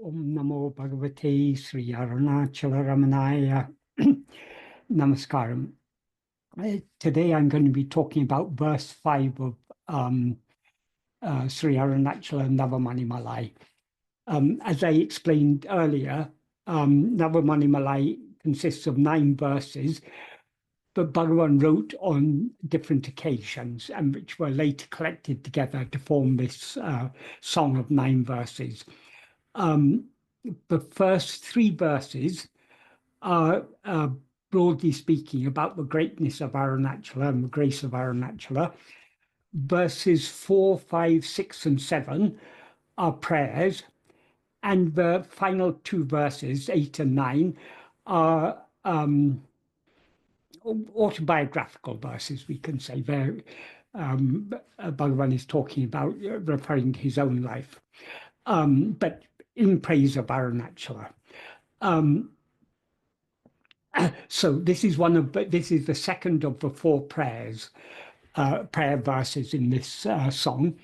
Om Namo Bhagavate Śrī Aruṇācala Ramanaaya Namaskaram. Today I'm going to be talking about verse 5 of Śrī Aruṇācala Navamaṇimālai. As I explained earlier, Navamaṇimālai consists of 9 verses, but Bhagavan wrote on different occasions, and which were later collected together to form this song of 9 verses. The first 3 verses are, broadly speaking, about the greatness of Aruṇācala and the grace of Aruṇācala. Verses 4, 5, 6, and 7 are prayers, and the final 2 verses, 8 and 9, are autobiographical verses, we can say. Bhagavan is talking about, referring to his own life, but in praise of Aruṇācala. So this is the second of the 4 prayer verses in this song.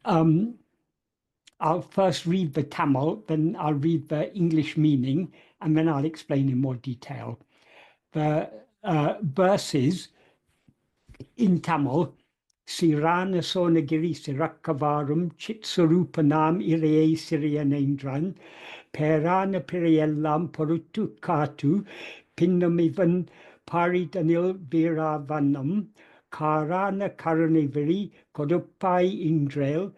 I'll first read the Tamil, then I'll read the English meaning, and then I'll explain in more detail. The verses in Tamil: Śrīaruṇācala śōṇagiri śiṟakka vārum ciṭsorupa ṉāmiṛaiyē śriya ṇēṇṭṛaṉ pērāṉa piṛaiyellām poṟuttuk kāttup piṉṉumivaṉ pāṛidaṉil vīṛā vaṇṇaṅ kārāṉa karuṇaiviṛi koḍuppā yiṉṭṟṟēळ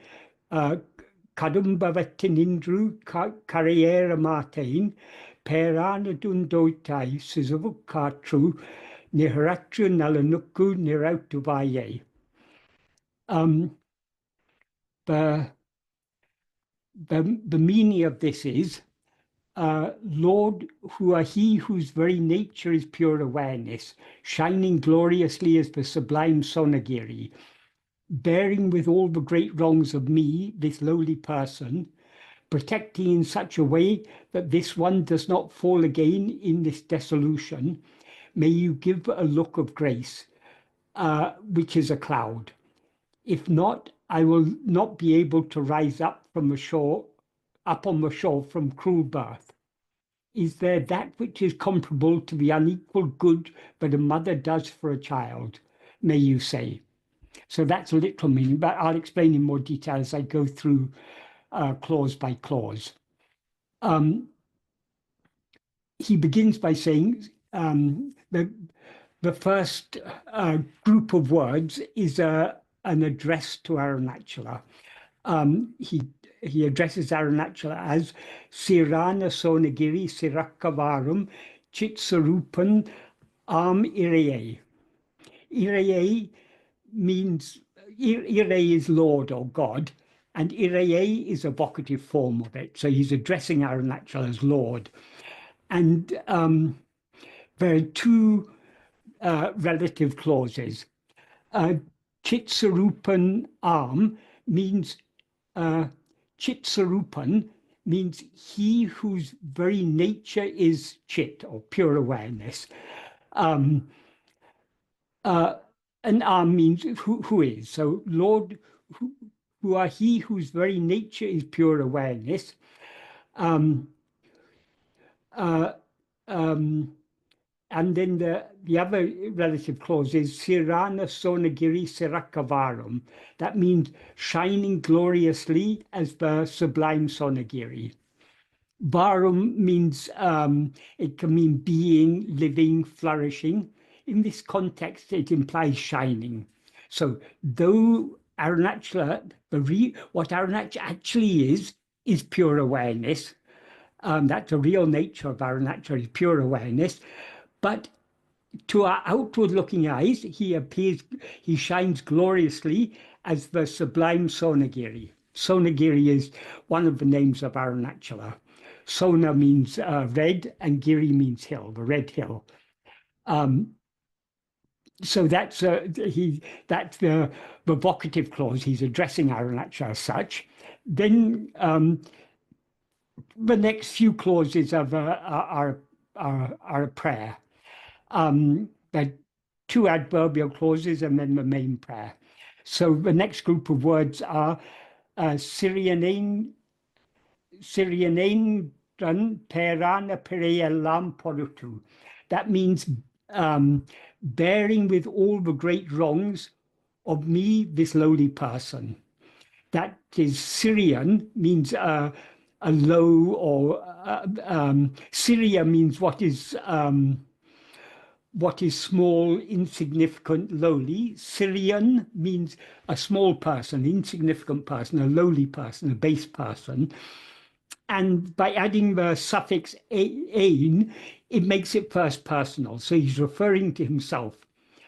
kaḍumbhavatti ниṉṭṟūkarai māṭṭē pērāṉa duṇḍōtāy śiśuvuk kāttup ṉiharaṭṭṟa nalunukku ṉērāṇa. The meaning of this is, Lord, who are he whose very nature is pure awareness, shining gloriously as the sublime śōṇagiri, bearing with all the great wrongs of me, this lowly person, protecting in such a way that this one does not fall again in this dissolution, may you give a look of grace, which is a cloud. If not, I will not be able to rise up on the shore from cruel birth. Is there that which is comparable to the unequal good that a mother does for a child, may you say? So that's a literal meaning, but I'll explain in more detail as I go through clause by clause. He begins by saying the first group of words is an address to Aruṇācala. He addresses Aruṇācala as Śrīaruṇācala śōṇagiri śiṛakka vārum ciṭsorupa ṇāmiṛaiyē. Iṛaiyē means, Iṛaiyē is Lord or God, and Iṛaiyē is a vocative form of it. So he's addressing Aruṇācala as Lord. And there are 2 relative clauses. Ciṭsorupa means, ciṭsorupa means he whose very nature is chit, or pure awareness. And means who is. So Lord, who are he whose very nature is pure awareness. And then the other relative clause is Śrīaruṇācala śōṇagiri śiṛakka vārum. That means shining gloriously as the sublime śōṇagiri. Vārum means, it can mean being, living, flourishing. In this context, it implies shining. So though Aruṇācala, what Aruṇācala actually is pure awareness. That's the real nature of Aruṇācala, is pure awareness. But to our outward-looking eyes, he shines gloriously as the sublime śōṇagiri. Śōṇagiri is one of the names of Aruṇācala. Sona means red, and Giri means hill, the red hill. So that's the vocative clause. He's addressing Aruṇācala as such. Then the next few clauses are a prayer. There are 2 adverbial clauses and then the main prayer. So the next group of words are Syrian ṉēṇṭṛaṇ pērāṉa piṛaiyellām poṟuttuk. That means bearing with all the great wrongs of me, this lowly person. That is Syrian, means a low, or śiṛiya means what is small, insignificant, lowly. Syrian means a small person, insignificant person, a lowly person, a base person. And by adding the suffix ein, it makes it first personal. So he's referring to himself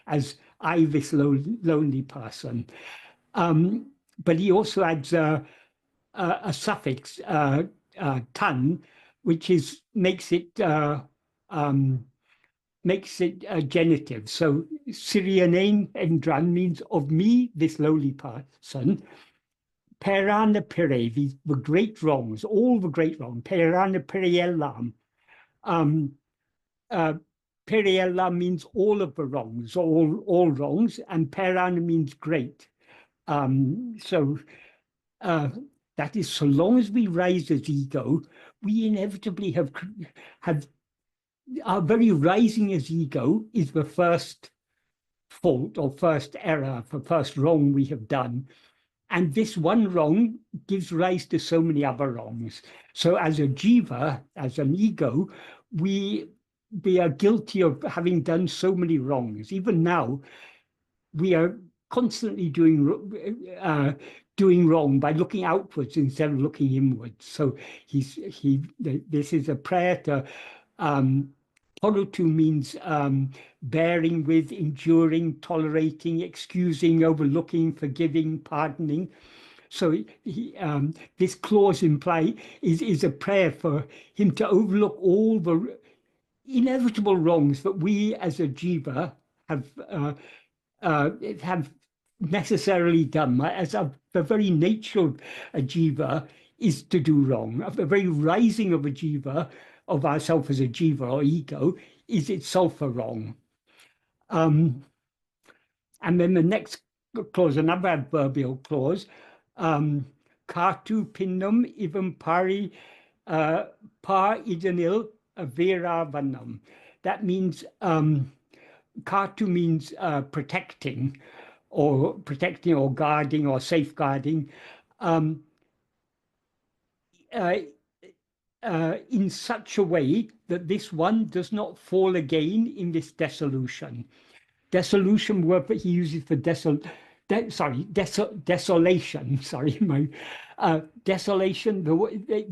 as I, this lonely person. But he also adds a suffix, tan, which makes it genitive. So ṉēṇṭṛaṇ means of me, this lowly person. Pērāṉa piṛaiyellām, the great wrongs, all the great wrongs. Pērāṉa piṛaiyellām. Piṛaiyellām means all of the wrongs, all wrongs, and pērāṉa means great. That is, so long as we rise as ego, we inevitably have our very rising as ego is the first fault or first error, the first wrong we have done. And this one wrong gives rise to so many other wrongs. So as a jiva, as an ego, we are guilty of having done so many wrongs. Even now, we are constantly doing wrong by looking outwards instead of looking inwards. So this is a prayer to poṟuttuk means bearing with, enduring, tolerating, excusing, overlooking, forgiving, pardoning. So this clause is a prayer for him to overlook all the inevitable wrongs that we as a jiva have necessarily done. As the very nature of a jiva is to do wrong. The very rising of a jiva, of ourself as a jiva or ego, is itself a wrong. And then the next clause, another adverbial clause, kāttup piṉṉumivaṉ pāṛidaṉil vīṛā vaṇṇaṅ. That means kāttup means protecting or guarding or safeguarding, in such a way that this one does not fall again in this dissolution. Dissolution, word that he uses for desolation. Desolation. The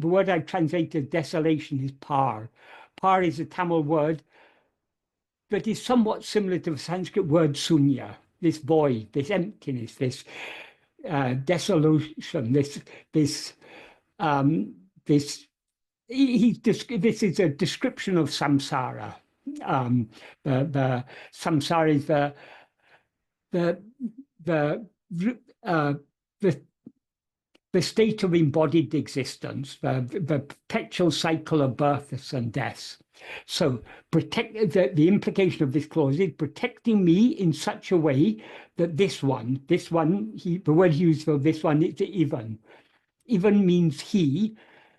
word I translated desolation is pār. Pār is a Tamil word that is somewhat similar to the Sanskrit word sunya. This void, this emptiness, this desolation, this is a description of samsara. The samsara is the state of embodied existence, the perpetual cycle of births and deaths. So the implication of this clause is protecting me in such a way that this one, the word used for this one is ivaṇ. Ivaṇ means he.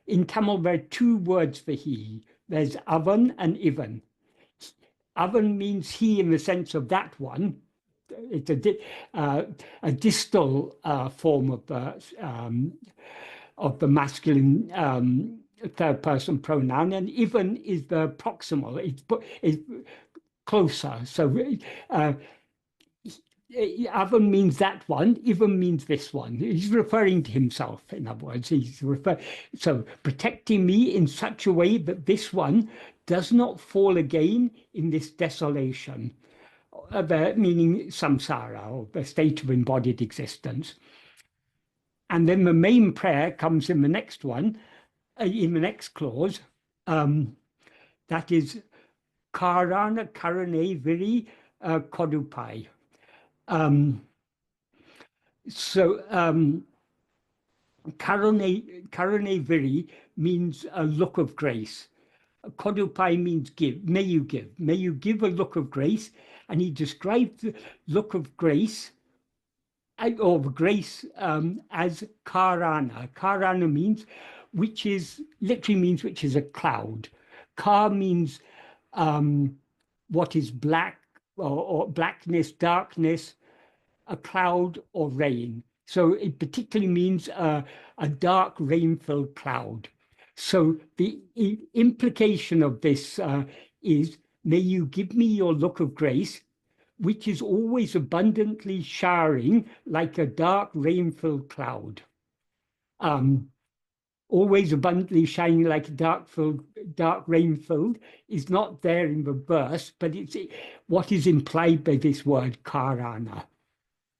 In Tamil, there are two words for he. There's avaṇ and ivaṇ. Avaṇ means he in the sense of that one. It's a distal form of the masculine third person pronoun, and ivaṇ is the proximal. It's closer. So avaṇ means that one, ivaṇ means this one. He's referring to himself, in other words. So protecting me in such a way that this one does not fall again in this desolation, meaning samsara, or the state of embodied existence. And then the main prayer comes in the next one, in the next clause, that is kārāṉa karuṇaiviṛi koḍuppā. Karuṇaiviṛi means a look of grace. Koḍuppā means give. May you give a look of grace. And he described the look of grace, or the grace, as kārāṇa. Kārāṇa means which is literally means which is a cloud. Kā means what is black or blackness, darkness, a cloud or rain. So it particularly means a dark rain-filled cloud. So the implication of this is, may you give me your look of grace, which is always abundantly showering like a dark rain-filled cloud. Always abundantly shining like a dark rain-filled is not there in the verse, but it's what is implied by this word kārāṉa.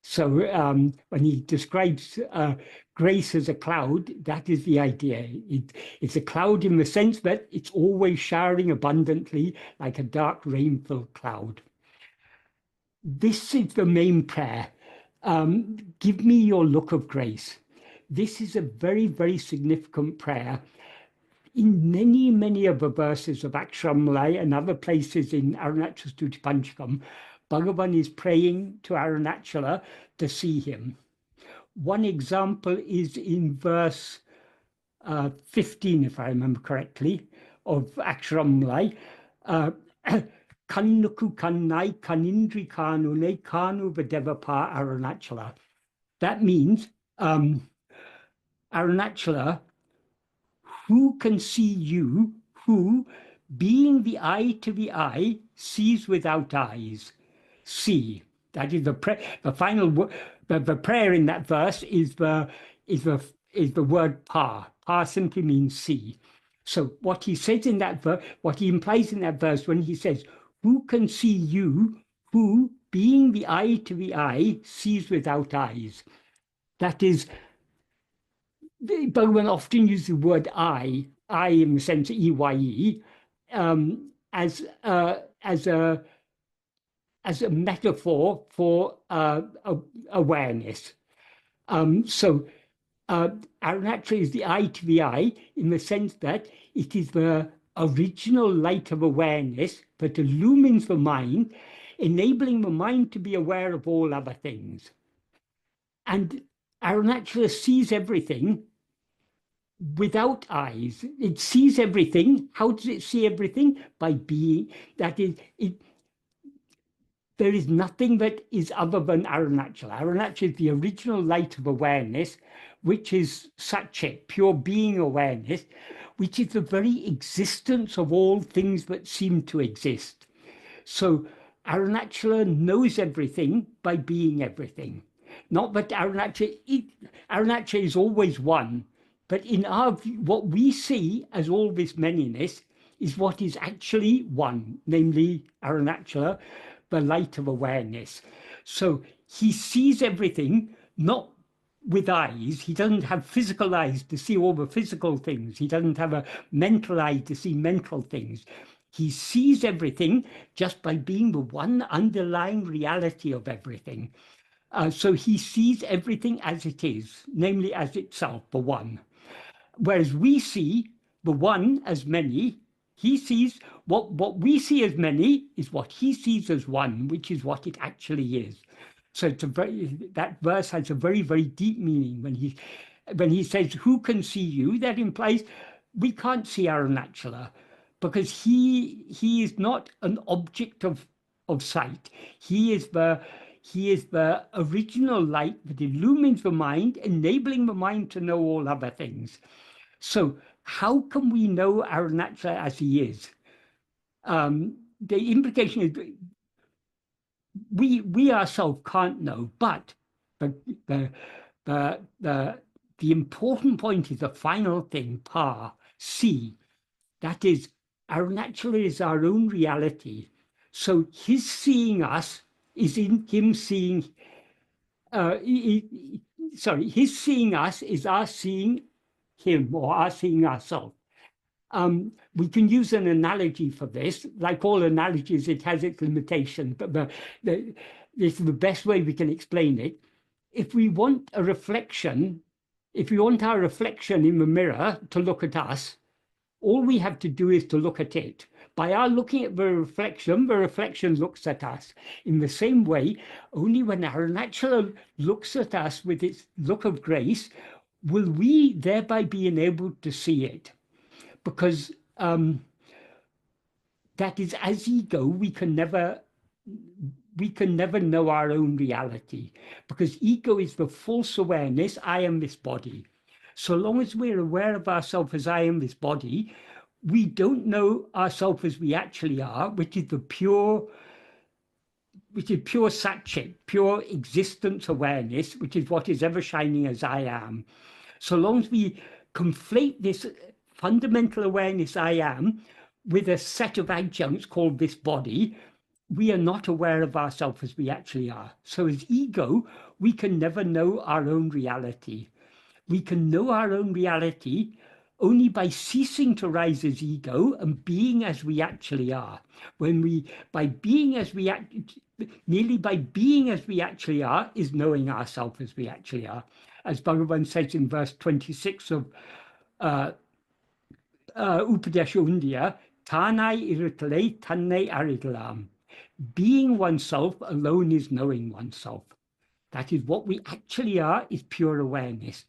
So when he describes grace as a cloud, that is the idea. It's a cloud in the sense that it's always showering abundantly like a dark rain-filled cloud. This is the main prayer. Give me your look of grace. This is a very, very significant prayer. In many, many of the verses of Aksharamālai and other places in Aruṇācala Stuti Panchakam, Bhagavan is praying to Aruṇācala to see him. One example is in verse 15, if I remember correctly, of Aksharamālai. Kannuku kannai kanindri kanune kanu vadevapa Aruṇācala. That means, Aruṇācala, who can see you, who, being the eye to the eye, sees without eyes? See. That is the final. The prayer in that verse is the word pā. Pā simply means see. So what he says in that verse, what he implies in that verse when he says, "Who can see you, who, being the eye to the eye, sees without eyes?" That is, Bhagavan often uses the word I in the sense of EYE, as a metaphor for awareness. So Aruṇācala is the eye to the eye in the sense that it is the original light of awareness that illumines the mind, enabling the mind to be aware of all other things. And Aruṇācala sees everything without eyes. It sees everything. How does it see everything? By being. That is, there is nothing that is other than Aruṇācala. Aruṇācala is the original light of awareness, which is Satchit, pure being awareness, which is the very existence of all things that seem to exist. So Aruṇācala knows everything by being everything. Not that Aruṇācala is always one, but in our view, what we see as all this manyness is what is actually one, namely Aruṇācala, the light of awareness. So he sees everything, not with eyes. He doesn't have physical eyes to see all the physical things. He doesn't have a mental eye to see mental things. He sees everything just by being the one underlying reality of everything. So he sees everything as it is, namely as itself, the one. Whereas we see the one as many, he sees what we see as many is what he sees as one, which is what it actually is. So that verse has a very, very deep meaning when he says, "Who can see you?" That implies we can't see Aruṇācala because he is not an object of sight. He is the original light that illumines the mind, enabling the mind to know all other things. So how can we know Aruṇācala as he is? The implication is we ourselves can't know, but the important point is the final thing, pā, see. That is, Aruṇācala is our own reality. So his seeing us is in him seeing, his seeing us is our seeing him or our seeing ourselves. We can use an analogy for this. Like all analogies, it has its limitations, but this is the best way we can explain it. If we want a reflection, if we want our reflection in the mirror to look at us, all we have to do is to look at it. By our looking at the reflection looks at us. In the same way, only when Aruṇācala looks at us with its look of grace, will we thereby be enabled to see it? Because that is, as ego, we can never know our own reality, because ego is the false awareness, I am this body. So long as we're aware of ourselves as I am this body, we don't know ourselves as we actually are, which is pure satchit, pure existence awareness, which is what is ever shining as I am. So long as we conflate this fundamental awareness I am with a set of adjuncts called this body, we are not aware of ourselves as we actually are. So as ego, we can never know our own reality. We can know our own reality only by ceasing to rise as ego and being as we actually are. Merely by being as we actually are is knowing ourselves as we actually are. As Bhagavan says in verse 26 of Upadesha Undiyā, tānai irutale tanne aridalām. Being oneself alone is knowing oneself. That is what we actually are, is pure awareness.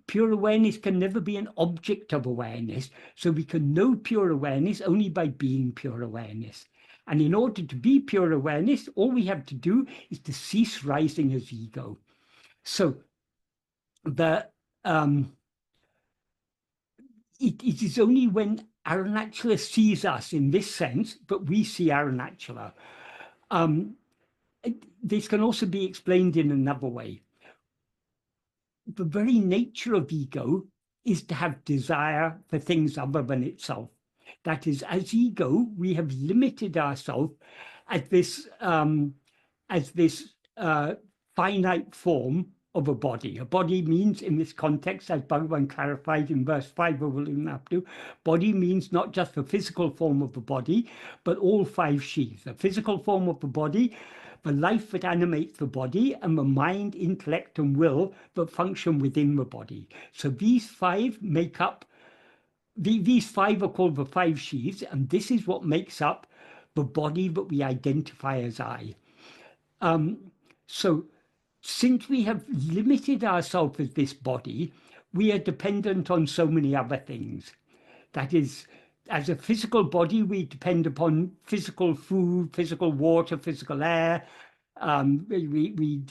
Pure awareness can never be an object of awareness, so we can know pure awareness only by being pure awareness. And in order to be pure awareness, all we have to do is to cease rising as ego. So it is only when Aruṇācala sees us in this sense, but we see Aruṇācala. This can also be explained in another way. The very nature of ego is to have desire for things other than itself. That is, as ego, we have limited ourselves as this finite form of a body. A body means, in this context, as Bhagavan clarified in verse 5 of Ullunaptu, body means not just the physical form of the body, but all five sheaths. The physical form of the body, the life that animates the body, and the mind, intellect, and will that function within the body. So these five make up, these five are called the five sheaths, and this is what makes up the body that we identify as I. So since we have limited ourselves as this body, we are dependent on so many other things. That is, as a physical body, we depend upon physical food, physical water, physical air. We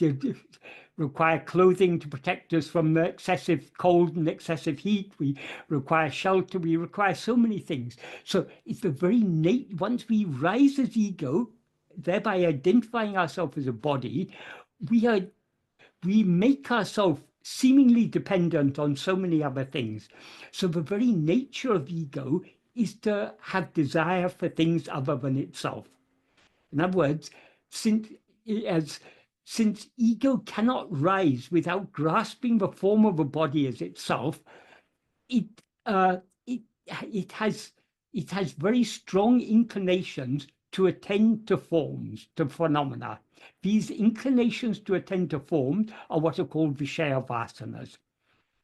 require clothing to protect us from the excessive cold and excessive heat. We require shelter. We require so many things. So it's the very once we rise as ego, thereby identifying ourselves as a body, we make ourselves seemingly dependent on so many other things. So the very nature of ego is to have desire for things other than itself. In other words, since ego cannot rise without grasping the form of a body as itself, it has very strong inclinations to attend to forms, to phenomena. These inclinations to attend to forms are what are called Vishaya Vasanas.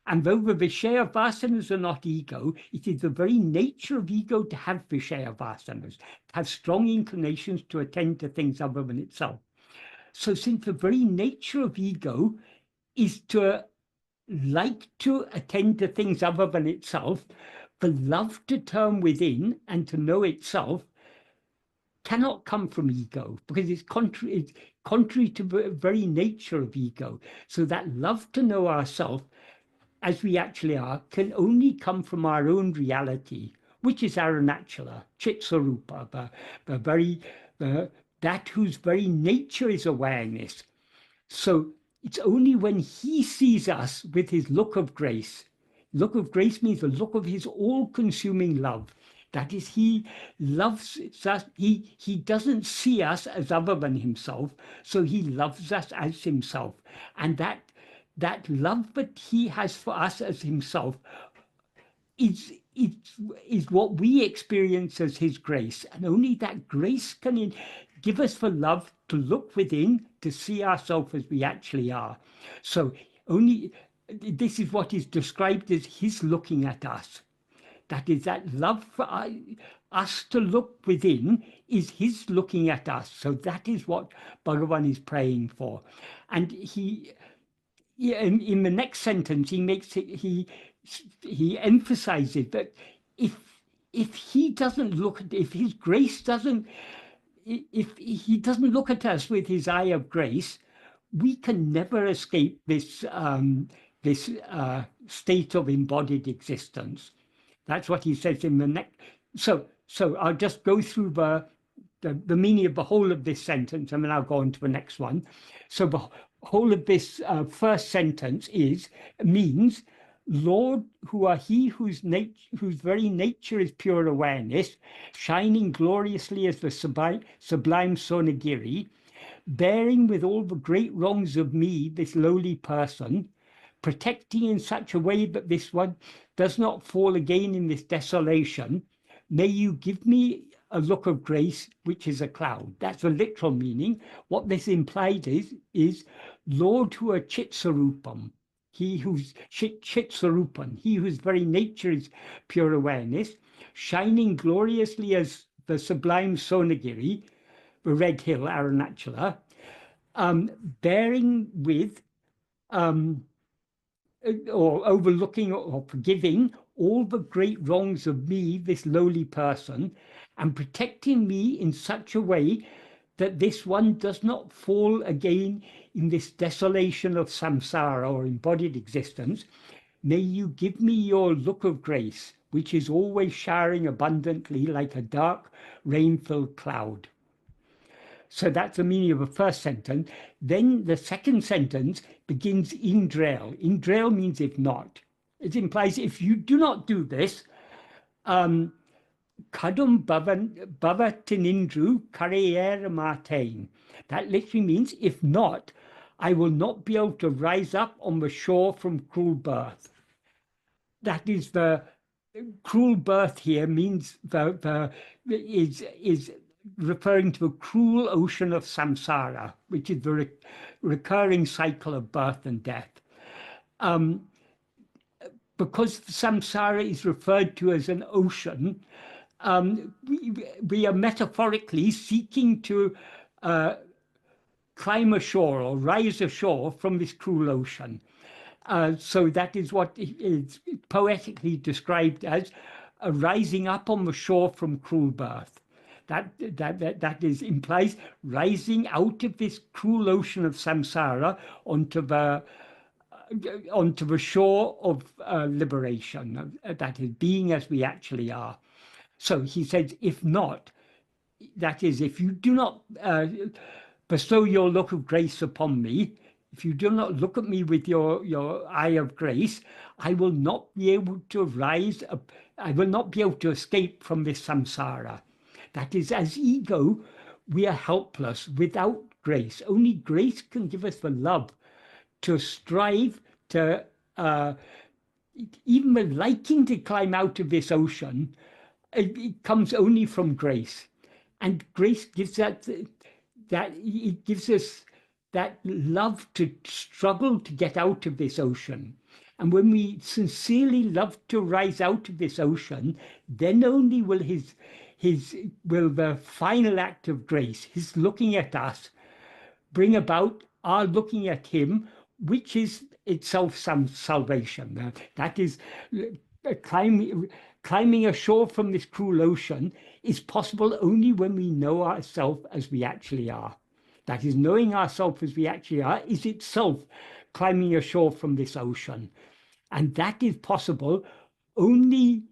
And though the Vishaya Vasanas are not ego, it is the very nature of ego to have Vishaya Vasanas, to have strong inclinations to attend to things other than itself. So since the very nature of ego is to like to attend to things other than itself, the love to turn within and to know itself cannot come from ego, because it's contrary to the very nature of ego. So that love to know ourselves as we actually are can only come from our own reality, which is Aruṇācala, ciṭsorupa, that whose very nature is awareness. So it's only when he sees us with his look of grace. Look of grace means the look of his all-consuming love. That is, he loves us, he doesn't see us as other than himself, so he loves us as himself. And that love that he has for us as himself is what we experience as his grace. And only that grace can give us the love to look within, to see ourselves as we actually are. So only this is what is described as his looking at us. That is, that love for us to look within is his looking at us. So that is what Bhagavan is praying for. And in the next sentence, he makes it, he emphasizes that if he doesn't look at, if his grace doesn't, if he doesn't look at us with his eye of grace, we can never escape this state of embodied existence. That's what he says in the next. So I'll just go through the meaning of the whole of this sentence, and then I'll go on to the next one. So the whole of this first sentence means, Lord, who are he whose very nature is pure awareness, shining gloriously as the sublime śōṇagiri, bearing with all the great wrongs of me, this lowly person, protecting in such a way that this one does not fall again in this desolation, may you give me a look of grace, which is a cloud. That's the literal meaning. What this implied is Lord, who are ciṭsorupam, he who's ciṭsorupan, he whose very nature is pure awareness, shining gloriously as the sublime śōṇagiri, the red hill, Aruṇācala, bearing with or overlooking or forgiving all the great wrongs of me, this lowly person, and protecting me in such a way that this one does not fall again in this desolation of samsara or embodied existence. May you give me your look of grace, which is always showering abundantly like a dark rain-filled cloud. So that's the meaning of the first sentence. Then the second sentence begins ṉēṇಢṛēṟ. ṉēṇಢṛēṟ means if not. It implies if you do not do this, kaḍumbhavatti ṉiṉṭṛūkarai māṭṭē. That literally means if not, I will not be able to rise up on the shore from cruel birth. That is the cruel birth here means is referring to a cruel ocean of samsara, which is the recurring cycle of birth and death. Because samsara is referred to as an ocean, we are metaphorically seeking to climb ashore or rise ashore from this cruel ocean. So that is what is poetically described as a rising up on the shore from cruel birth. That implies rising out of this cruel ocean of samsara onto the shore of liberation, that is being as we actually are. So he says, if not, that is, if you do not bestow your look of grace upon me, if you do not look at me with your eye of grace, I will not be able to rise up, I will not be able to escape from this samsara. That is, as ego, we are helpless without grace. Only grace can give us the love to strive to, even the liking to climb out of this ocean, it comes only from grace. And grace gives it gives us that love to struggle to get out of this ocean. And when we sincerely love to rise out of this ocean, then only will the final act of grace, his looking at us, bring about our looking at him, which is itself some salvation. That is, climbing ashore from this cruel ocean is possible only when we know ourselves as we actually are. That is, knowing ourselves as we actually are is itself climbing ashore from this ocean. And that is possible only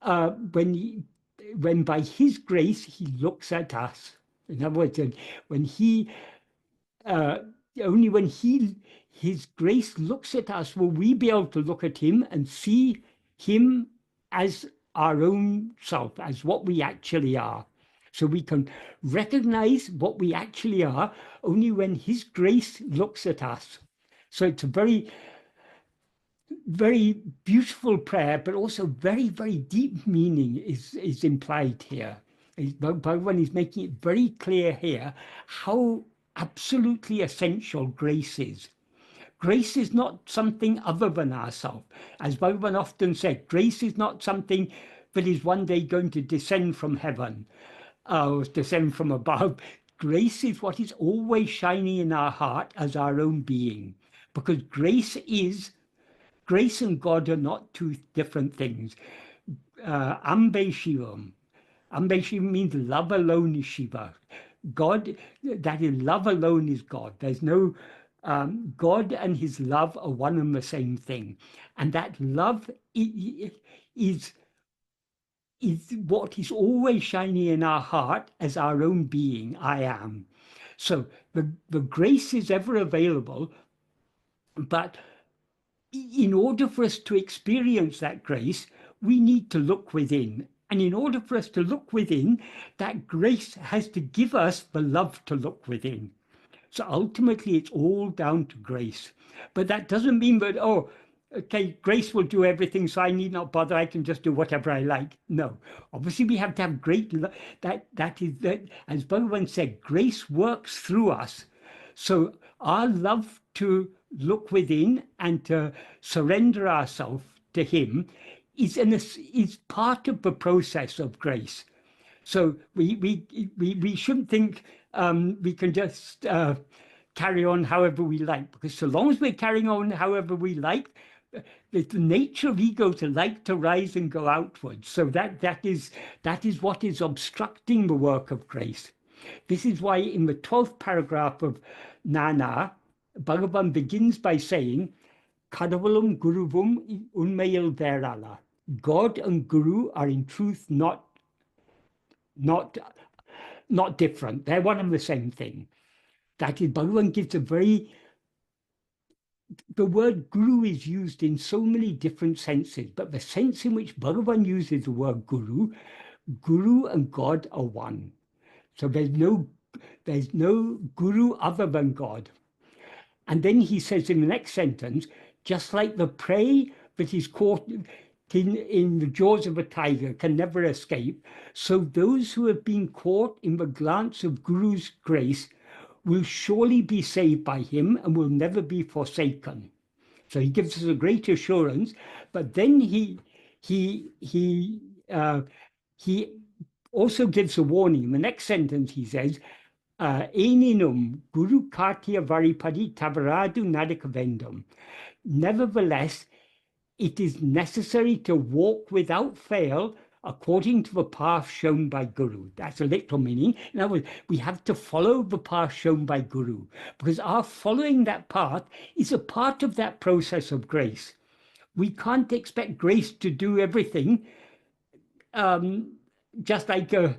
when by his grace he looks at us. In other words, only when his grace looks at us will we be able to look at him and see him as our own self, as what we actually are. So we can recognize what we actually are only when his grace looks at us. So it's a very, very beautiful prayer, but also very, very deep meaning is implied here. Bhagavan is making it very clear here how absolutely essential grace is. Grace is not something other than ourselves. As Bhagavan often said, grace is not something that is one day going to descend from heaven or descend from above. Grace is what is always shining in our heart as our own being. because grace and God are not two different things. Ambe Shivam. Ambe Shivam means love alone is Shiva. God, that is, love alone is God. There's no, God and his love are one and the same thing. And that love is what is always shining in our heart as our own being, I am. So the grace is ever available, but in order for us to experience that grace, we need to look within. And in order for us to look within, that grace has to give us the love to look within. So ultimately, it's all down to grace. But that doesn't mean that, oh, okay, grace will do everything, so I need not bother, I can just do whatever I like. No. Obviously, we have to have great love. That is, as Bhagavan said, grace works through us. So our love to look within and to surrender ourselves to him is part of the process of grace. So we shouldn't think we can just carry on however we like, because so long as we're carrying on however we like, it's the nature of ego to like to rise and go outwards. So that is what is obstructing the work of grace. This is why in the 12th paragraph of ṇāmiṛaiyē, Bhagavan begins by saying, Kadavalam Guruvum Unmayil Vērāla. God and Guru are in truth not different. They're one and the same thing. That is, Bhagavan gives the word Guru is used in so many different senses, but the sense in which Bhagavan uses the word Guru and God are one. So there's no Guru other than God. And then he says in the next sentence, just like the prey that is caught in the jaws of a tiger can never escape, so those who have been caught in the glance of Guru's grace will surely be saved by him and will never be forsaken. So he gives us a great assurance, but then he also gives a warning. In the next sentence he says, Eninum Guru Kartya Varipadi Tavaradu Nadikavendum. Nevertheless, it is necessary to walk without fail according to the path shown by Guru. That's a literal meaning. In other words, we have to follow the path shown by Guru, because our following that path is a part of that process of grace. We can't expect grace to do everything, just like a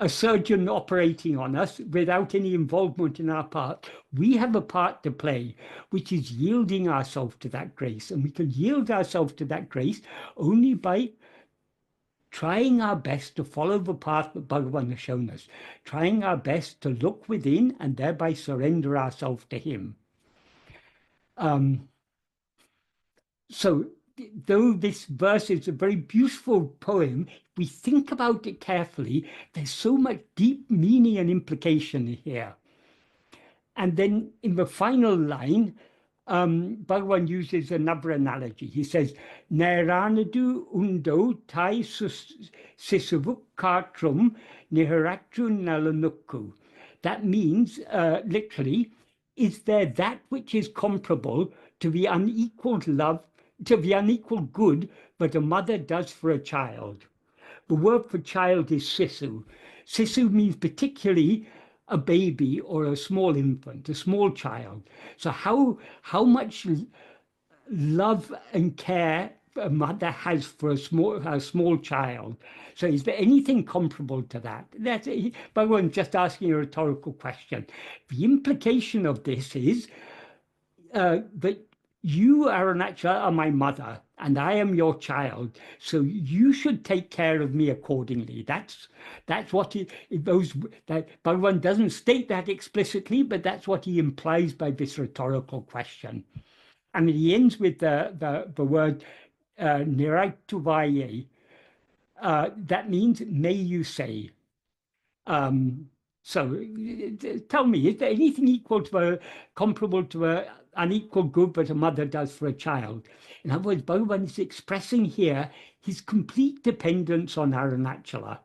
surgeon operating on us without any involvement in our part. We have a part to play, which is yielding ourselves to that grace. And we can yield ourselves to that grace only by trying our best to follow the path that Bhagavan has shown us, trying our best to look within and thereby surrender ourselves to him. So though this verse is a very beautiful poem, if we think about it carefully, there's so much deep meaning and implication here. And then in the final line, Bhagavan uses another analogy. He says, ṉērāṇa duṇḍōtāy śiśuvuk kāttup ṇiharaṭṭṛa. That means, literally, is there that which is comparable to the unequaled love, to the unequal good that a mother does for a child? The word for child is sisu. Sisu means particularly a baby or a small infant, a small child. So how much love and care a mother has for a small child. So is there anything comparable to that? That's it. Bhagavan just asking a rhetorical question. The implication of this is that you, Aruṇācala, are my mother, and I am your child. So you should take care of me accordingly. That's what that Bhagavan doesn't state that explicitly, but that's what he implies by this rhetorical question. And he ends with the word ṇiṛaituvāyē. That means may you say. So tell me, is there anything equal to comparable to unequal good that a mother does for a child? In other words, Bhagavan is expressing here his complete dependence on Aruṇācala.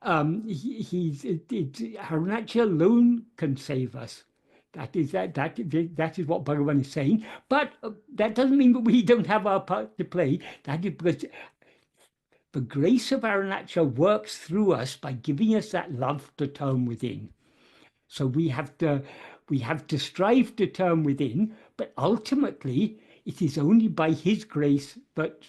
Aruṇācala alone can save us. That is what Bhagavan is saying. But that doesn't mean that we don't have our part to play. That is because the grace of Aruṇācala works through us by giving us that love to turn within. So we have to strive to turn within, but ultimately it is only by his grace that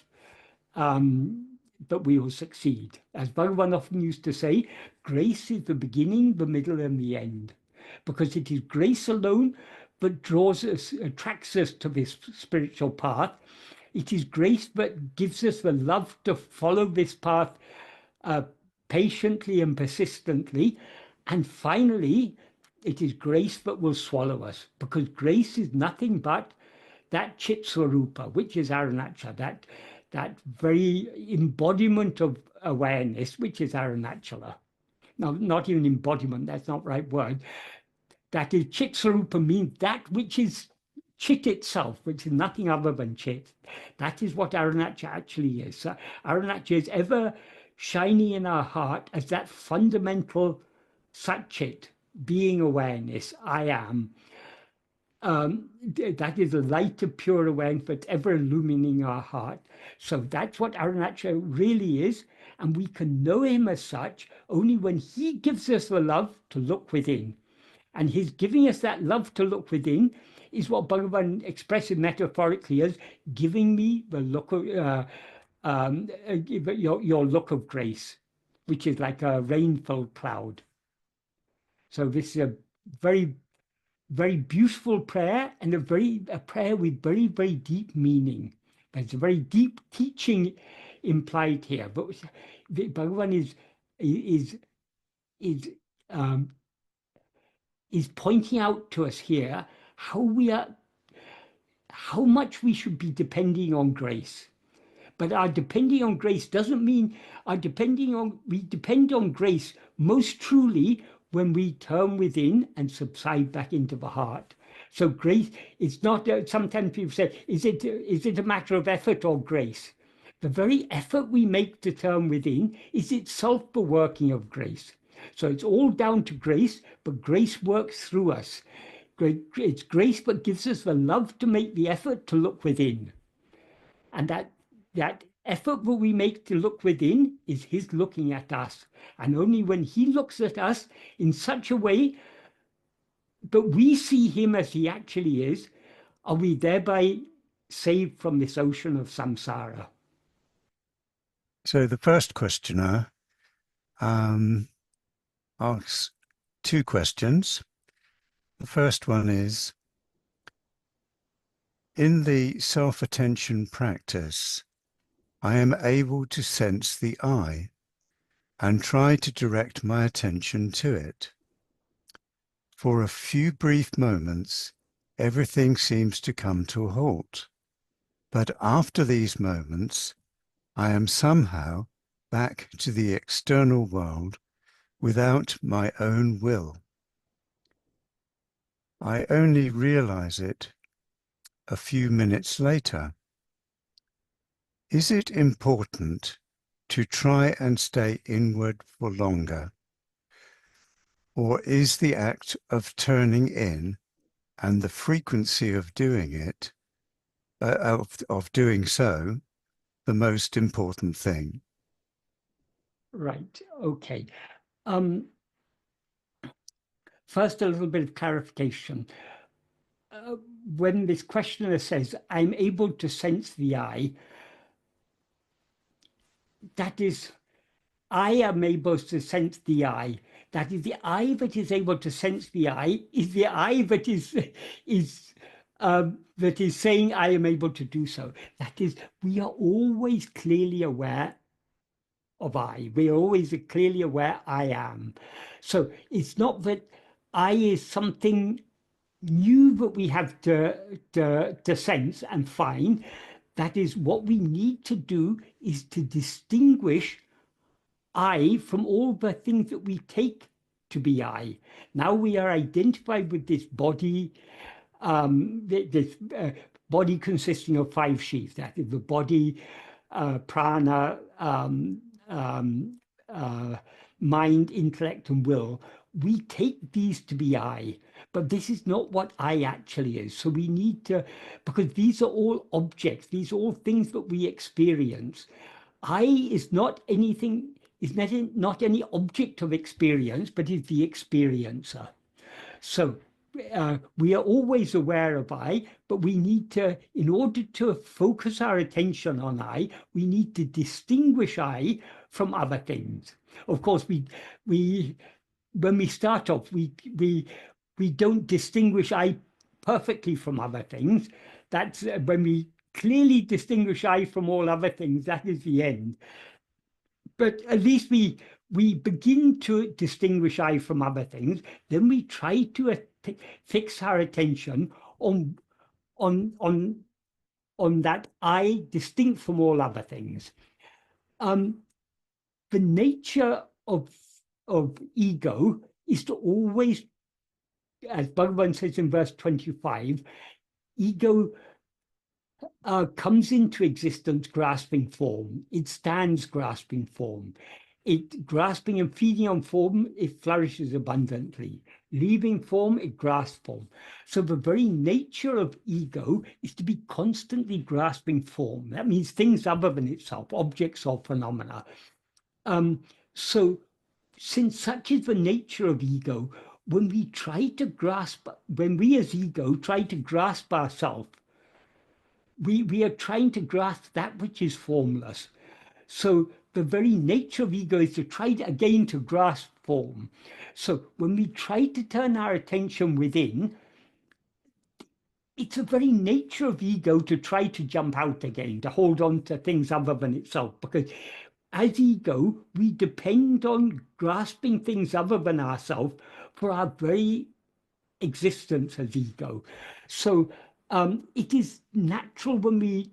we will succeed. As Bhagavan often used to say, grace is the beginning, the middle, and the end. Because it is grace alone that attracts us to this spiritual path. It is grace that gives us the love to follow this path patiently and persistently. And finally, it is grace that will swallow us, because grace is nothing but that ciṭsorupa, which is Aruṇācala, that very embodiment of awareness, which is Aruṇācala. Now, not even embodiment, that's not the right word. That is, ciṭsorupa means that which is Chit itself, which is nothing other than Chit. That is what Aruṇācala actually is. Aruṇācala is ever shining in our heart as that fundamental Sat-Chit, being awareness, I am. That is the light of pure awareness that's ever illumining our heart. So that's what Aruṇācala really is. And we can know him as such only when he gives us the love to look within. And his giving us that love to look within is what Bhagavan expresses metaphorically as giving me the look of your look of grace, which is like a rainfall cloud. So this is a very, very beautiful prayer, and a prayer with very, very deep meaning. There's a very deep teaching implied here. But Bhagavan is pointing out to us here how much we should be depending on grace. But our depending on grace doesn't mean we depend on grace most truly when we turn within and subside back into the heart. So grace, it's not, sometimes people say, is it a matter of effort or grace? The very effort we make to turn within is itself the working of grace. So it's all down to grace, but grace works through us. It's grace that gives us the love to make the effort to look within. And that effort that we make to look within is his looking at us. And only when he looks at us in such a way that we see him as he actually is, are we thereby saved from this ocean of samsara. So the first questioner asks two questions. The first one is, in the self-attention practice, I am able to sense the I and try to direct my attention to it. For a few brief moments, everything seems to come to a halt. But after these moments, I am somehow back to the external world without my own will. I only realize it a few minutes later. Is it important to try and stay inward for longer? Or is the act of turning in and the frequency of doing it, of doing so, the most important thing? Right, okay. First, a little bit of clarification. When this questioner says, I'm able to sense the I, that is, I am able to sense the I. That is, the I that is able to sense the I is the I that is saying I am able to do so. That is, we are always clearly aware of I. We are always clearly aware I am. So it's not that I is something new that we have to sense and find. That is, what we need to do is to distinguish I from all the things that we take to be I. Now we are identified with this body, body consisting of 5 sheaths. That is the body, prana, mind, intellect, and will. We take these to be I. but this is not what I actually is. So we need to, because these are all objects, these are all things that we experience. I is not anything, is not any object of experience, but is the experiencer. So we are always aware of I, but we need to, in order to focus our attention on I, we need to distinguish I from other things. Of course, when we start off, we don't distinguish I perfectly from other things. That's when we clearly distinguish I from all other things, that is the end. But at least we begin to distinguish I from other things. Then we try to fix our attention on that I distinct from all other things. The nature of ego is to always, as Bhagavan says in verse 25, ego comes into existence grasping form. It stands grasping form. It grasping and feeding on form, it flourishes abundantly. Leaving form, it grasps form. So the very nature of ego is to be constantly grasping form. That means things other than itself, objects or phenomena. So since such is the nature of ego, when we try to grasp, when we as ego try to grasp ourselves, we are trying to grasp that which is formless. So the very nature of ego is to try again to grasp form. So when we try to turn our attention within, it's the very nature of ego to try to jump out again, to hold on to things other than itself, because as ego, we depend on grasping things other than ourselves for our very existence as ego. So it is natural when we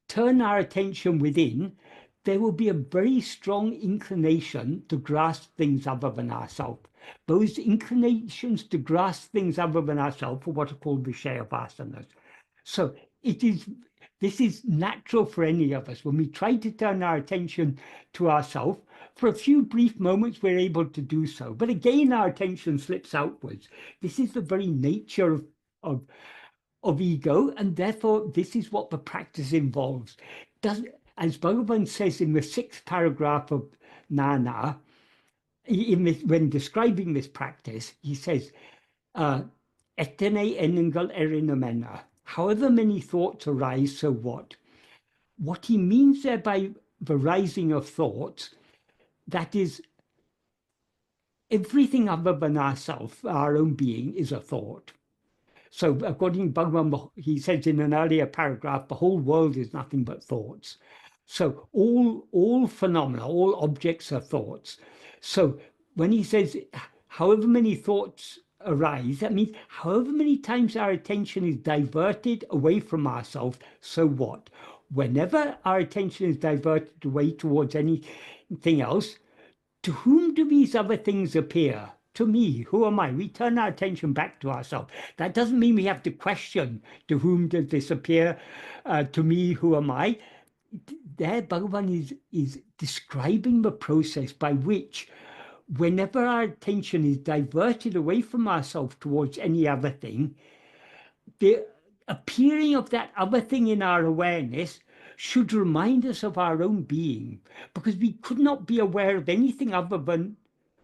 turn our attention within, there will be a very strong inclination to grasp things other than ourselves. Those inclinations to grasp things other than ourselves are what are called Vishaya vasanas. So this is natural for any of us. When we try to turn our attention to ourselves, for a few brief moments, we're able to do so. But again, our attention slips outwards. This is the very nature of ego, and therefore this is what the practice involves. As Bhagavan says in the 6th paragraph of ṇāmiṛaiyē, when describing this practice, he says, however many thoughts arise, so what? What he means there by the rising of thoughts, that is, everything other than ourself, our own being, is a thought. So according to Bhagavan, he says in an earlier paragraph, the whole world is nothing but thoughts. So all phenomena, all objects are thoughts. So when he says, however many thoughts arise, that means however many times our attention is diverted away from ourselves, so what? Whenever our attention is diverted away towards anything else, to whom do these other things appear? To me, who am I? We turn our attention back to ourselves. That doesn't mean we have to question, to whom does this appear? To me, who am I? There, Bhagavan is describing the process by which, whenever our attention is diverted away from ourselves towards any other thing, the appearing of that other thing in our awareness should remind us of our own being, because we could not be aware of anything other than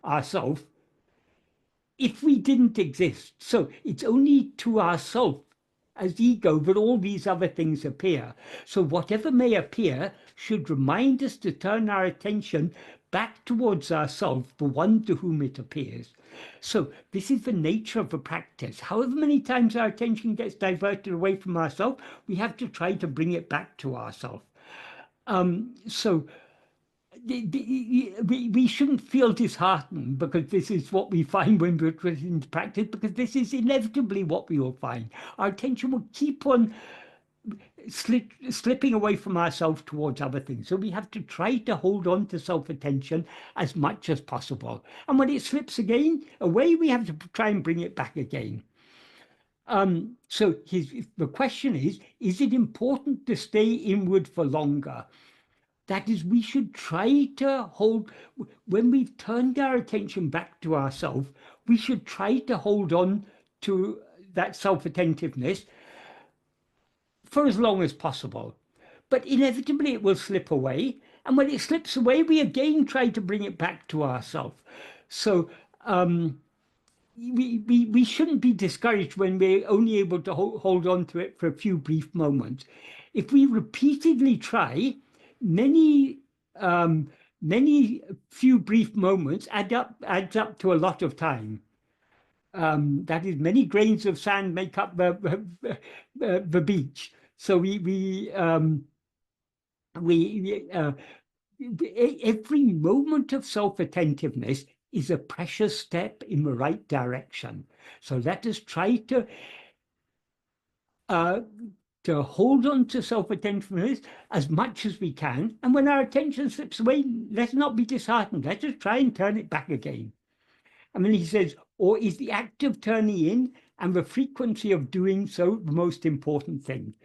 ourselves if we didn't exist. So it's only to ourself as ego that all these other things appear. So whatever may appear should remind us to turn our attention back towards ourselves, the one to whom it appears. So this is the nature of the practice. However many times our attention gets diverted away from ourselves, we have to try to bring it back to ourselves. So we shouldn't feel disheartened because this is what we find when we're put into practice, because this is inevitably what we will find. Our attention will keep on slipping away from ourselves towards other things. So we have to try to hold on to self-attention as much as possible. And when it slips again away, we have to try and bring it back again. So the question is it important to stay inward for longer? That is, we should try to hold, when we've turned our attention back to ourselves, we should try to hold on to that self-attentiveness for as long as possible. But inevitably it will slip away. And when it slips away, we again try to bring it back to ourselves. So we shouldn't be discouraged when we're only able to hold on to it for a few brief moments. If we repeatedly try, many few brief moments adds up to a lot of time. That is, many grains of sand make up the beach. So every moment of self-attentiveness is a precious step in the right direction. So let us try to hold on to self-attentiveness as much as we can. And when our attention slips away, let's not be disheartened. Let us try and turn it back again. And then he says, or is the act of turning in and the frequency of doing so the most important thing?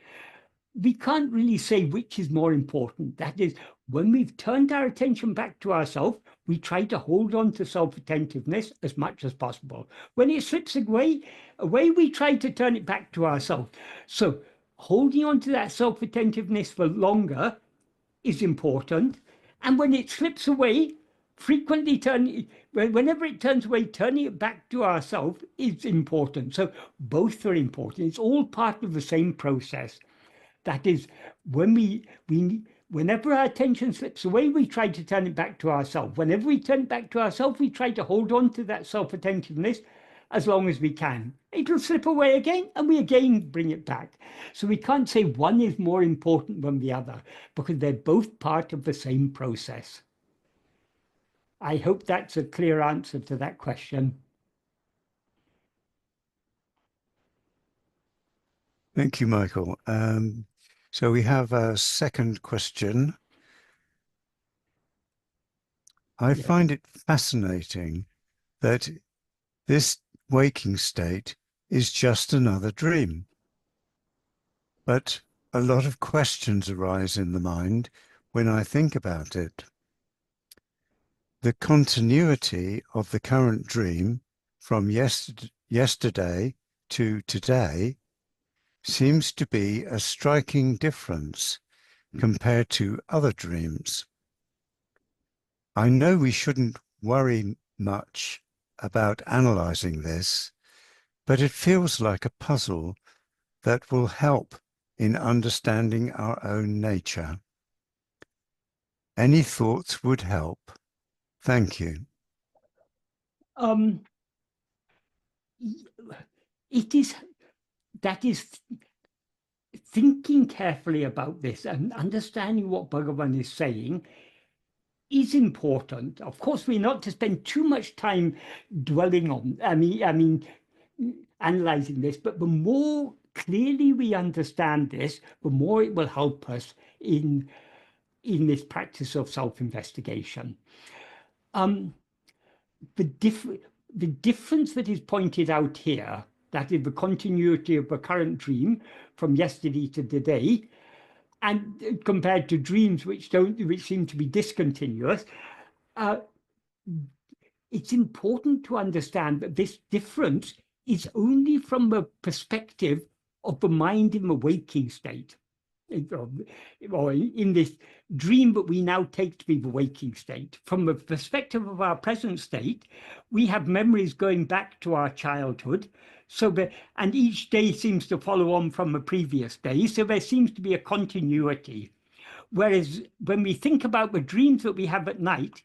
We can't really say which is more important. That is, when we've turned our attention back to ourselves, we try to hold on to self-attentiveness as much as possible. When it slips away, we try to turn it back to ourselves. So holding on to that self-attentiveness for longer is important. And when it slips away, frequently whenever it turns away, turning it back to ourselves is important. So both are important. It's all part of the same process. That is, whenever our attention slips away, we try to turn it back to ourselves. Whenever we turn it back to ourselves, we try to hold on to that self-attentiveness as long as we can. It'll slip away again, and we again bring it back. So we can't say one is more important than the other, because they're both part of the same process. I hope that's a clear answer to that question. Thank you, Michael. So we have a second question. I find it fascinating that this waking state is just another dream. But a lot of questions arise in the mind when I think about it. The continuity of the current dream from yesterday to today seems to be a striking difference compared to other dreams. I know we shouldn't worry much about analyzing this, but it feels like a puzzle that will help in understanding our own nature. Any thoughts would help. Thank you. That is thinking carefully about this and understanding what Bhagavan is saying is important. Of course, we're not to spend too much time dwelling on, analyzing this, but the more clearly we understand this, the more it will help us in this practice of self-investigation. The difference that is pointed out here, that is the continuity of the current dream from yesterday to today, and compared to dreams which seem to be discontinuous, it's important to understand that this difference is only from the perspective of the mind in the waking state, or in this dream that we now take to be the waking state. From the perspective of our present state, we have memories going back to our childhood, and each day seems to follow on from the previous day, so there seems to be a continuity. Whereas when we think about the dreams that we have at night,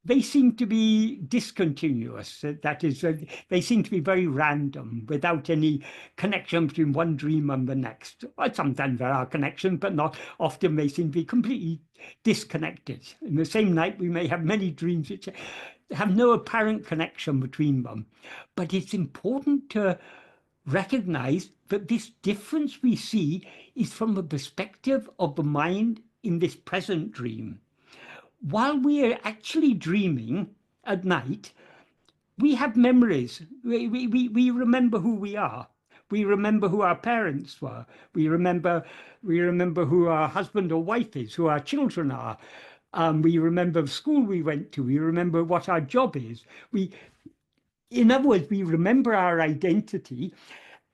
they seem to be discontinuous. That is, they seem to be very random, without any connection between one dream and the next. Well, sometimes there are connections, but not often. They seem to be completely disconnected. In the same night, we may have many dreams which have no apparent connection between them. But it's important to recognize that this difference we see is from the perspective of the mind in this present dream. While we are actually dreaming at night, we have memories. We remember who we are. We remember who our parents were. We remember who our husband or wife is, who our children are. We remember the school we went to. We remember what our job is. in other words, we remember our identity.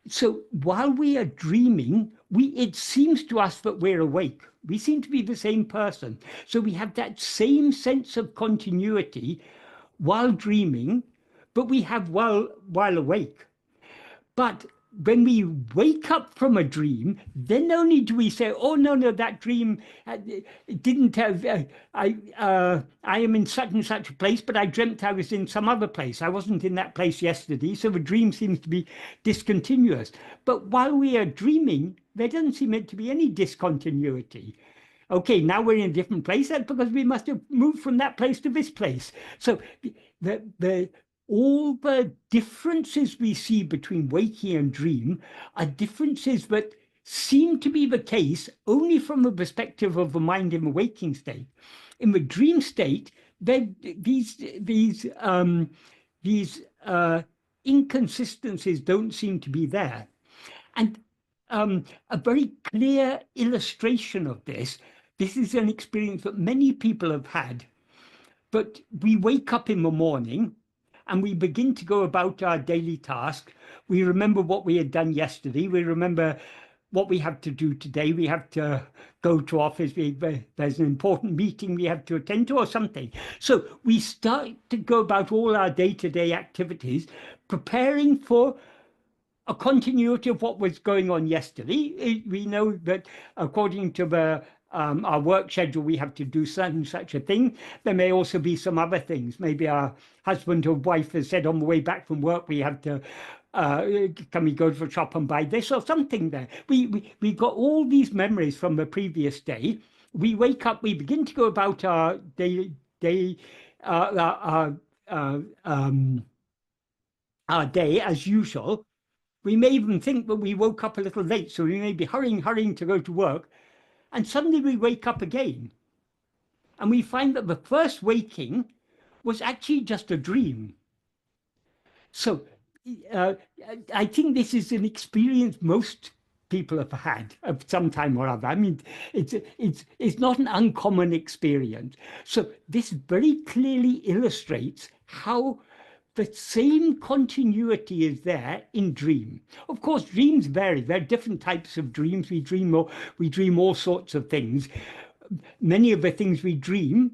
So while we are dreaming, it seems to us that we're awake. We seem to be the same person. So we have that same sense of continuity while dreaming, but we have while awake. But when we wake up from a dream, then only do we say, oh, no, that dream didn't have, I am in such and such a place, but I dreamt I was in some other place. I wasn't in that place yesterday, so the dream seems to be discontinuous. But while we are dreaming, there doesn't seem to be any discontinuity. Okay, now we're in a different place. That's because we must have moved from that place to this place. So all the differences we see between waking and dream are differences that seem to be the case only from the perspective of the mind in the waking state. In the dream state, these inconsistencies don't seem to be there. And a very clear illustration of this is an experience that many people have had. But we wake up in the morning and we begin to go about our daily task. We remember what we had done yesterday. We remember what we have to do today. We have to go to office. There's an important meeting we have to attend to or something. So we start to go about all our day-to-day activities, preparing for a continuity of what was going on yesterday. We know that according to our work schedule, we have to do such a thing. There may also be some other things. Maybe our husband or wife has said on the way back from work, we have to, can we go to the shop and buy this or something there? We got all these memories from the previous day. We wake up, we begin to go about our our day as usual. We may even think that we woke up a little late, so we may be hurrying to go to work. And suddenly we wake up again. And we find that the first waking was actually just a dream. So I think this is an experience most people have had of some time or other. I mean, it's not an uncommon experience. So this very clearly illustrates how the same continuity is there in dream. Of course, dreams vary. There are different types of dreams. We dream all sorts of things. Many of the things we dream,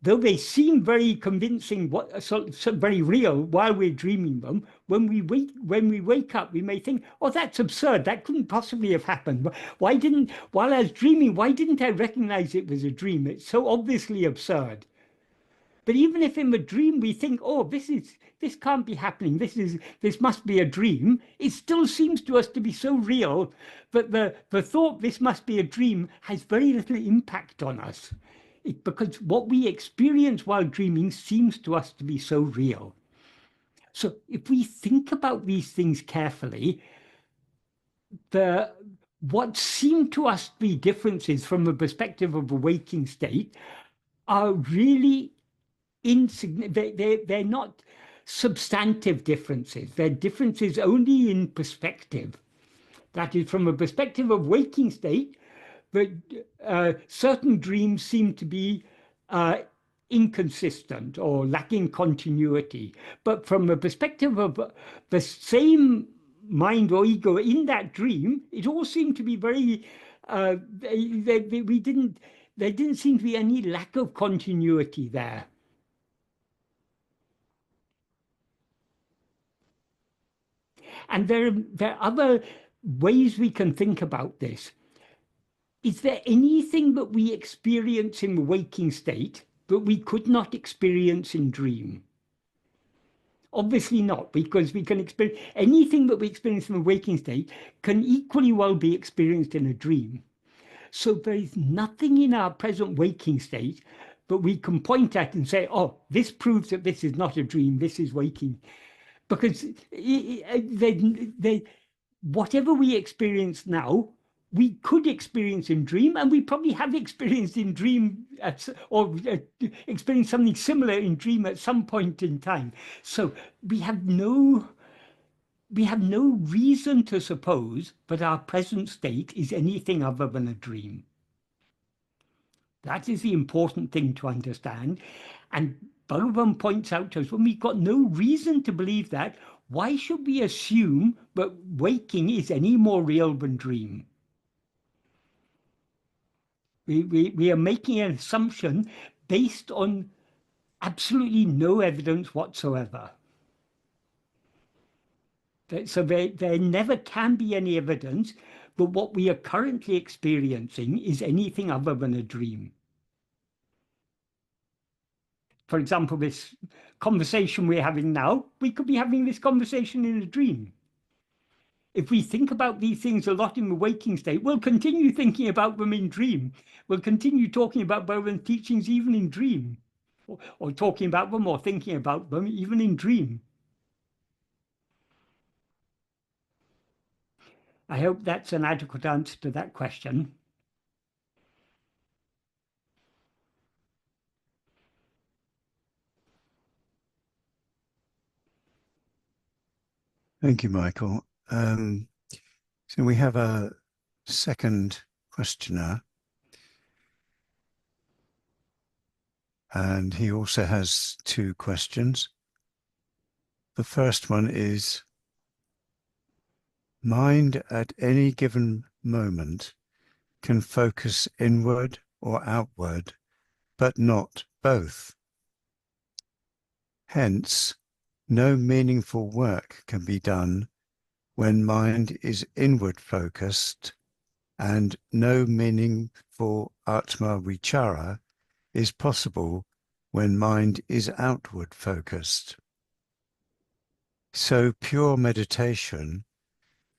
though they seem very convincing, so very real while we're dreaming them, when we wake up, we may think, oh, that's absurd. That couldn't possibly have happened. While I was dreaming, why didn't I recognize it was a dream? It's so obviously absurd. But even if in the dream we think, oh, this can't be happening, this must be a dream, it still seems to us to be so real that the thought this must be a dream has very little impact on us. Because what we experience while dreaming seems to us to be so real. So if we think about these things carefully, what seem to us to be differences from the perspective of a waking state are really insignificant. They're not substantive differences. They're differences only in perspective. That is, from a perspective of waking state, certain dreams seem to be inconsistent or lacking continuity. But from the perspective of the same mind or ego in that dream, it all seemed to be very, there didn't seem to be any lack of continuity there. And there are other ways we can think about this. Is there anything that we experience in the waking state that we could not experience in dream? Obviously not, because we can experience anything that we experience in the waking state can equally well be experienced in a dream. So there is nothing in our present waking state that we can point at and say, oh, this proves that this is not a dream, this is waking. Because whatever we experience now, we could experience in dream, and we probably have experienced in dream or experienced something similar in dream at some point in time. So we have no reason to suppose that our present state is anything other than a dream. That is the important thing to understand. And Bhagavan points out to us, when we've got no reason to believe that, why should we assume that waking is any more real than dream? We are making an assumption based on absolutely no evidence whatsoever. So there never can be any evidence that what we are currently experiencing is anything other than a dream. For example, this conversation we're having now, we could be having this conversation in a dream. If we think about these things a lot in the waking state, we'll continue thinking about them in dream. We'll continue talking about Bhagavan's teachings even in dream, or talking about them or thinking about them even in dream. I hope that's an adequate answer to that question. Thank you, Michael. So we have a second questioner, and he also has two questions. The first one is, mind at any given moment can focus inward or outward, but not both. Hence, no meaningful work can be done when mind is inward focused, and no meaningful Atma vichara is possible when mind is outward focused. So pure meditation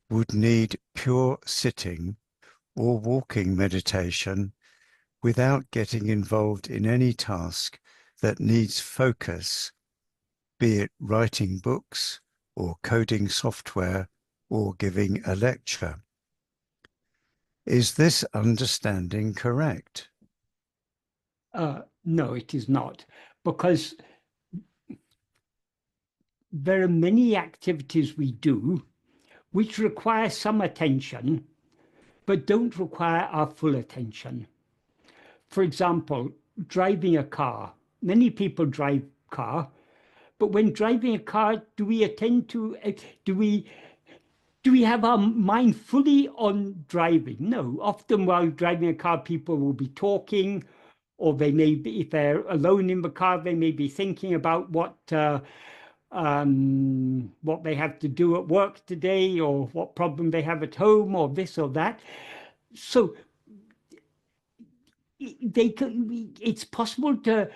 would need pure sitting or walking meditation without getting involved in any task that needs focus, be it writing books or coding software or giving a lecture. Is this understanding correct? No, it is not, because there are many activities we do which require some attention, but don't require our full attention. For example, driving a car. Many people drive a car, but when driving a car, do we attend to, do we have our mind fully on driving? No. Often while driving a car, people will be talking, or they may be, if they're alone in the car, they may be thinking about what they have to do at work today, or what problem they have at home, or this or that. So it's possible to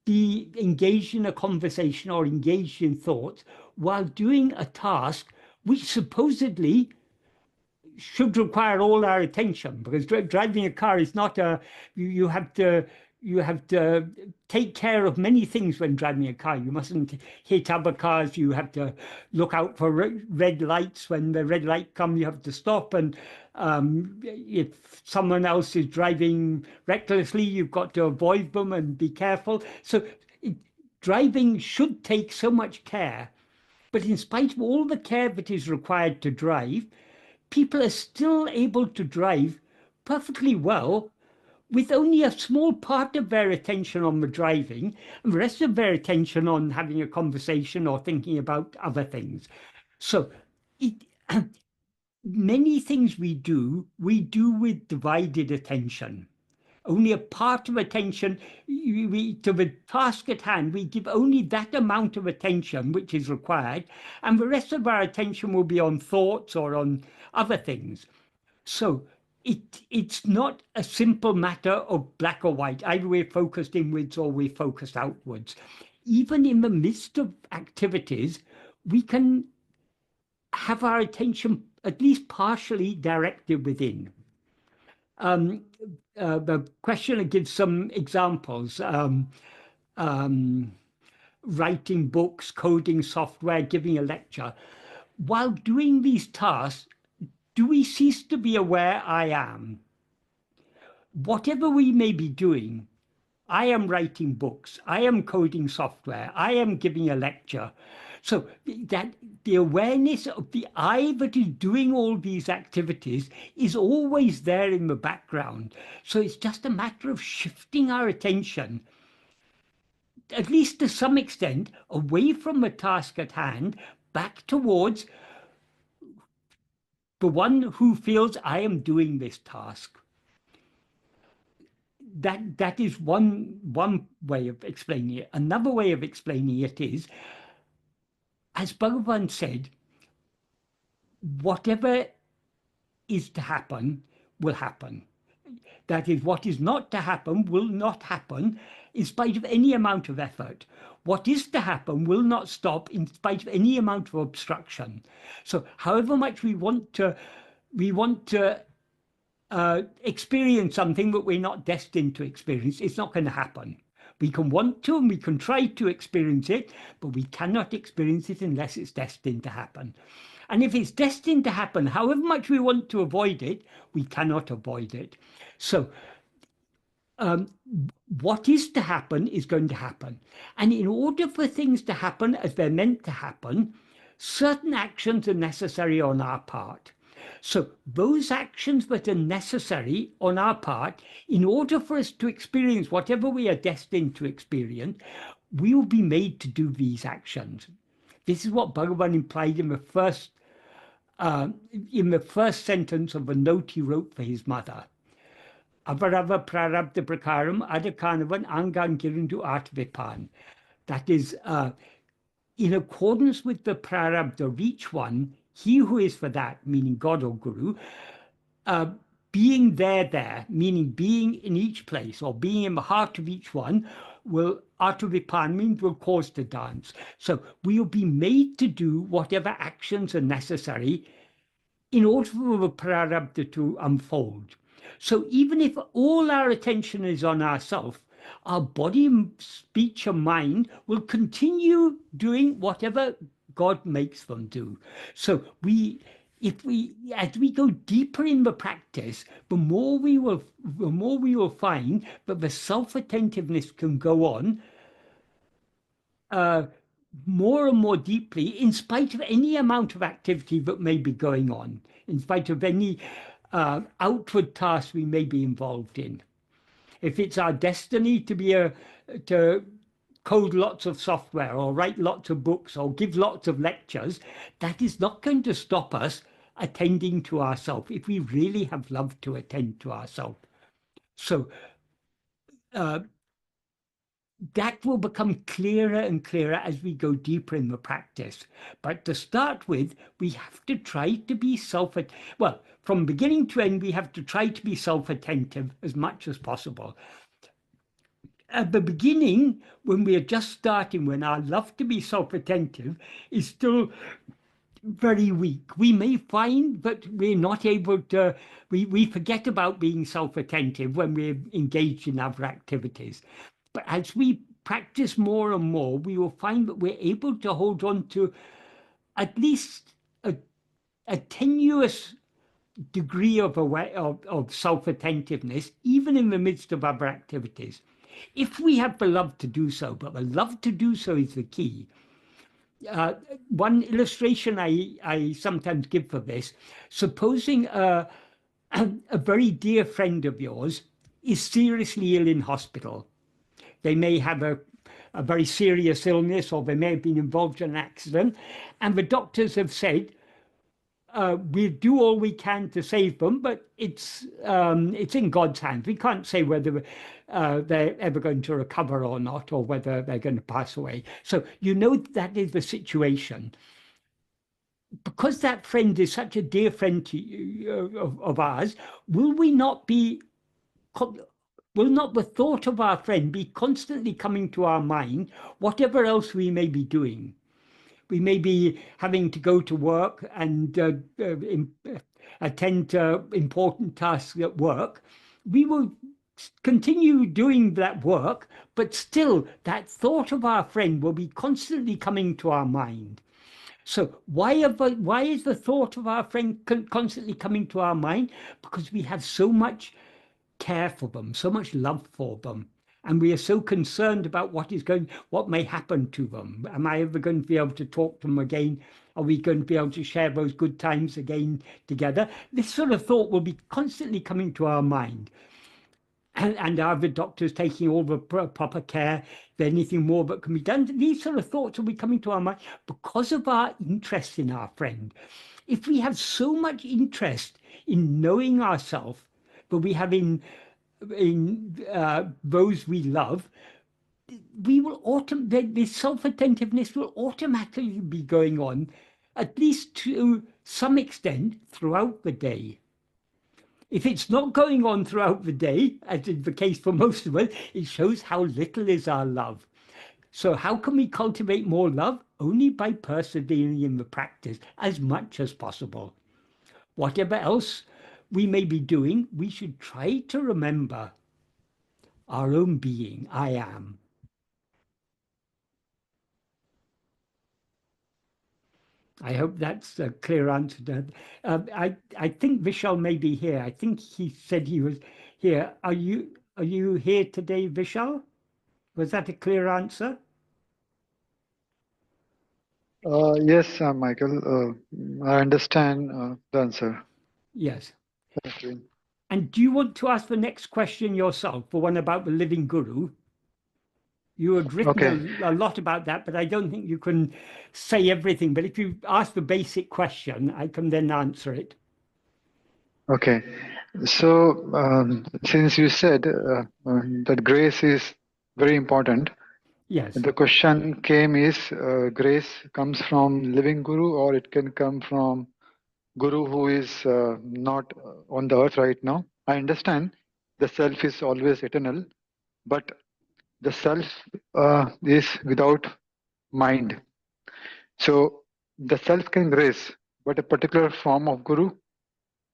be engaged in a conversation or engaged in thought while doing a task which supposedly should require all our attention, because driving a car is not a, you have to take care of many things when driving a car. You mustn't hit other cars. You have to look out for red lights. When the red light comes, you have to stop. And if someone else is driving recklessly, you've got to avoid them and be careful. So driving should take so much care. But in spite of all the care that is required to drive, people are still able to drive perfectly well with only a small part of their attention on the driving, and the rest of their attention on having a conversation or thinking about other things. So many things we do with divided attention. Only a part of attention to the task at hand, we give only that amount of attention which is required, and the rest of our attention will be on thoughts or on other things. So it's not a simple matter of black or white. Either we're focused inwards or we're focused outwards. Even in the midst of activities, we can have our attention at least partially directed within. The questioner gives some examples. Writing books, coding software, giving a lecture. While doing these tasks, do we cease to be aware I am? Whatever we may be doing, I am writing books, I am coding software, I am giving a lecture. So that the awareness of the I that is doing all these activities is always there in the background. So it's just a matter of shifting our attention at least to some extent, away from the task at hand, back towards the one who feels I am doing this task. That is one way of explaining it. Another way of explaining it is, as Bhagavan said, whatever is to happen will happen. That is, what is not to happen will not happen in spite of any amount of effort. What is to happen will not stop in spite of any amount of obstruction. So however much we want to experience something that we're not destined to experience, it's not going to happen. We can want to and we can try to experience it, but we cannot experience it unless it's destined to happen. And if it's destined to happen, however much we want to avoid it, we cannot avoid it. So what is to happen is going to happen. And in order for things to happen as they're meant to happen, certain actions are necessary on our part. So those actions that are necessary on our part, in order for us to experience whatever we are destined to experience, we will be made to do these actions. This is what Bhagavan implied in the first sentence of a note he wrote for his mother. Avarava prarabdha prakaram adakanavan angan girindu atvipan. That is, in accordance with the prarabdha of each one, he who is for that, meaning God or Guru, being there, meaning being in each place, or being in the heart of each one, will atvipan means will cause to dance. So we will be made to do whatever actions are necessary in order for the prarabdha to unfold. So even if all our attention is on ourself, our body, speech, and mind will continue doing whatever God makes them do. So as we go deeper in the practice, the more we will find that the self-attentiveness can go on more and more deeply, in spite of any amount of activity that may be going on, in spite of any outward tasks we may be involved in. If it's our destiny to code lots of software or write lots of books or give lots of lectures, that is not going to stop us attending to ourselves if we really have love to attend to ourselves. So that will become clearer and clearer as we go deeper in the practice. But to start with, we have to try to be from beginning to end, we have to try to be self-attentive as much as possible. At the beginning, when we are just starting, when our love to be self-attentive is still very weak, we may find that we're not able to, we forget about being self-attentive when we're engaged in other activities. But as we practice more and more, we will find that we're able to hold on to at least a tenuous degree of self-attentiveness, even in the midst of other activities, if we have the love to do so. But the love to do so is the key. One illustration I sometimes give for this: supposing a very dear friend of yours is seriously ill in hospital. They may have a very serious illness, or they may have been involved in an accident, and the doctors have said, we'll do all we can to save them, but it's in God's hands. We can't say whether they're ever going to recover or not, or whether they're going to pass away. So that is the situation. Because that friend is such a dear friend of ours, will not the thought of our friend be constantly coming to our mind, whatever else we may be doing? We may be having to go to work and attend to important tasks at work. We will continue doing that work, but still that thought of our friend will be constantly coming to our mind. So why is the thought of our friend constantly coming to our mind? Because we have so much care for them, so much love for them. And we are so concerned about what may happen to them. Am I ever going to be able to talk to them again? Are we going to be able to share those good times again together? This sort of thought will be constantly coming to our mind. and are the doctors taking all the proper care? Is there anything more that can be done? These sort of thoughts will be coming to our mind because of our interest in our friend. If we have so much interest in knowing ourselves, but we have in those we love, we will this self-attentiveness will automatically be going on, at least to some extent, throughout the day. If it's not going on throughout the day, as is the case for most of us, it shows how little is our love. So how can we cultivate more love? Only by persevering in the practice as much as possible. Whatever else we may be doing, we should try to remember our own being, I am. I hope that's a clear answer to that. I think Vishal may be here. I think he said he was here. Are you here today, Vishal? Was that a clear answer? Yes, Michael. I understand the answer. Yes. Thank you. And do you want to ask the next question yourself, the one about the living guru? You had written a lot about that, but I don't think you can say everything. But if you ask the basic question, I can then answer it. Okay. So since you said that grace is very important, yes, the question came is grace comes from living guru, or it can come from guru who is not on the earth right now. I understand the self is always eternal, but the self is without mind. So the self can grace, but a particular form of guru,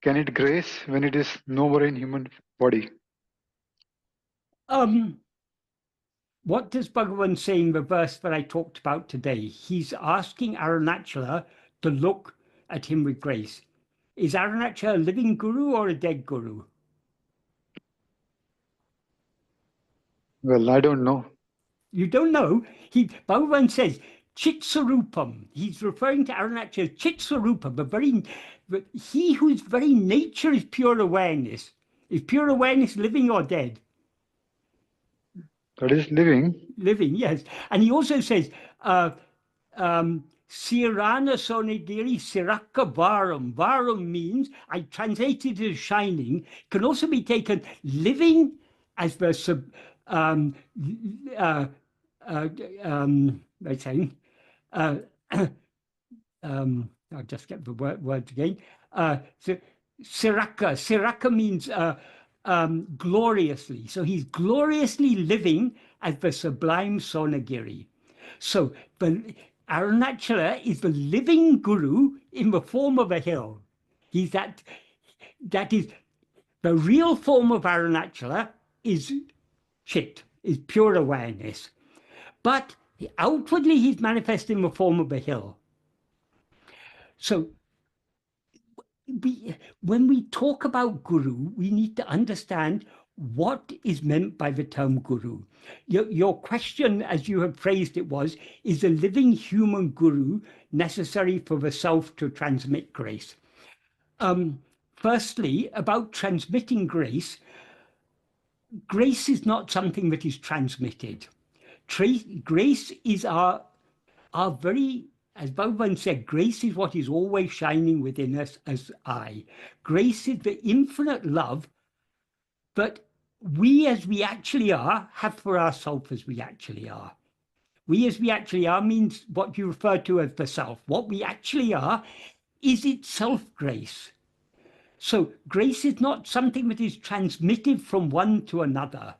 can it grace when it is no more in human body? What does Bhagavan say in the verse that I talked about today? He's asking Aruṇācala to look at him with grace. Is Aruṇācala a living guru or a dead guru? Well, I don't know. You don't know? Bhagavan says, ciṭsorupam. He's referring to Aruṇācala, ciṭsorupa, he whose very nature is pure awareness. Is pure awareness living or dead? That is living. Living, yes. And he also says, sīrāṇa śōṇagiri śiṟakka vārum. Vārum means, I translated it as shining, can also be taken living as the I'll just get the words again. So śiṟakka means gloriously. So he's gloriously living as the sublime śōṇagiri. So the Aruṇācala is the living guru in the form of a hill. He's that is the real form of Aruṇācala is Chit, is pure awareness. But outwardly he's manifest in the form of a hill. So when we talk about guru, we need to understand what is meant by the term guru. Your question, as you have phrased it, was, is a living human guru necessary for the self to transmit grace? Firstly, about transmitting grace, grace is not something that is transmitted. Grace is our very, as Bhagavan said, grace is what is always shining within us as I. Grace is the infinite love that we as we actually are have for ourselves as we actually are. We as we actually are means what you refer to as the self. What we actually are is itself grace. So grace is not something that is transmitted from one to another.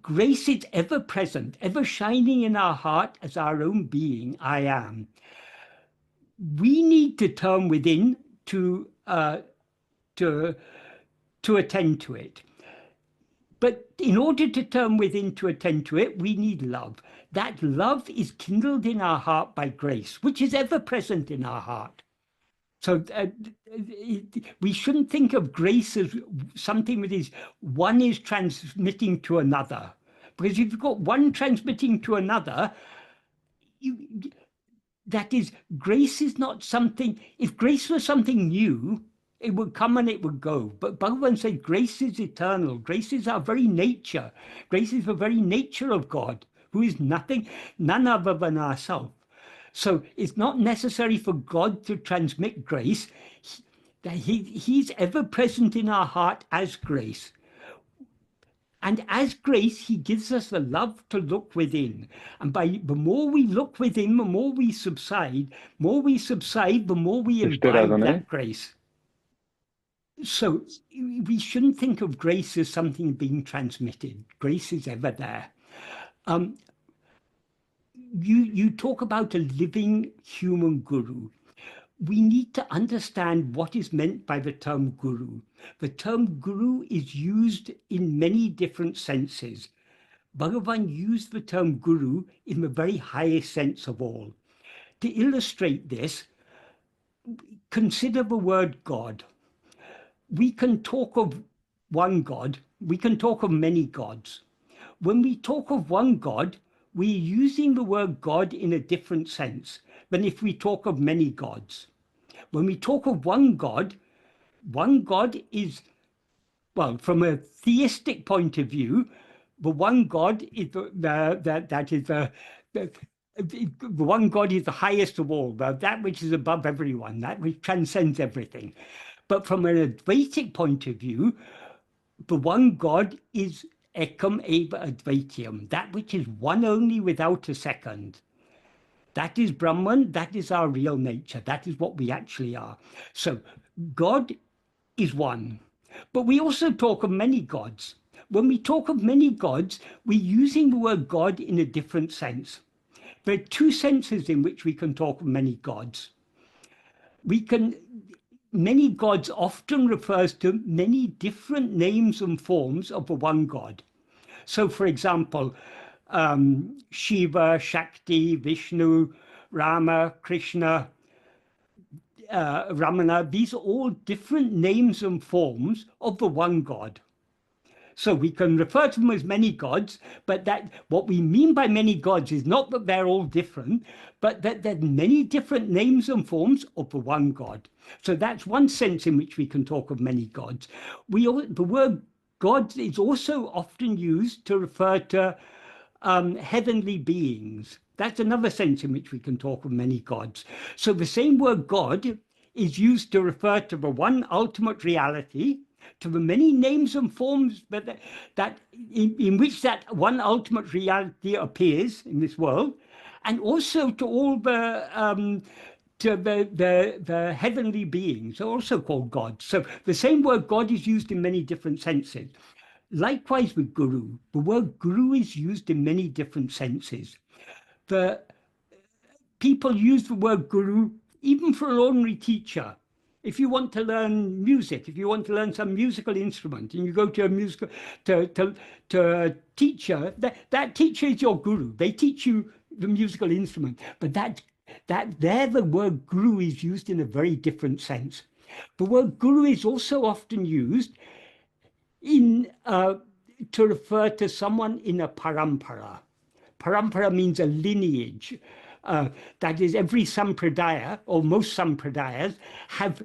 Grace is ever present, ever shining in our heart as our own being, I am. We need to turn within to attend to it. But in order to turn within to attend to it, we need love. That love is kindled in our heart by grace, which is ever present in our heart. So we shouldn't think of grace as something that is one is transmitting to another. Because if you've got one transmitting to another, that is, grace is not something, if grace was something new, It would come and it would go. But Bhagavan said grace is eternal. Grace is our very nature. Grace is the very nature of God, who is nothing, none other than ourselves. So it's not necessary for God to transmit grace. He's ever present in our heart as grace. And as grace, he gives us the love to look within. And the more we look within, the more we subside. The more we imbibe that grace. So we shouldn't think of grace as something being transmitted. Grace is ever there. You talk about a living human guru. We need to understand what is meant by the term guru. The term guru is used in many different senses. Bhagavan used the term guru in the very highest sense of all. To illustrate this, consider the word God. We can talk of one God, we can talk of many gods. When we talk of one God, we're using the word God in a different sense than if we talk of many gods. When we talk of one God is, well, from a theistic point of view, the one God is the one God is the highest of all, that which is above everyone, that which transcends everything. But from an Advaitic point of view, the one God is ekam eva advaitiyam, that which is one only without a second. That is Brahman, that is our real nature, that is what we actually are. So God is one. But we also talk of many gods. When we talk of many gods, we're using the word God in a different sense. There are two senses in which we can talk of many gods. Many gods often refers to many different names and forms of the one God. So, for example, Shiva, Shakti, Vishnu, Rama, Krishna, Ramana, these are all different names and forms of the one God. So we can refer to them as many gods, but what we mean by many gods is not that they're all different, but that there are many different names and forms of the one God. So that's one sense in which we can talk of many gods. The word God is also often used to refer to heavenly beings. That's another sense in which we can talk of many gods. So the same word God is used to refer to the one ultimate reality, to the many names and forms in which that one ultimate reality appears in this world, and also to all the heavenly beings, also called gods. So the same word God is used in many different senses. Likewise with guru, the word guru is used in many different senses. The people use the word guru even for an ordinary teacher. If you want to learn music, if you want to learn some musical instrument, and you go to a teacher, that teacher is your guru. They teach you the musical instrument, but the word guru is used in a very different sense. The word guru is also often used to refer to someone in a parampara. Parampara means a lineage. That is, every sampradaya, or most sampradayas, have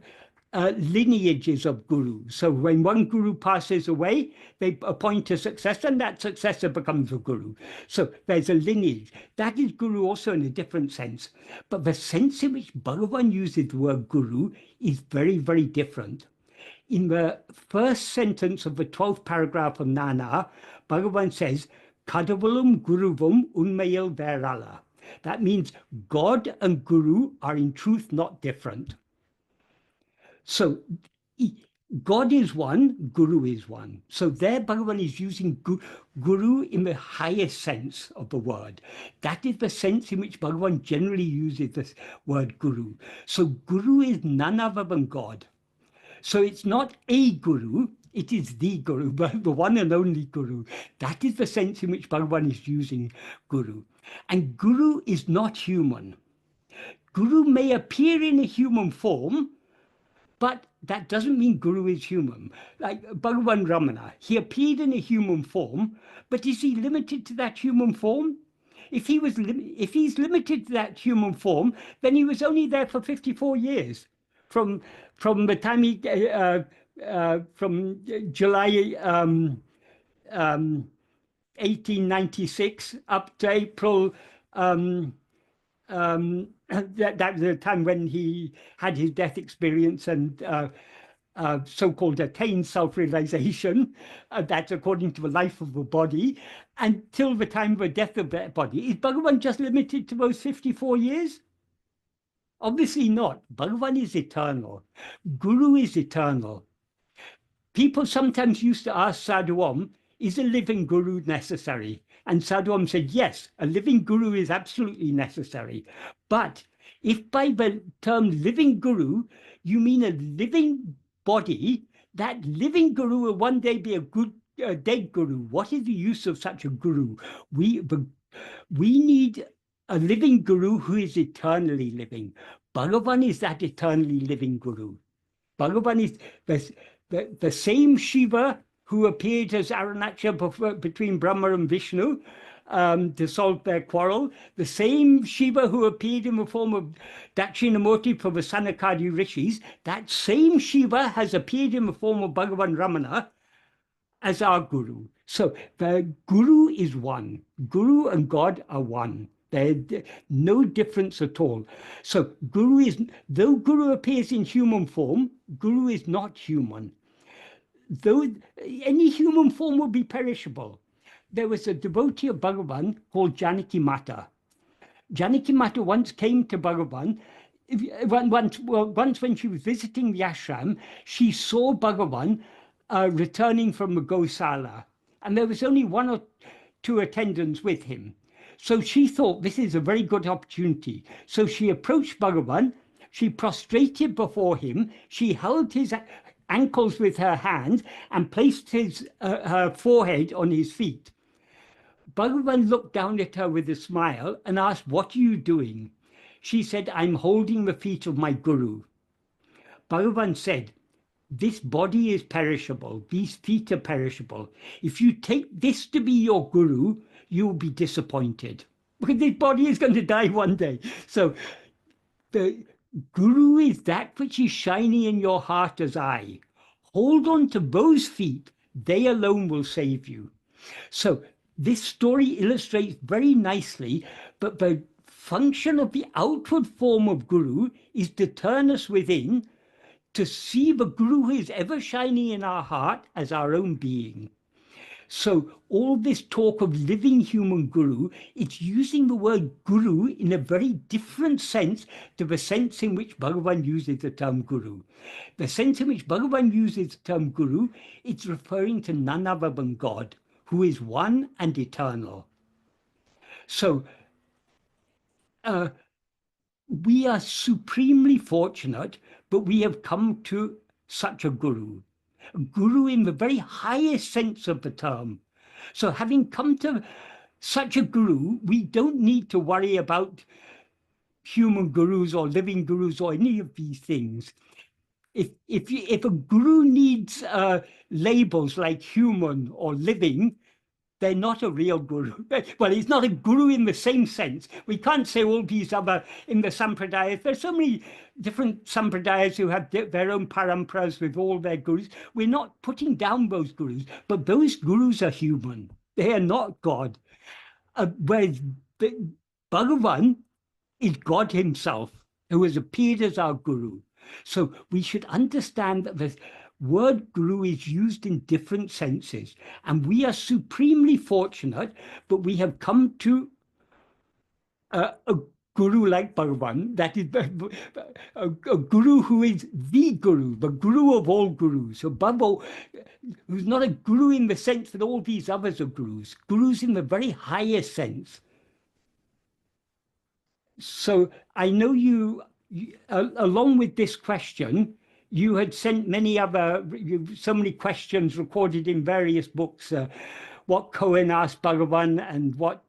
lineages of gurus. So when one guru passes away, they appoint a successor, and that successor becomes a guru. So there's a lineage. That is guru also in a different sense. But the sense in which Bhagavan uses the word guru is very, very different. In the first sentence of the 12th paragraph of Nāna, Bhagavan says, Kadavalum Guruvum Unmayil Vērāla. That means God and Guru are in truth not different. So God is one, Guru is one. So there Bhagavan is using Guru in the highest sense of the word. That is the sense in which Bhagavan generally uses this word Guru. So Guru is none other than God. So it's not a Guru, it is the Guru, the one and only Guru. That is the sense in which Bhagavan is using Guru. And Guru is not human. Guru may appear in a human form, but that doesn't mean Guru is human. Like Bhagavan Ramana, he appeared in a human form, but is he limited to that human form? If he's limited to that human form, then he was only there for 54 years. From from the time he, from July 1896 up to April, that was the time when he had his death experience and so-called attained self-realization. That's according to the life of the body. Until the time of the death of that body. Is Bhagavan just limited to those 54 years? Obviously not. Bhagavan is eternal. Guru is eternal. People sometimes used to ask Sadhuam, is a living guru necessary? And Sadhuam said, yes, a living guru is absolutely necessary. But if by the term living guru, you mean a living body, that living guru will one day be a good dead guru. What is the use of such a guru? We need a living guru who is eternally living. Bhagavan is that eternally living guru. Bhagavan is the same Shiva who appeared as Aruṇācala between Brahma and Vishnu to solve their quarrel. The same Shiva who appeared in the form of Dakshinamurti for the Sanakadi rishis. That same Shiva has appeared in the form of Bhagavan Ramana as our guru. So the guru is one. Guru and God are one. There's no difference at all. So guru is, though guru appears in human form, guru is not human. Though any human form will be perishable. There was a devotee of Bhagavan called Janaki Mata. Janaki Mata once came to Bhagavan. Once when she was visiting the ashram, she saw Bhagavan returning from the Gosala, and there was only one or two attendants with him. So she thought this is a very good opportunity. So she approached Bhagavan, she prostrated before him, she held his ankles with her hand and placed her forehead on his feet. Bhagavan looked down at her with a smile and asked, what are you doing? She said, I'm holding the feet of my guru. Bhagavan said, this body is perishable, these feet are perishable. If you take this to be your guru, you will be disappointed, because this body is going to die one day. So the guru is that which is shining in your heart as I. Hold on to those feet, they alone will save you. So this story illustrates very nicely that the function of the outward form of guru is to turn us within, to see the guru who is ever shining in our heart as our own being. So all this talk of living human guru, it's using the word guru in a very different sense to the sense in which Bhagavan uses the term guru. The sense in which Bhagavan uses the term guru, it's referring to none other than God, who is one and eternal. So we are supremely fortunate, but we have come to such a guru in the very highest sense of the term. So having come to such a guru, we don't need to worry about human gurus or living gurus or any of these things. If a guru needs labels like human or living, they're not a real guru. Well, he's not a guru in the same sense. We can't say all these other, in the sampradayas, there's so many different sampradayas who have their own paramparas with all their gurus. We're not putting down those gurus, but those gurus are human. They are not God. Whereas Bhagavan is God himself, who has appeared as our guru. So we should understand that the word guru is used in different senses, and we are supremely fortunate that we have come to a guru like Bhagavan, that is a guru who is the guru of all gurus, above all, who's not a guru in the sense that all these others are gurus in the very highest sense. So I know you along with this question, you had sent so many questions recorded in various books, what Cohen asked Bhagavan and what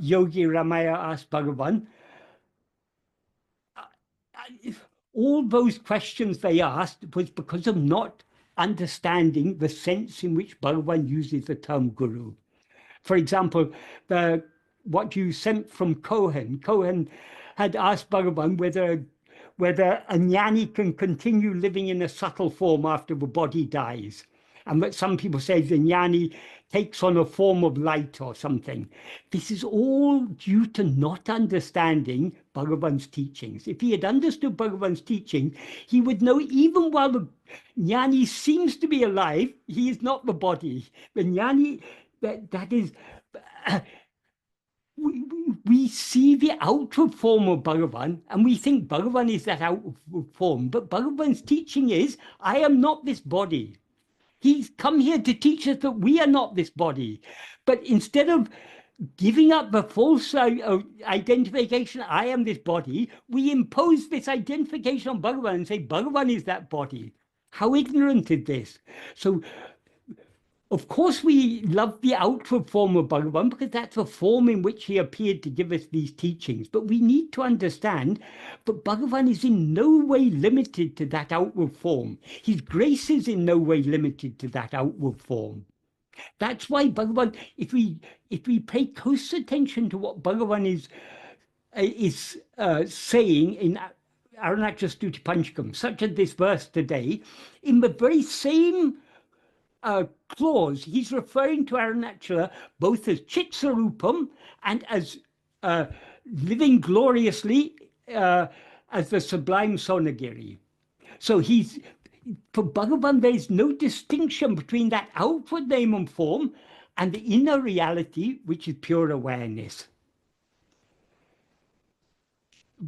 Yogi Ramaya asked Bhagavan. All those questions they asked was because of not understanding the sense in which Bhagavan uses the term guru. For example, what you sent from Cohen had asked Bhagavan whether a jnani can continue living in a subtle form after the body dies. And what some people say the jnani takes on a form of light or something. This is all due to not understanding Bhagavan's teachings. If he had understood Bhagavan's teaching, he would know even while the jnani seems to be alive, he is not the body. The jnani, that is... we see the outward form of Bhagavan and we think Bhagavan is that outward form. But Bhagavan's teaching is, I am not this body. He's come here to teach us that we are not this body. But instead of giving up the false identification, I am this body, we impose this identification on Bhagavan and say, Bhagavan is that body. How ignorant is this? So, of course, we love the outward form of Bhagavan because that's the form in which he appeared to give us these teachings. But we need to understand that Bhagavan is in no way limited to that outward form. His grace is in no way limited to that outward form. That's why Bhagavan, if we pay close attention to what Bhagavan is saying in Aruṇācala Stuti Panchakam, such as this verse today, in the very same clause, he's referring to Aruṇācala both as ciṭsorupam and as living gloriously as the sublime śōṇagiri. So for Bhagavan, there is no distinction between that outward name and form and the inner reality, which is pure awareness.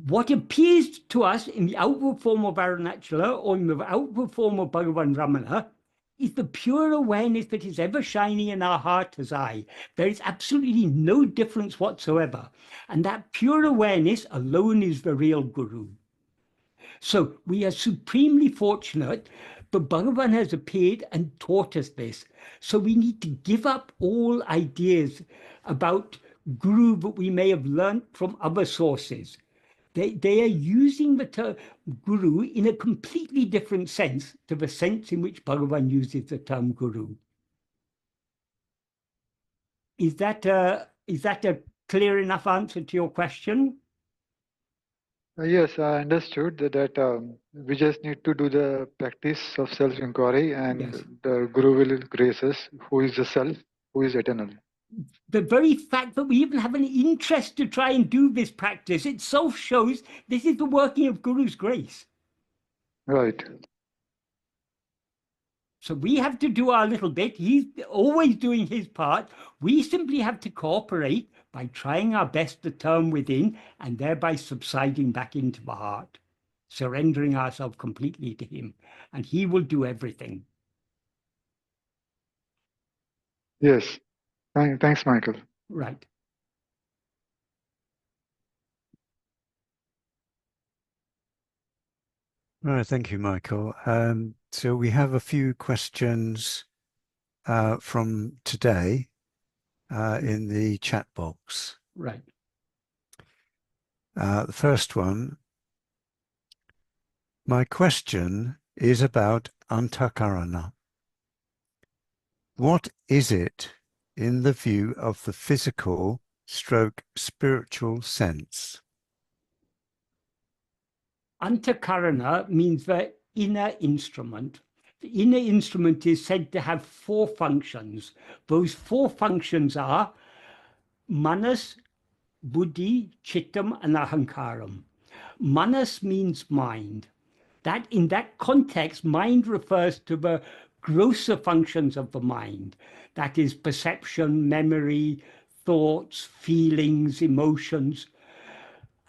What appears to us in the outward form of Aruṇācala or in the outward form of Bhagavan Ramana is the pure awareness that is ever shining in our heart as I. There is absolutely no difference whatsoever. And that pure awareness alone is the real Guru. So we are supremely fortunate that Bhagavan has appeared and taught us this. So we need to give up all ideas about Guru that we may have learnt from other sources. They are using the term Guru in a completely different sense to the sense in which Bhagavan uses the term Guru. Is that a clear enough answer to your question? Yes, I understood that we just need to do the practice of self-inquiry and Yes. the Guru will grace us, who is the self, who is eternal. The very fact that we even have an interest to try and do this practice itself shows this is the working of Guru's grace. Right. So we have to do our little bit. He's always doing his part. We simply have to cooperate by trying our best to turn within and thereby subsiding back into the heart, surrendering ourselves completely to him, and he will do everything. Yes. Thanks, Michael. Right. Right, thank you, Michael. So we have a few questions from today in the chat box. Right. The first one, my question is about antakarana. What is it in the view of the physical stroke spiritual sense? Antakarana means the inner instrument. The inner instrument is said to have 4 functions. Those 4 functions are manas, buddhi, chittam, and ahankaram. Manas means mind. That in that context, mind refers to the grosser functions of the mind. That is perception, memory, thoughts, feelings, emotions,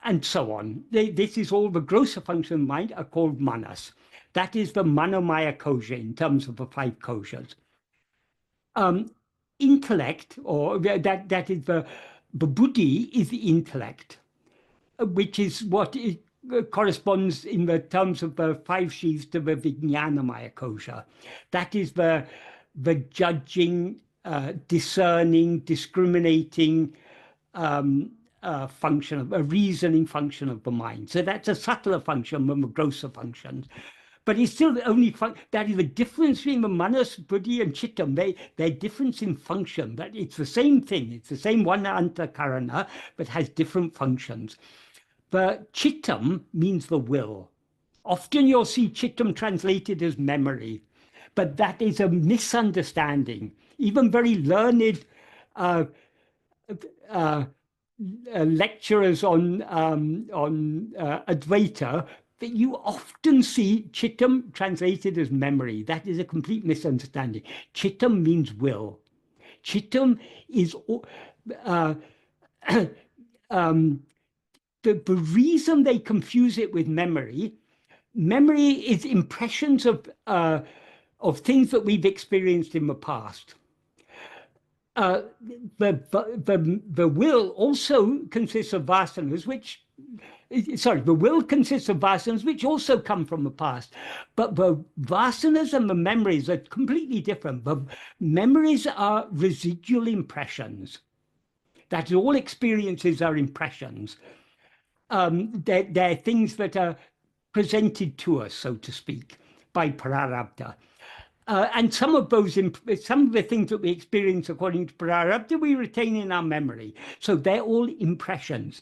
and so on. This is all the grosser functions of mind are called manas. That is the manomaya kosha in terms of the 5 koshas. Intellect, or that is the buddhi is the intellect, which is what it corresponds in the terms of the 5 sheaths to the vijñānamaya kosha. That is the judging, discerning, discriminating function, a reasoning function of the mind. So that's a subtler function than the grosser functions. But it's still the only that is the difference between the manas, buddhi, and chittam. They're difference in function. That it's the same thing. It's the same one antakarana, but has different functions. The chittam means the will. Often you'll see chittam translated as memory, but that is a misunderstanding. Even very learned lecturers on Advaita, that you often see chittam translated as memory. That is a complete misunderstanding. Chittam means will. Chittam is the reason they confuse it with memory. Memory is impressions of things that we've experienced in the past. The will also consists of vasanas, the will consists of vasanas which also come from the past. But the vasanas and the memories are completely different. The memories are residual impressions. That all experiences are impressions. They're things that are presented to us, so to speak, by prarabdha. And some of the things that we experience according to prarabdha, we retain in our memory. So they're all impressions.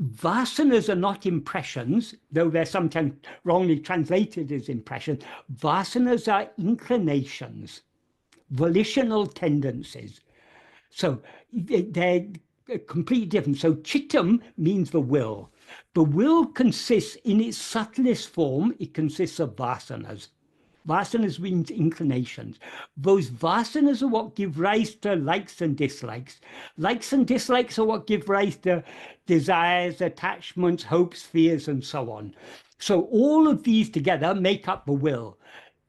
Vasanas are not impressions, though they're sometimes wrongly translated as impressions. Vasanas are inclinations, volitional tendencies. So they're completely different. So chittam means the will. The will consists, in its subtlest form, it consists of vasanas. Vasanas means inclinations. Those vasanas are what give rise to likes and dislikes. Likes and dislikes are what give rise to desires, attachments, hopes, fears, and so on. So all of these together make up the will.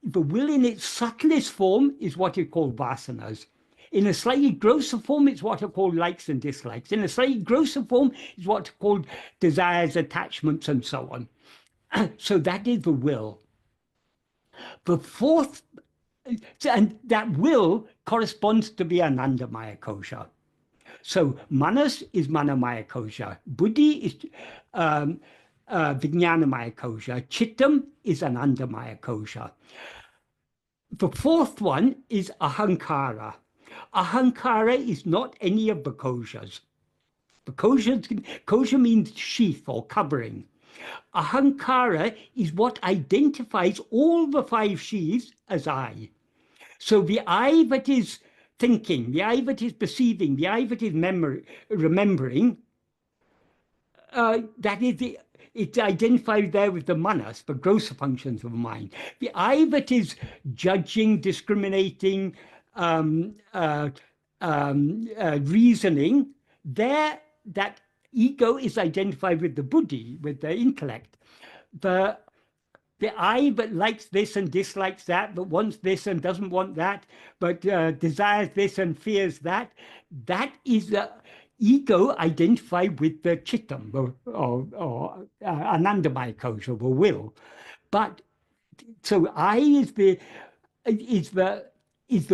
The will in its subtlest form is what is called vasanas. In a slightly grosser form, it's what are called likes and dislikes. In a slightly grosser form, is what are called desires, attachments, and so on. So that is the will. The fourth, and that will corresponds to the anandamaya kosha. So manas is manamaya kosha. Buddhi is vijnanamaya kosha. Chittam is anandamaya kosha. The fourth one is ahankara. Ahankara is not any of the koshas. The kosha means sheath or covering. Ahankara is what identifies all the five sheaths as I. So the I that is thinking, the I that is perceiving, the I that is remembering, it's identified there with the manas, the grosser functions of the mind. The I that is judging, discriminating, reasoning, there that ego is identified with the buddhi, with the intellect. The I that likes this and dislikes that, but wants this and doesn't want that, but desires this and fears that, that is the ego identified with the chittam, or anandamaya kosha, the will. But so I is the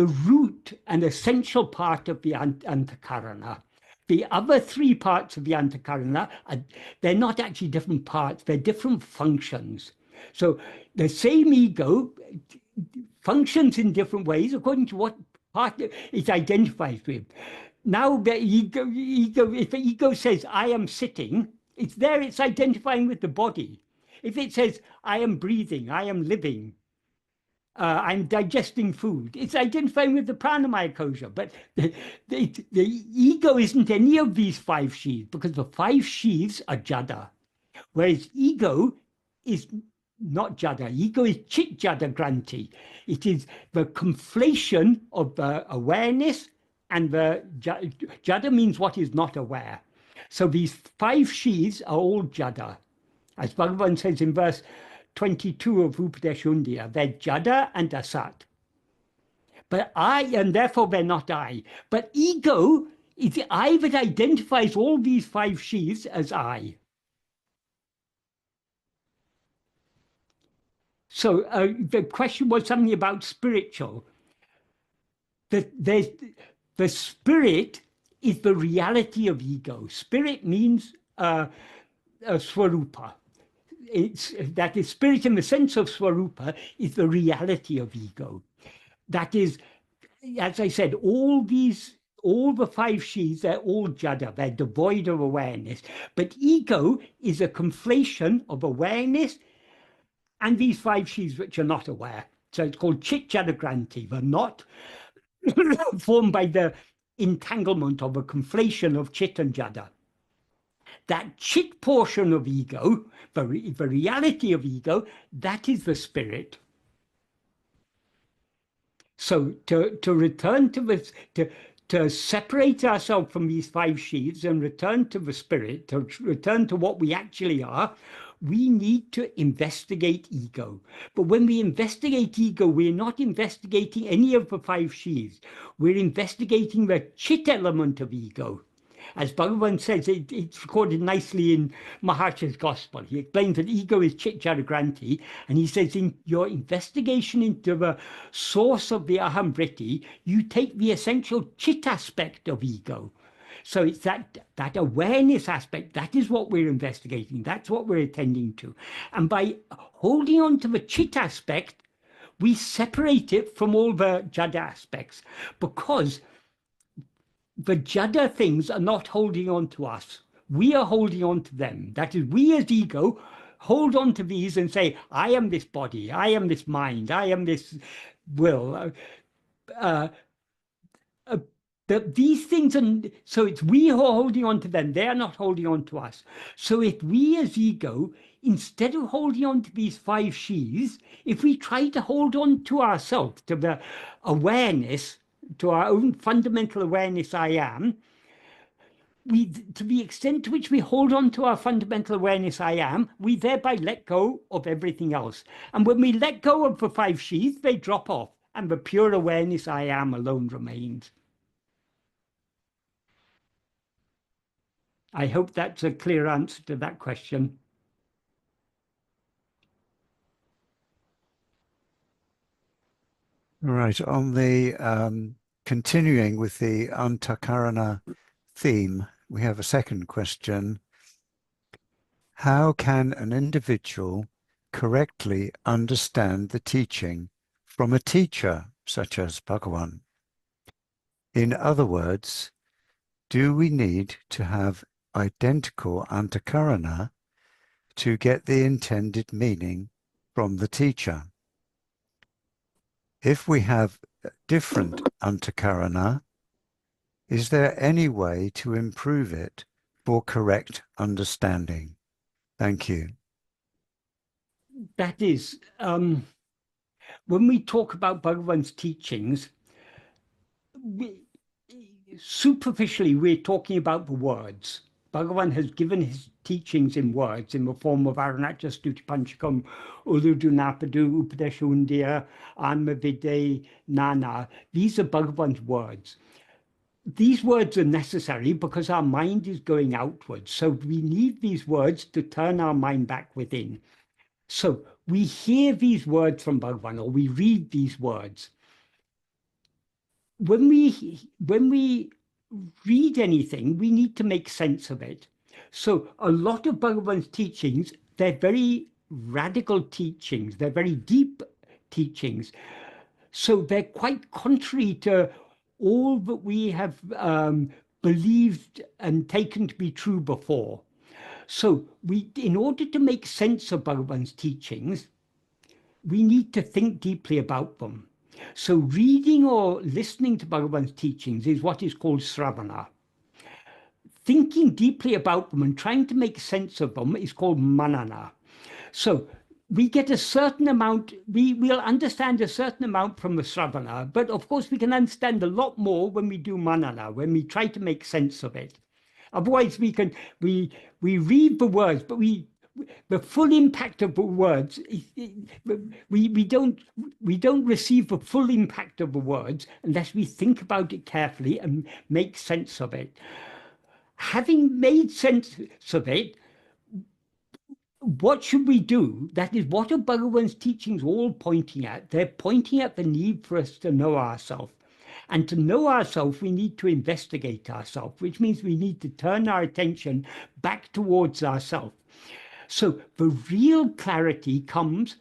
root and essential part of the antakarana. The other three parts of the antakarana, they're not actually different parts, they're different functions. So the same ego functions in different ways according to what part it identifies with. Now the ego, if the ego says, I am sitting, it's there, it's identifying with the body. If it says, I am breathing, I am living, I'm digesting food, it's identifying with the pranamaya kosha. But the ego isn't any of these five sheaths, because the five sheaths are jada. Whereas ego is not jada. Ego is chit jada granti. It is the conflation of the awareness and the jada means what is not aware. So these five sheaths are all jada. As Bhagavan says in verse 22 of Upadeshundya, they're jada and asat. But and therefore they're not I. But ego is the I that identifies all these five sheaths as I. So the question was something about spiritual. The spirit is the reality of ego. Spirit means swarupa. That is, spirit in the sense of swarupa is the reality of ego. That is, as I said, all these all the five Śrīs, they're all jada, they're devoid of awareness. But ego is a conflation of awareness and these five Śrīs which are not aware. So it's called chit jada granti. They're not formed by the entanglement of a conflation of chit and jada. That chit portion of ego, the reality of ego, that is the spirit. So to return to this, to separate ourselves from these five Śrīs and return to the spirit, to return to what we actually are, we need to investigate ego. But when we investigate ego, we're not investigating any of the five Śrīs. We're investigating the chit element of ego. As Bhagavan says, it's recorded nicely in Maharshi's Gospel. He explains that ego is chit jada granti, and he says in your investigation into the source of the aham vritti, you take the essential chit aspect of ego. So it's that awareness aspect, that is what we're investigating, that's what we're attending to. And by holding on to the chit aspect, we separate it from all the jada aspects, because the jada things are not holding on to us. We are holding on to them. That is, we as ego hold on to these and say, I am this body, I am this mind, I am this will. These things, and so it's we who are holding on to them, they are not holding on to us. So if we as ego, instead of holding on to these five Śrīs, if we try to hold on to ourselves, to the awareness, to our own fundamental awareness, I am, to the extent to which we hold on to our fundamental awareness, I am, we thereby let go of everything else. And when we let go of the five Śrīs, they drop off, and the pure awareness, I am, alone remains. I hope that's a clear answer to that question. Right, on the continuing with the Antakarana theme, we have a second question. How can an individual correctly understand the teaching from a teacher such as Bhagavan? In other words, do we need to have identical Antakarana to get the intended meaning from the teacher? If we have different Antakarana, is there any way to improve it for correct understanding? Thank you. That is, when we talk about Bhagavan's teachings, superficially we're talking about the words. Bhagavan has given his teachings in words in the form of Aruṇācala Stuti Panchakam, Uludu Napadu, Upadeshundiya, Anmavide, Nana. These are Bhagavan's words. These words are necessary because our mind is going outwards. So we need these words to turn our mind back within. So we hear these words from Bhagavan, or we read these words. When we read anything, we need to make sense of it. So a lot of Bhagavan's teachings, they're very radical teachings, they're very deep teachings. So they're quite contrary to all that we have believed and taken to be true before. So in order to make sense of Bhagavan's teachings, we need to think deeply about them. So reading or listening to Bhagavan's teachings is what is called śravana. Thinking deeply about them and trying to make sense of them is called manana. So we get a certain amount, we'll understand a certain amount from the śravana, but of course we can understand a lot more when we do manana, when we try to make sense of it. Otherwise we read the words, but the full impact of the words, we don't receive the full impact of the words unless we think about it carefully and make sense of it. Having made sense of it, what should we do? That is, what are Bhagavan's teachings all pointing at? They're pointing at the need for us to know ourselves. And to know ourselves, we need to investigate ourselves, which means we need to turn our attention back towards ourselves. So the real clarity comes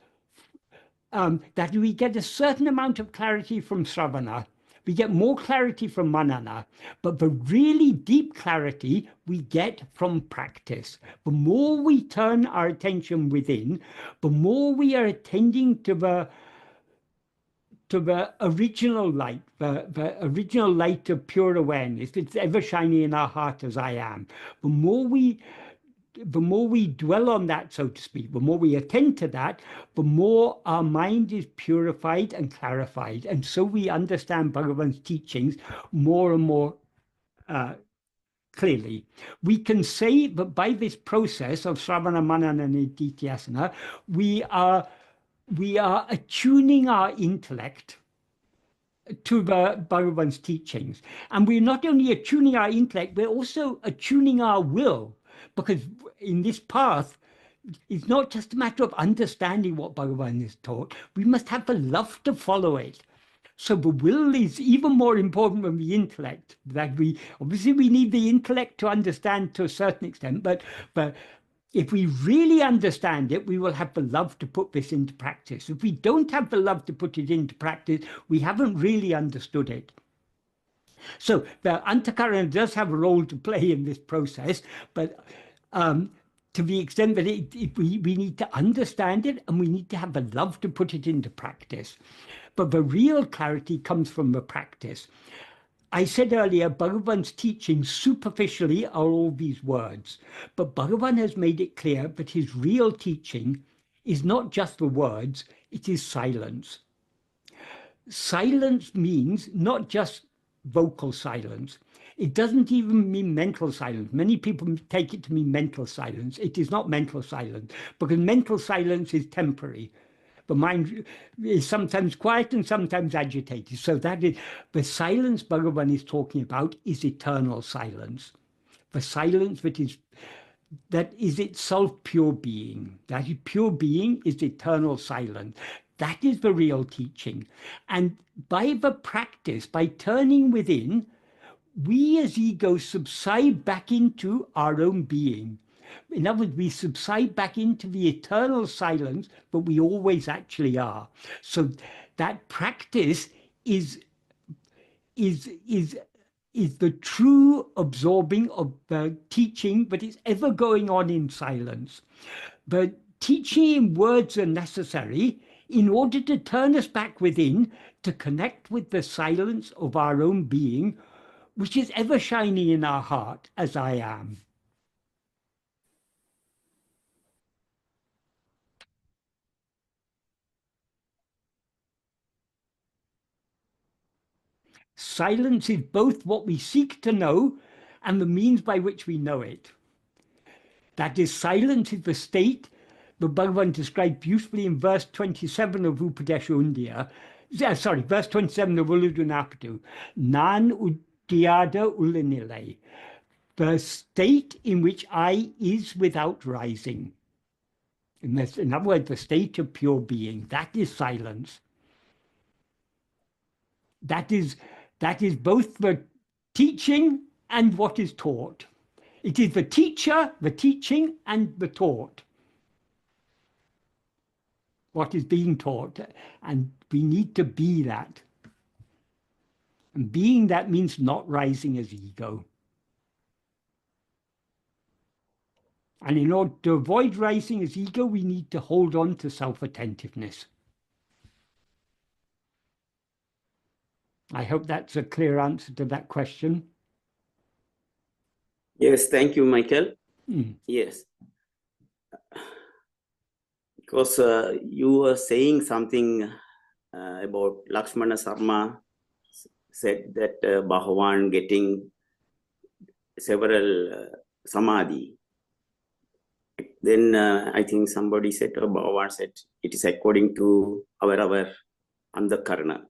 that we get a certain amount of clarity from śravana, We get more clarity from manana, but the really deep clarity we get from practice. The more we turn our attention within, the more we are attending to the original light, the original light of pure awareness that's ever shining in our heart as I am. The more we dwell on that, so to speak, the more we attend to that, the more our mind is purified and clarified. And so we understand Bhagavan's teachings more and more clearly. We can say that by this process of Sravana, Manana, and Nididhyasana, we are attuning our intellect to the Bhagavan's teachings. And we're not only attuning our intellect, we're also attuning our will. Because in this path, it's not just a matter of understanding what Bhagavan has taught. We must have the love to follow it. So the will is even more important than the intellect. That obviously we need the intellect to understand to a certain extent, but if we really understand it, we will have the love to put this into practice. If we don't have the love to put it into practice, we haven't really understood it. So the Antakarana does have a role to play in this process, but to the extent that we need to understand it and we need to have the love to put it into practice. But the real clarity comes from the practice. I said earlier, Bhagavan's teachings superficially are all these words, but Bhagavan has made it clear that his real teaching is not just the words, it is silence. Silence means not just vocal silence. It doesn't even mean mental silence. Many people take it to mean mental silence. It is not mental silence, because mental silence is temporary. The mind is sometimes quiet and sometimes agitated. So that is the silence Bhagavan is talking about is eternal silence. The silence that is itself pure being. That is pure being is eternal silence. That is the real teaching. And by the practice, by turning within, we as ego subside back into our own being. In other words, we subside back into the eternal silence, but we always actually are. So that practice is the true absorbing of the teaching that is ever going on in silence. But teaching in words are necessary in order to turn us back within, to connect with the silence of our own being, which is ever shining in our heart as I am. Silence is both what we seek to know and the means by which we know it. That is, silence is the state that Bhagavan described beautifully in verse 27 of Upadesha Undiyā. Verse 27 of Uludunapadu. Nan Uddiyada Ulinilai. The state in which I is without rising. In other words, the state of pure being. That is silence. That is both the teaching and what is taught. It is the teacher, the teaching, and the taught. What is being taught. And we need to be that. And being that means not rising as ego. And in order to avoid rising as ego, we need to hold on to self-attentiveness. I hope that's a clear answer to that question. Yes, thank you, Michael. Yes. Because you were saying something about Lakshmana Sarma said that Bhagavan getting several samadhi. Then I think somebody said, Bhagavan said, it is according to our antakarana.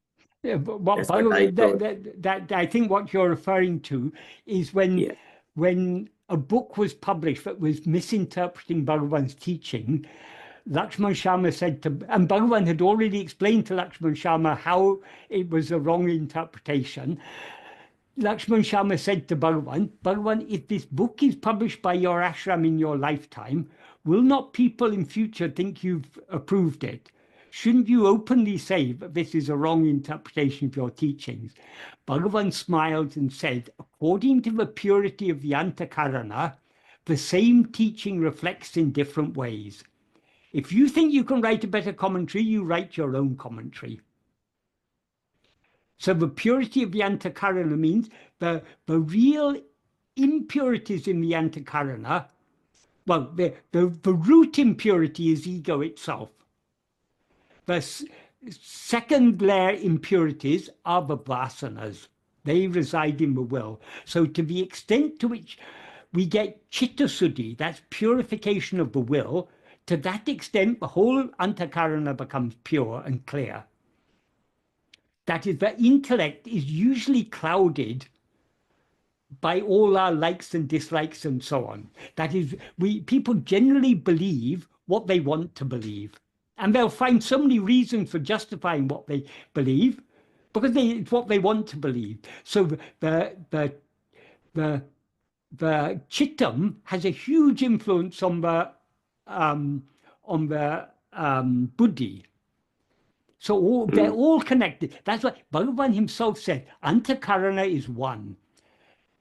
Yeah, but I think what you're referring to is when a book was published that was misinterpreting Bhagavan's teaching, Lakshman Sharma said to, and Bhagavan had already explained to Lakshman Sharma how it was a wrong interpretation. Lakshman Sharma said to Bhagavan, if this book is published by your ashram in your lifetime, will not people in future think you've approved it? shouldn't you openly say that this is a wrong interpretation of your teachings? Bhagavan smiled and said, according to the purity of the Antakarana, the same teaching reflects in different ways. If you think you can write a better commentary, you write your own commentary. So the purity of the Antakarana means the real impurities in the Antakarana, well, the root impurity is ego itself. The second layer impurities are the vasanas. They reside in the will. So to the extent to which we get citta-suddhi, that's purification of the will, to that extent the whole Antakarana becomes pure and clear. That is, the intellect is usually clouded by all our likes and dislikes and so on. That is, people generally believe what they want to believe. And they'll find so many reasons for justifying what they believe, because it's what they want to believe. So the chittam has a huge influence on the buddhi. So they're all connected. That's why Bhagavan himself said, Antakarana is one.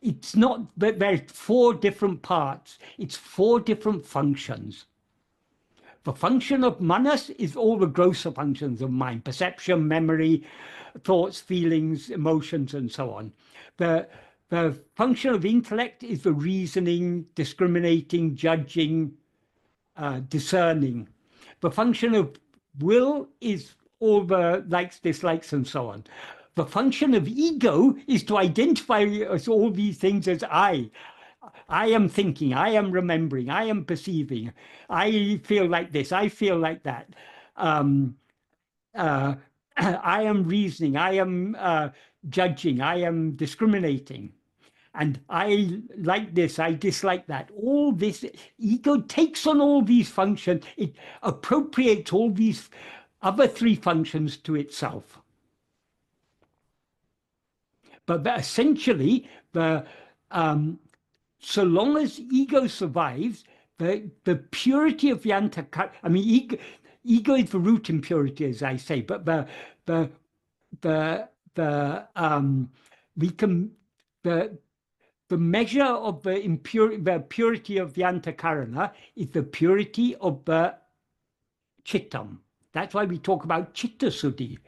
It's not that there's 4 different parts. It's 4 different functions. The function of manas is all the grosser functions of mind: perception, memory, thoughts, feelings, emotions, and so on. The function of intellect is the reasoning, discriminating, judging, discerning. The function of will is all the likes, dislikes, and so on. The function of ego is to identify all these things as I. I am thinking, I am remembering, I am perceiving, I feel like this, I feel like that. I am reasoning, I am judging, I am discriminating. And I like this, I dislike that. All this, ego takes on all these functions. It appropriates all these other 3 functions to itself. But essentially, so long as ego survives, the purity of the Antakarana, I mean, ego is the root impurity, as I say, but the measure of the purity of the Antakarana is the purity of the chittam. That's why we talk about citta-suddhi.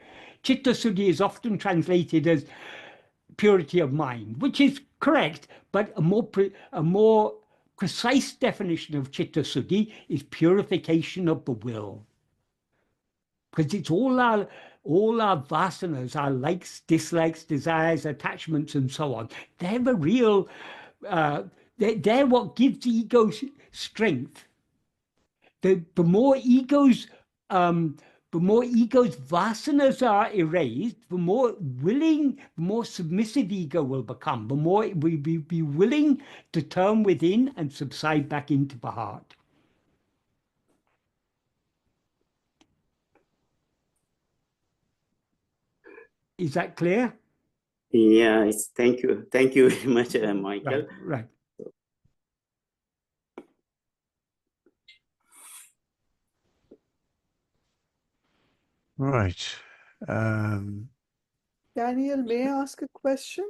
Citta-suddhi is often translated as purity of mind, which is correct, but a more precise definition of citta-suddhi is purification of the will. Because it's all our vasanas, our likes, dislikes, desires, attachments, and so on. They're the real, they're what gives the ego strength. The more ego's vasanas are erased, the more willing, the more submissive ego will become, the more it will be willing to turn within and subside back into the heart. Is that clear? Yeah, thank you. Thank you very much, Michael. Right. Right. Daniel, may I ask a question?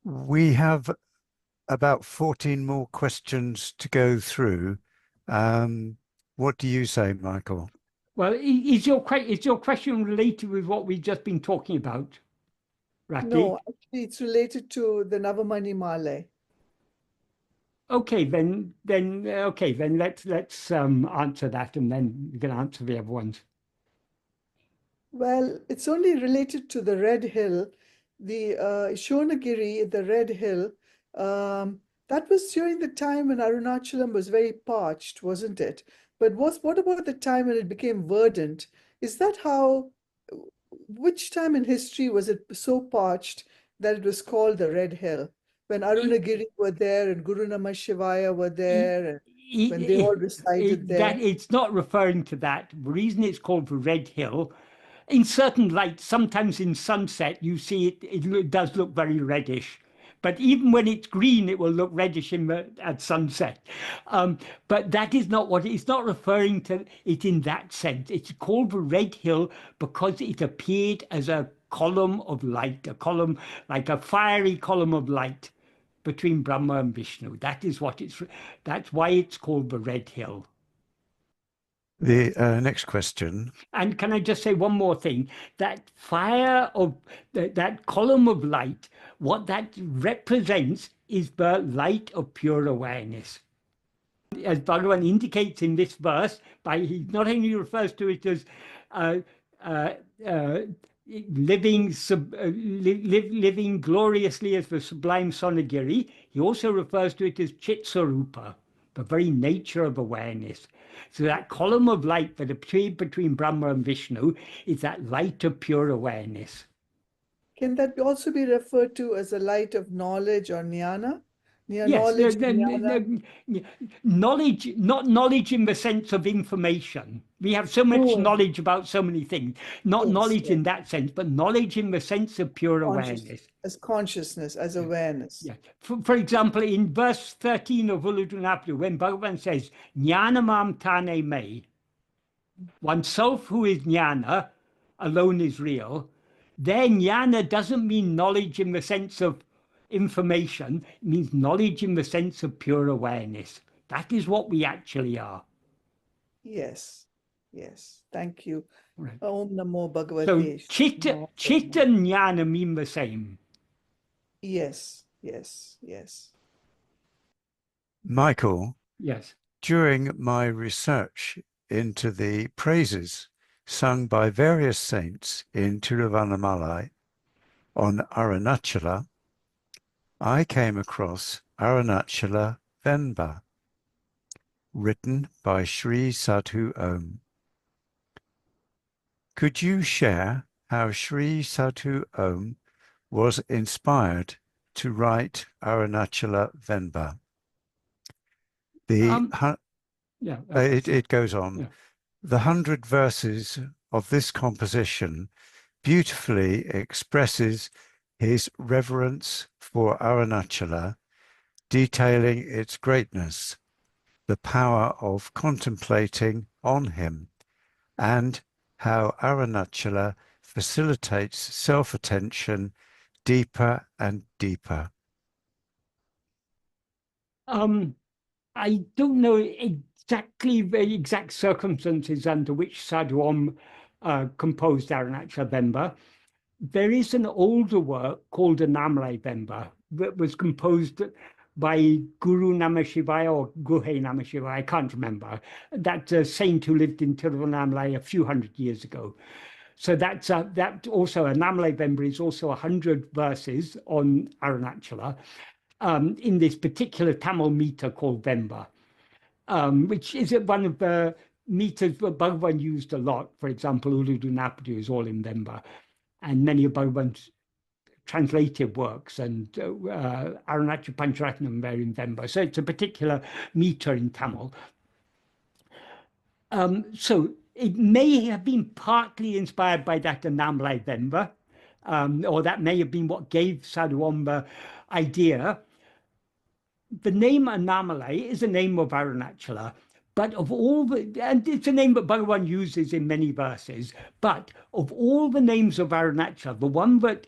We have about 14 more questions to go through. What do you say, Michael? Well, is your question related with what we've just been talking about, Rati? No, actually, it's related to the Navamaṇimālai. Okay, then let's answer that, and then you can answer the other ones. Well, it's only related to the Red Hill, the śōṇagiri, the Red Hill. That was during the time when Aruṇācalam was very parched, wasn't it? But what about the time when it became verdant? Is that how, which time in history was it so parched that it was called the Red Hill? When Arunagiri were there and Guru Namah Shivaya were there, and when they all resided there? It's not referring to that. The reason it's called the Red Hill, in certain light, sometimes in sunset, you see it does look very reddish. but even when it's green, it will look reddish at sunset. But that is not what it's not referring to it in that sense. It's called the red hill because it appeared as a column of light, a column like a fiery column of light between Brahma and Vishnu. That's why it's called the red hill. The next question. And can I just say one more thing? That fire of that column of light, what that represents is the light of pure awareness. As Bhagavan indicates in this verse, he not only refers to it as living gloriously as the sublime śōṇagiri, he also refers to it as ciṭsorupa, the very nature of awareness. So that column of light that appeared between Brahma and Vishnu is that light of pure awareness. Can that also be referred to as a light of knowledge or jnana? Yes, knowledge, not knowledge in the sense of information. We have so much knowledge about so many things, not knowledge in that sense, but knowledge in the sense of pure awareness. As consciousness, as awareness. Yeah. For example, in verse 13 of Ulladu, when Bhagavan says, Jnanamam tane me, oneself who is jnana alone is real, there jnana doesn't mean knowledge in the sense of information, it means knowledge in the sense of pure awareness. That is what we actually are. Yes, yes. Thank you. Right. Om Namo Bhagavate. So chitta and jnana mean the same. Yes, yes, yes. Michael, yes. During my research into the praises sung by various saints in Tiruvāṇamalai on Aruṇācala, I came across Aruṇācala Venba, written by Śrī Sadhu Om. Could you share how Śrī Sadhu Om was inspired to write Aruṇācala Venba? It goes on. Yeah. The 100 verses of this composition beautifully expresses his reverence for Aruṇācala, detailing its greatness, the power of contemplating on him, and how Aruṇācala facilitates self-attention deeper and deeper. I don't know exactly the exact circumstances under which Sadhu Om composed Aruṇācala Venba. There is an older work called the ṉāmiṛaiyē Venba that was composed by Guru Namashivaya or Guhe Namashivaya, I can't remember. That's a saint who lived in Tiruvāṇamalai a few hundred years ago. So that's that also a ṉāmiṛaiyē Venba is also 100 verses on Aruṇācala in this particular Tamil meter called Venba, which is one of the meters that Bhagavan used a lot. For example, Ulladu Napadu is all in Venba, and many of Bhagavan's translated works and Aruṇācala Pancharatnam were in Venba. So it's a particular meter in Tamil. So it may have been partly inspired by that ṉāmiṛaiyē Venba, or that may have been what gave Sadhu Om the idea. The name ṉāmiṛaiyē is a name of Aruṇācala, but of all and it's a name that Bhagavan uses in many verses, but of all the names of Aruṇācala, the one that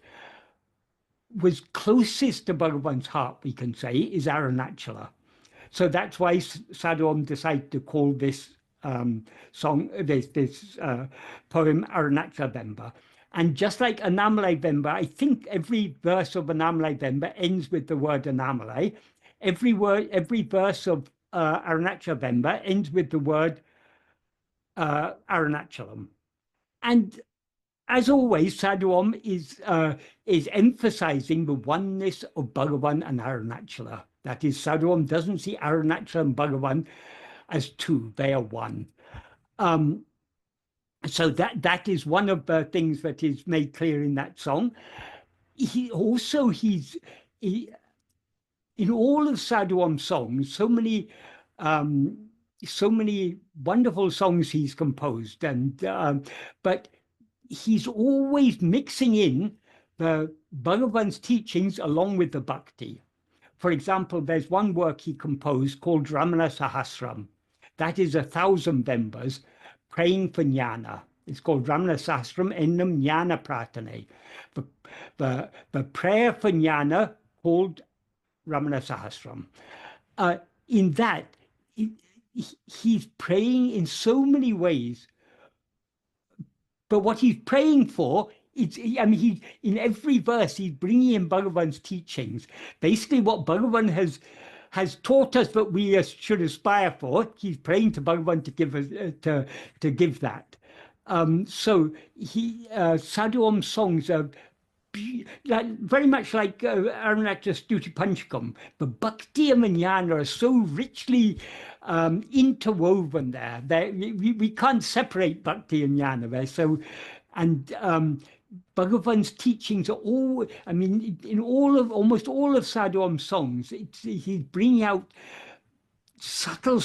was closest to Bhagavan's heart, we can say, is Aruṇācala. So that's why Sadhu Om decided to call this poem Aruṇācala Venba. And just like a ṉāmiṛaiyē Venba, I think every verse of a ṉāmiṛaiyē Venba ends with the word ṉāmiṛaiyē. Every verse of Aruṇācala Venba ends with the word Aruṇācalam. And as always, Sadhu Om is emphasizing the oneness of Bhagavan and Aruṇācala. That is, Sadhu Om doesn't see Aruṇācala and Bhagavan as two, they are one. So that is one of the things that is made clear in that song. In all of Sadhu Om's songs, so many wonderful songs he's composed, and but he's always mixing in the Bhagavan's teachings along with the bhakti. For example, there's one work he composed called Ramana Sahasram. That is 1,000 members praying for jnana. It's called Ramana Sahasram Ennam Jnana Pratane. The prayer for jnana called Ramana Sahasram. In that, he's praying in so many ways. But what he's praying for, in every verse, he's bringing in Bhagavan's teachings. Basically, what Bhagavan has taught us that we should aspire for, he's praying to Bhagavan to give us to give that. So Sadhu songs are very much like Aruṇācala Stuti Panchakam. The bhakti and jnana are so richly interwoven there. We can't separate bhakti and jnana there. So, and Bhagavan's teachings are all, I mean, in almost all of Sadhu songs, he's bringing out subtle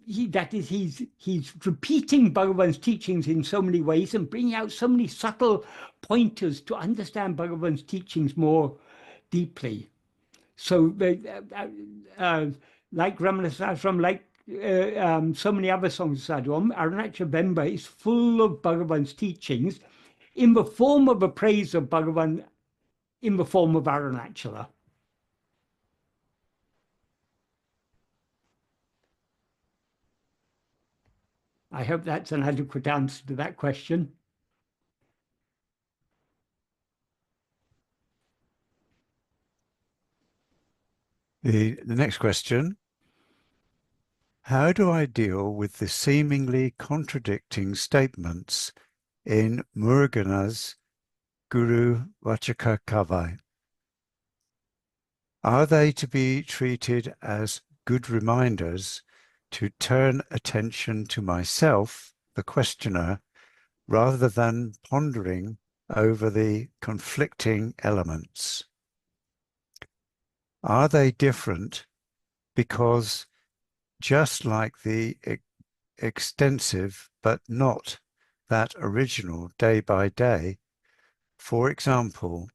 he's repeating Bhagavan's teachings in so many ways and bringing out so many subtle pointers to understand Bhagavan's teachings more deeply. So like Ramana Sahasram, like so many other songs of Sadhu, Aruṇācala Bemba is full of Bhagavan's teachings in the form of a praise of Bhagavan in the form of Aruṇācala. I hope that's an adequate answer to that question. The next question. How do I deal with the seemingly contradicting statements in Murugan's Guru Vācaka Kavai? Are they to be treated as good reminders to turn attention to myself, the questioner, rather than pondering over the conflicting elements? Are they different because, just like the extensive but not that original day by day, for example,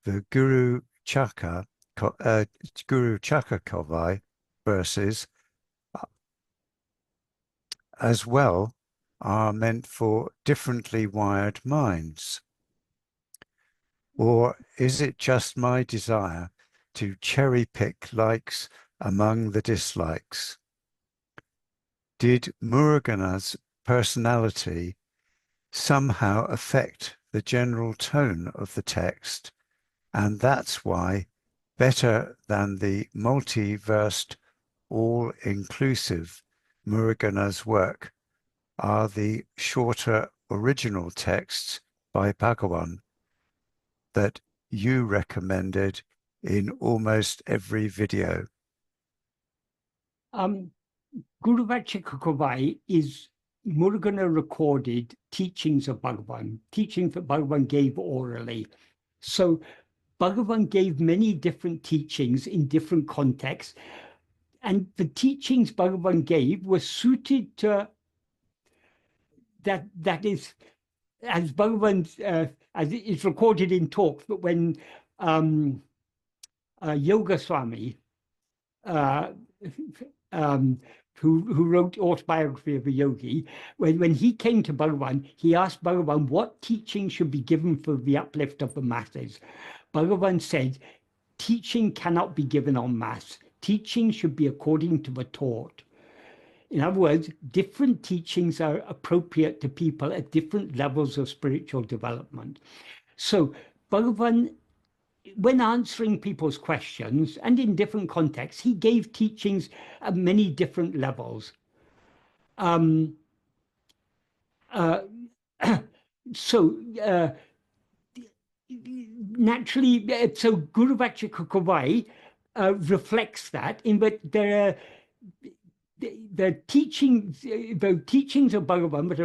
the Guru Chaka Kavai verses as well are meant for differently wired minds? Or is it just my desire to cherry pick likes among the dislikes? Did Murugan's personality somehow affect the general tone of the text, and that's why, better than the multi-versed, all-inclusive Murugan's work, are the shorter original texts by Bhagavan that you recommended in almost every video? Guru Vācaka Kavai is Murugana recorded teachings of Bhagavan, teachings that Bhagavan gave orally. So Bhagavan gave many different teachings in different contexts, and the teachings Bhagavan gave were suited to that is, as Bhagavan, as it is recorded in talks, but when Yoga Swami, who wrote Autobiography of a Yogi, when he came to Bhagavan, he asked Bhagavan what teaching should be given for the uplift of the masses. Bhagavan said, teaching cannot be given en masse. Teaching should be according to the taught. In other words, different teachings are appropriate to people at different levels of spiritual development. So Bhagavan, when answering people's questions and in different contexts, he gave teachings at many different levels. Naturally, so Guru Vācaka Kavai reflects that in that there are the teachings of Bhagavan, but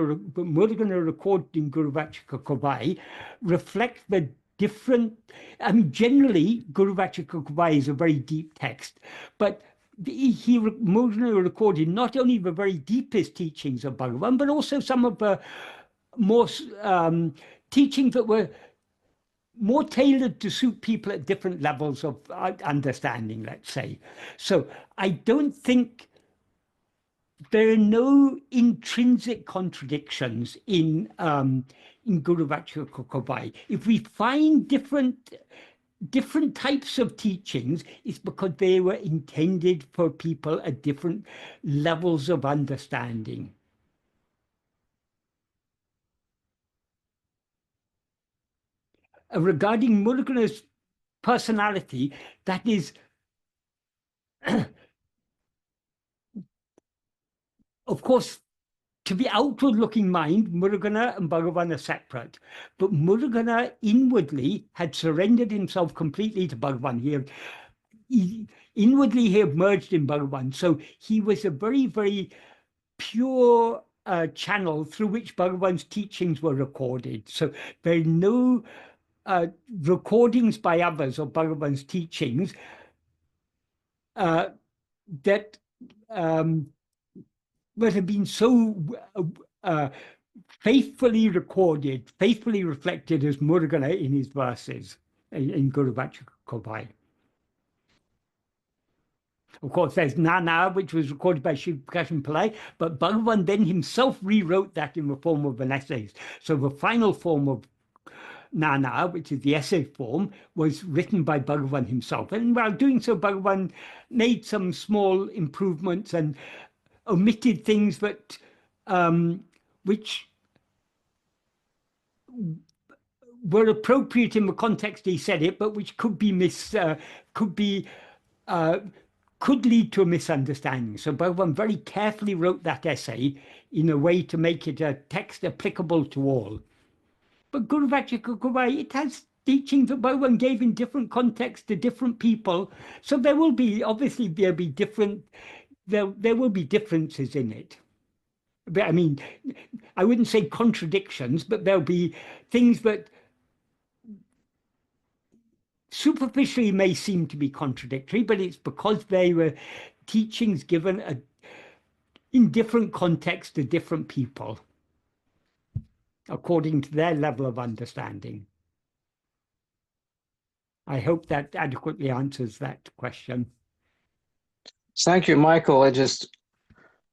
we're going to record in Guru Vācaka Kavai, reflect the different, I mean, generally, Guru Vācaka Kavai is a very deep text, but he recorded not only the very deepest teachings of Bhagavan, but also some of the more teachings that were more tailored to suit people at different levels of understanding, let's say. So I don't think there are no intrinsic contradictions in Guru Vācaka. If we find different types of teachings, it's because they were intended for people at different levels of understanding. Regarding Murugan's personality, that is, of course, to the outward-looking mind, Murugana and Bhagavan are separate. But Murugana inwardly had surrendered himself completely to Bhagavan. Inwardly, he had merged in Bhagavan. So he was a very, very pure channel through which Bhagavan's teachings were recorded. So there are no recordings by others of Bhagavan's teachings that have been so faithfully recorded, faithfully reflected as Murugana in his verses in Guru Vācaka. Of course, there's ṇāṇa, which was recorded by Śrī Pillai, but Bhagavan then himself rewrote that in the form of an essay. So the final form of ṇāṇa, which is the essay form, was written by Bhagavan himself. And while doing so, Bhagavan made some small improvements and omitted things that which were appropriate in the context he said it, but which could lead to a misunderstanding. So Bhagavan very carefully wrote that essay in a way to make it a text applicable to all. But Guru Vācaka, it has teachings that Bhagavan gave in different contexts to different people. So there will be, obviously, there will be differences in it. But I mean, I wouldn't say contradictions, but there'll be things that superficially may seem to be contradictory, but it's because they were teachings given in different contexts to different people, according to their level of understanding. I hope that adequately answers that question. Thank you, Michael. I just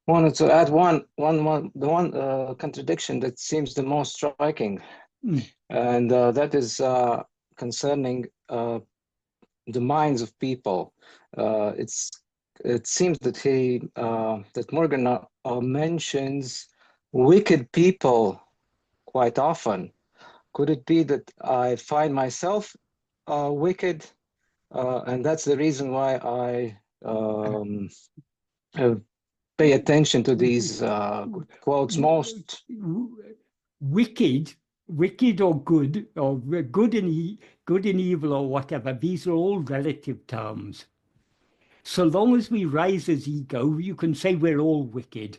wanted to add one contradiction that seems the most striking, and that is concerning the minds of people. It seems that that Murugana mentions wicked people quite often. Could it be that I find myself wicked, and that's the reason why I pay attention to these quotes most? Wicked or good and evil or whatever, these are all relative terms. So long as we rise as ego, you can say we're all wicked,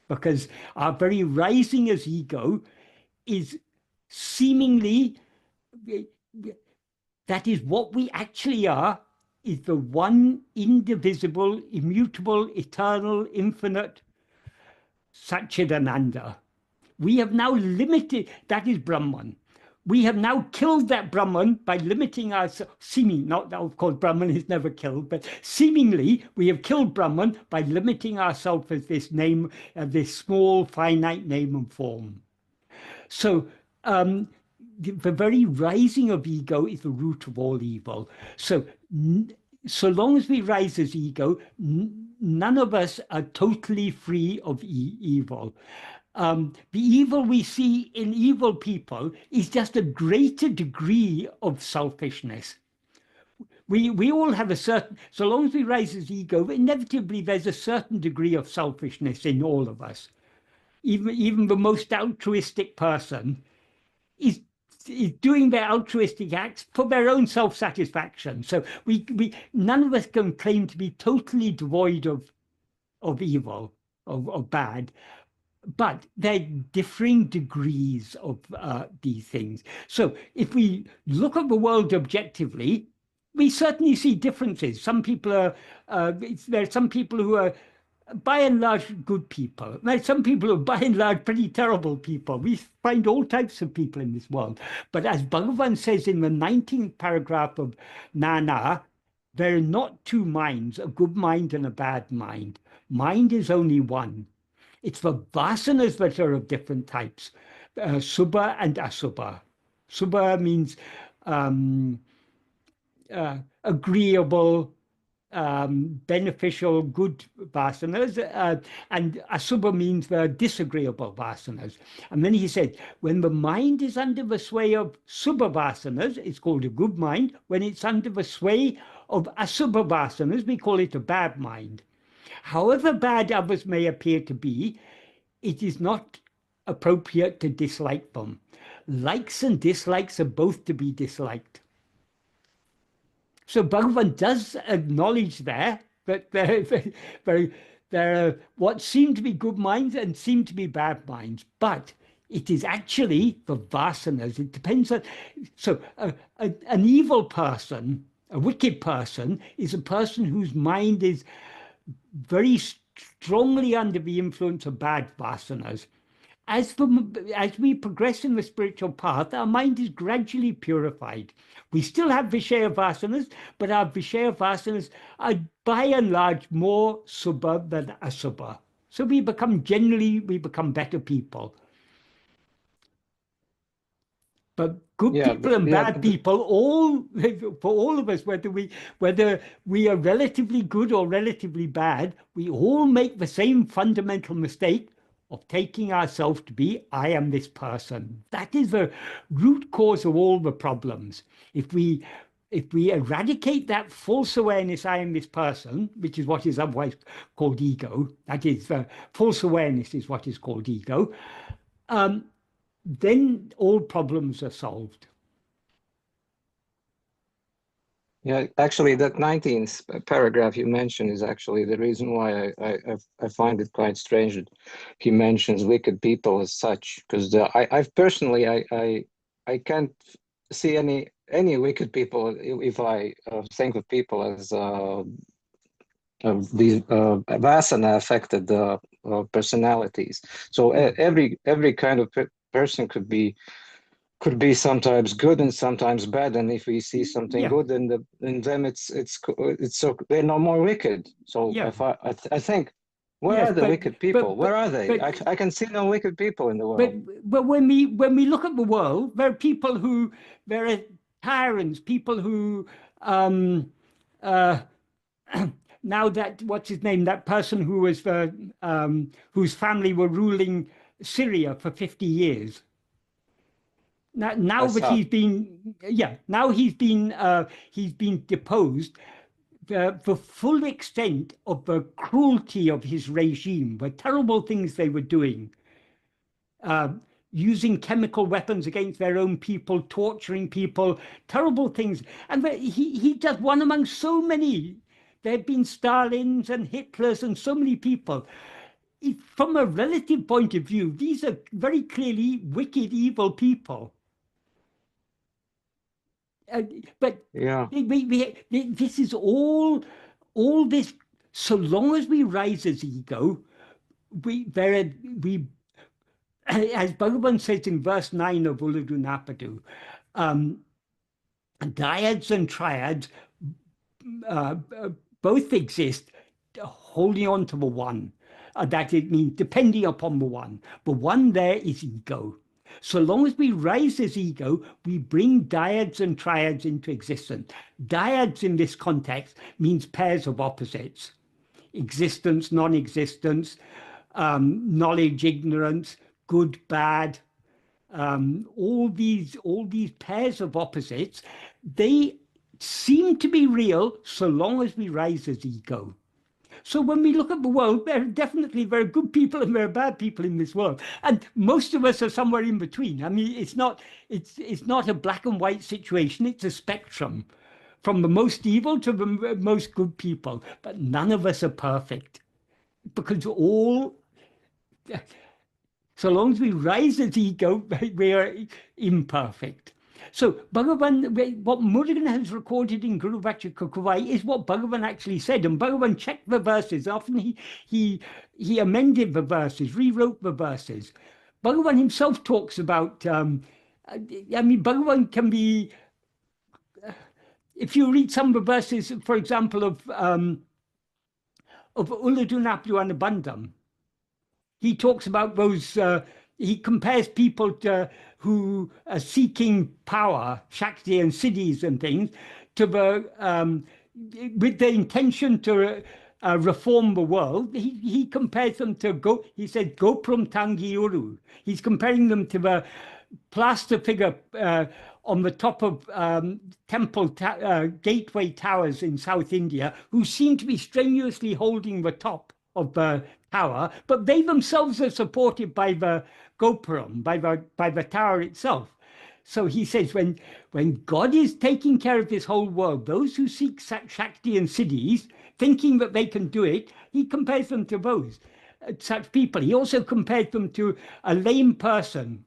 because our very rising as ego is seemingly, that is what we actually are, is the one indivisible, immutable, eternal, infinite Satchidananda. We have now limited, that is Brahman. We have now killed that Brahman by limiting ourselves, not of course Brahman is never killed, but seemingly we have killed Brahman by limiting ourselves as this name, this small finite name and form. So the very rising of ego is the root of all evil. So long as we rise as ego, none of us are totally free of evil. The evil we see in evil people is just a greater degree of selfishness. We all have a certain, so long as we rise as ego, inevitably there's a certain degree of selfishness in all of us. Even the most altruistic person is doing their altruistic acts for their own self-satisfaction. So none of us can claim to be totally devoid of evil, of bad. But there are differing degrees of these things. So if we look at the world objectively, we certainly see differences. Some people are, there are some people who are by and large, good people. Now, some people are by and large pretty terrible people. We find all types of people in this world. But as Bhagavan says in the 19th paragraph of ṇāmiṛaiyē, there are not two minds, a good mind and a bad mind. Mind is only one. It's the vasanas that are of different types, subha and asubha. Subha means agreeable, beneficial, good vasanas, and asubha means the disagreeable vasanas. And then he said, when the mind is under the sway of subha vasanas, it's called a good mind. When it's under the sway of asubha vasanas, we call it a bad mind. However bad others may appear to be, it is not appropriate to dislike them. Likes and dislikes are both to be disliked. So Bhagavan does acknowledge there that there are what seem to be good minds and seem to be bad minds, but it is actually the vasanas. It depends on. So an evil person, a wicked person, is a person whose mind is very strongly under the influence of bad vasanas. As we progress in the spiritual path, our mind is gradually purified. We still have Vishaya vasanas, but our Vishaya vasanas are by and large more subha than asubha. So we become better people. But good people and bad people, for all of us, whether we are relatively good or relatively bad, we all make the same fundamental mistake of taking ourselves to be, I am this person. That is the root cause of all the problems. If we eradicate that false awareness, I am this person, which is what is otherwise called ego, that is, false awareness is what is called ego, then all problems are solved. Yeah, actually, that 19th paragraph you mentioned is actually the reason why I find it quite strange that he mentions wicked people as such, because I've personally I can't see any wicked people if I think of people as these vasana affected personalities. So every kind of person could be sometimes good and sometimes bad, and if we see something good in them, it's so they're no more wicked. So if I think, where are the wicked people? Where are they? I can see no wicked people in the world. But when we look at the world, there are tyrants, people who now that what's his name, that person who was whose family were ruling Syria for 50 years. Now that he's been deposed, the full extent of the cruelty of his regime, the terrible things they were doing, using chemical weapons against their own people, torturing people, terrible things. And he just one among so many. There have been Stalins and Hitlers and so many people. From a relative point of view, these are very clearly wicked, evil people. But this is all this. So long as we rise as ego, as Bhagavan says in verse 9 of Ulladu Napadu, dyads and triads both exist, holding on to the one. That it means depending upon the one. The one there is ego. So long as we rise as ego, we bring dyads and triads into existence. Dyads in this context means pairs of opposites: existence, non-existence, knowledge, ignorance, good, bad. All these pairs of opposites, they seem to be real so long as we rise as ego. So when we look at the world, there are definitely very good people and there are bad people in this world, and most of us are somewhere in between. I mean, it's not a black and white situation. It's a spectrum, from the most evil to the most good people. But none of us are perfect, because so long as we rise as ego, we are imperfect. So Bhagavan, what Murugan has recorded in Guru Vācca Kukuvai is what Bhagavan actually said, and Bhagavan checked the verses. Often he amended the verses, rewrote the verses. Bhagavan himself talks about, I mean, Bhagavan can be, if you read some of the verses, for example, of Uladunaplu Anubandham, he talks about those, he compares people who are seeking power, Shakti and Siddhis and things, to the, with the intention to reform the world. He compares them to, he said, Gopram Tangi Uru. He's comparing them to the plaster figure on the top of temple gateway towers in South India, who seem to be strenuously holding the top of the tower, but they themselves are supported by the gopuram, by the tower itself. So he says, when God is taking care of this whole world, those who seek Shakti and Siddhis, thinking that they can do it, he compares them to those, such people. He also compares them to a lame person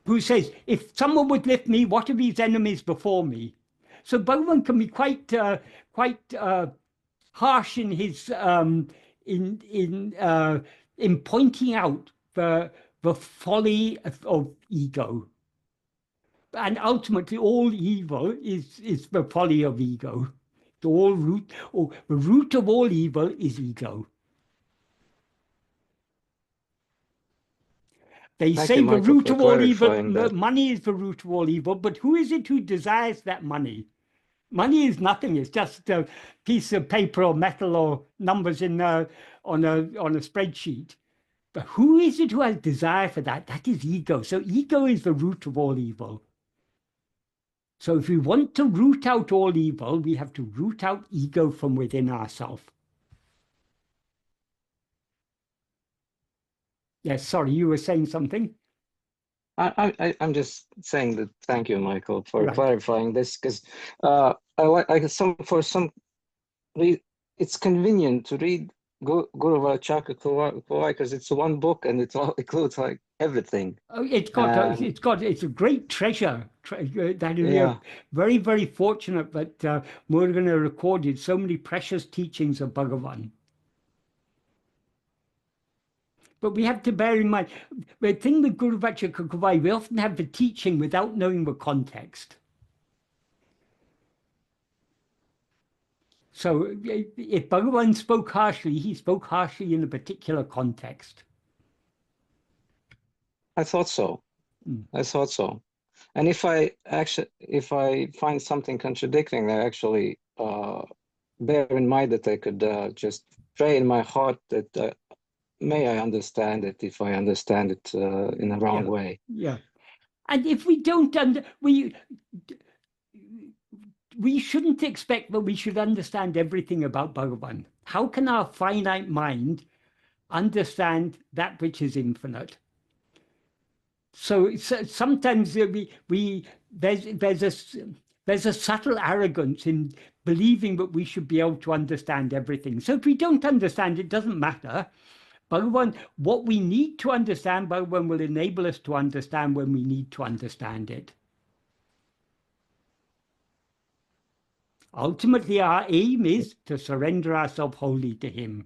who says, if someone would lift me, what are these enemies before me? So Bhagavan can be quite harsh in his in pointing out the folly of ego. And ultimately, all evil is the folly of ego. The root of all evil is ego. They say the root of all evil, money is the root of all evil, but who is it who desires that money? Money is nothing. It's just a piece of paper or metal or numbers on a spreadsheet. But who is it who has desire for that? That is ego. So ego is the root of all evil. So if we want to root out all evil, we have to root out ego from within ourselves. Yes, sorry, you were saying something? I'm just saying that thank you, Michael, for clarifying this, because it's convenient to read Guru Vācca Kukuvai because it's one book and it all includes like everything. Oh, it's a great treasure. That we are very, very fortunate that Murugan recorded so many precious teachings of Bhagavan. But we have to bear in mind, the thing with Guru Vācca Kukuvai, we often have the teaching without knowing the context. So if Bhagavan spoke harshly, he spoke harshly in a particular context. I thought so. I thought so. And if I find something contradicting, I actually bear in mind that I could just pray in my heart that may I understand it if I understand it in a wrong way. Yeah. And if we don't, we shouldn't expect that we should understand everything about Bhagavan. How can our finite mind understand that which is infinite? So sometimes there's a subtle arrogance in believing that we should be able to understand everything. So if we don't understand, it doesn't matter. Bhagavan, what we need to understand, Bhagavan will enable us to understand when we need to understand it. Ultimately, our aim is to surrender ourselves wholly to him.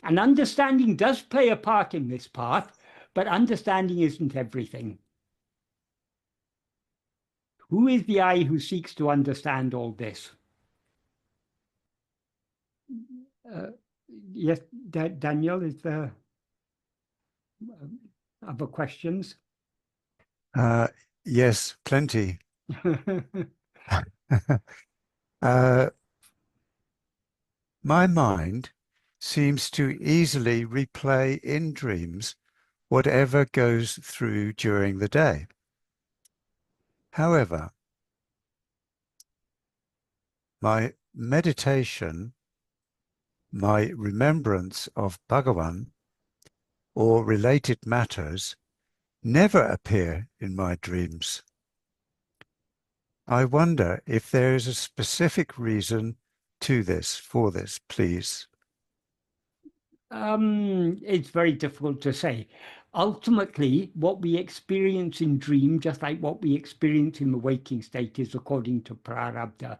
And understanding does play a part in this path, but understanding isn't everything. Who is the I who seeks to understand all this? Yes, Daniel, is there other questions? Yes, plenty. My mind seems to easily replay in dreams whatever goes through during the day. However, my meditation, my remembrance of Bhagavan or related matters never appear in my dreams. I wonder if there is a specific reason to this, for this, please. It's very difficult to say. ultimately, what we experience in dream, just like what we experience in the waking state, is according to prarabdha.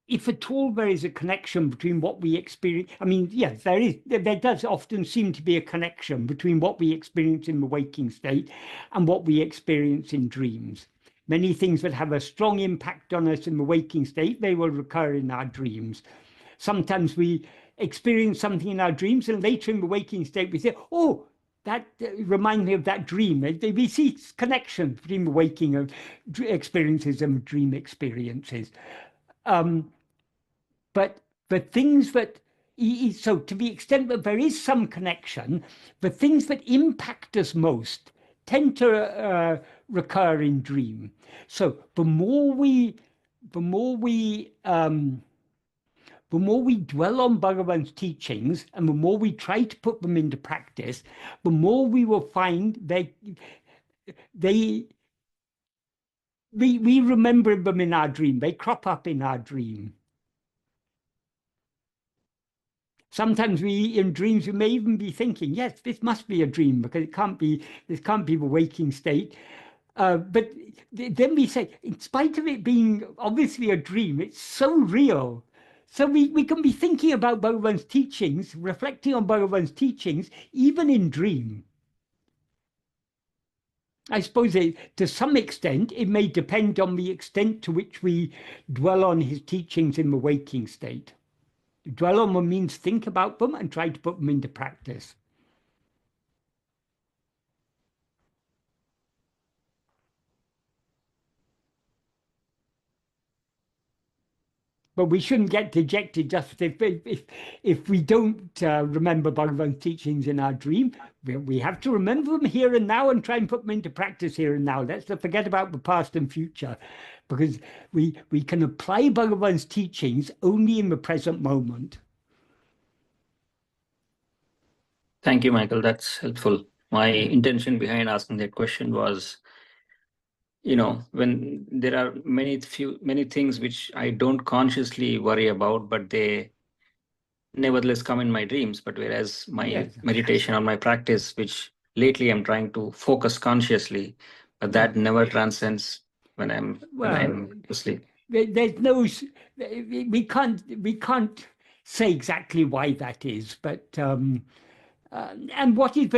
If at all there is a connection between what we experience, I mean, yes, there does often seem to be a connection between what we experience in the waking state and what we experience in dreams. Many things that have a strong impact on us in the waking state, they will recur in our dreams. Sometimes we experience something in our dreams, and later in the waking state we say, oh, that reminds me of that dream. We see connections between the waking experiences and dream experiences. But the things that, so to the extent that there is some connection, the things that impact us most tend to recur in dream. So the more we dwell on Bhagavan's teachings, and the more we try to put them into practice, the more we will find we remember them in our dream. They crop up in our dream. Sometimes in dreams, we may even be thinking, yes, this must be a dream, because this can't be the waking state. But then we say, in spite of it being obviously a dream, it's so real. So we can be thinking about Bhagavan's teachings, reflecting on Bhagavan's teachings, even in dream. I suppose to some extent, it may depend on the extent to which we dwell on his teachings in the waking state. Dwell on them means think about them and try to put them into practice. But we shouldn't get dejected just if we don't remember Bhagavan's teachings in our dream. We have to remember them here and now and try and put them into practice here and now. Let's not forget about the past and future, because we can apply Bhagavan's teachings only in the present moment. Thank you, Michael. That's helpful. My intention behind asking that question was, when there are many things which I don't consciously worry about, but they nevertheless come in my dreams. But whereas my meditation or my practice, which lately I'm trying to focus consciously, but that never transcends when I'm asleep. There's no, we can't say exactly why that is, but and what is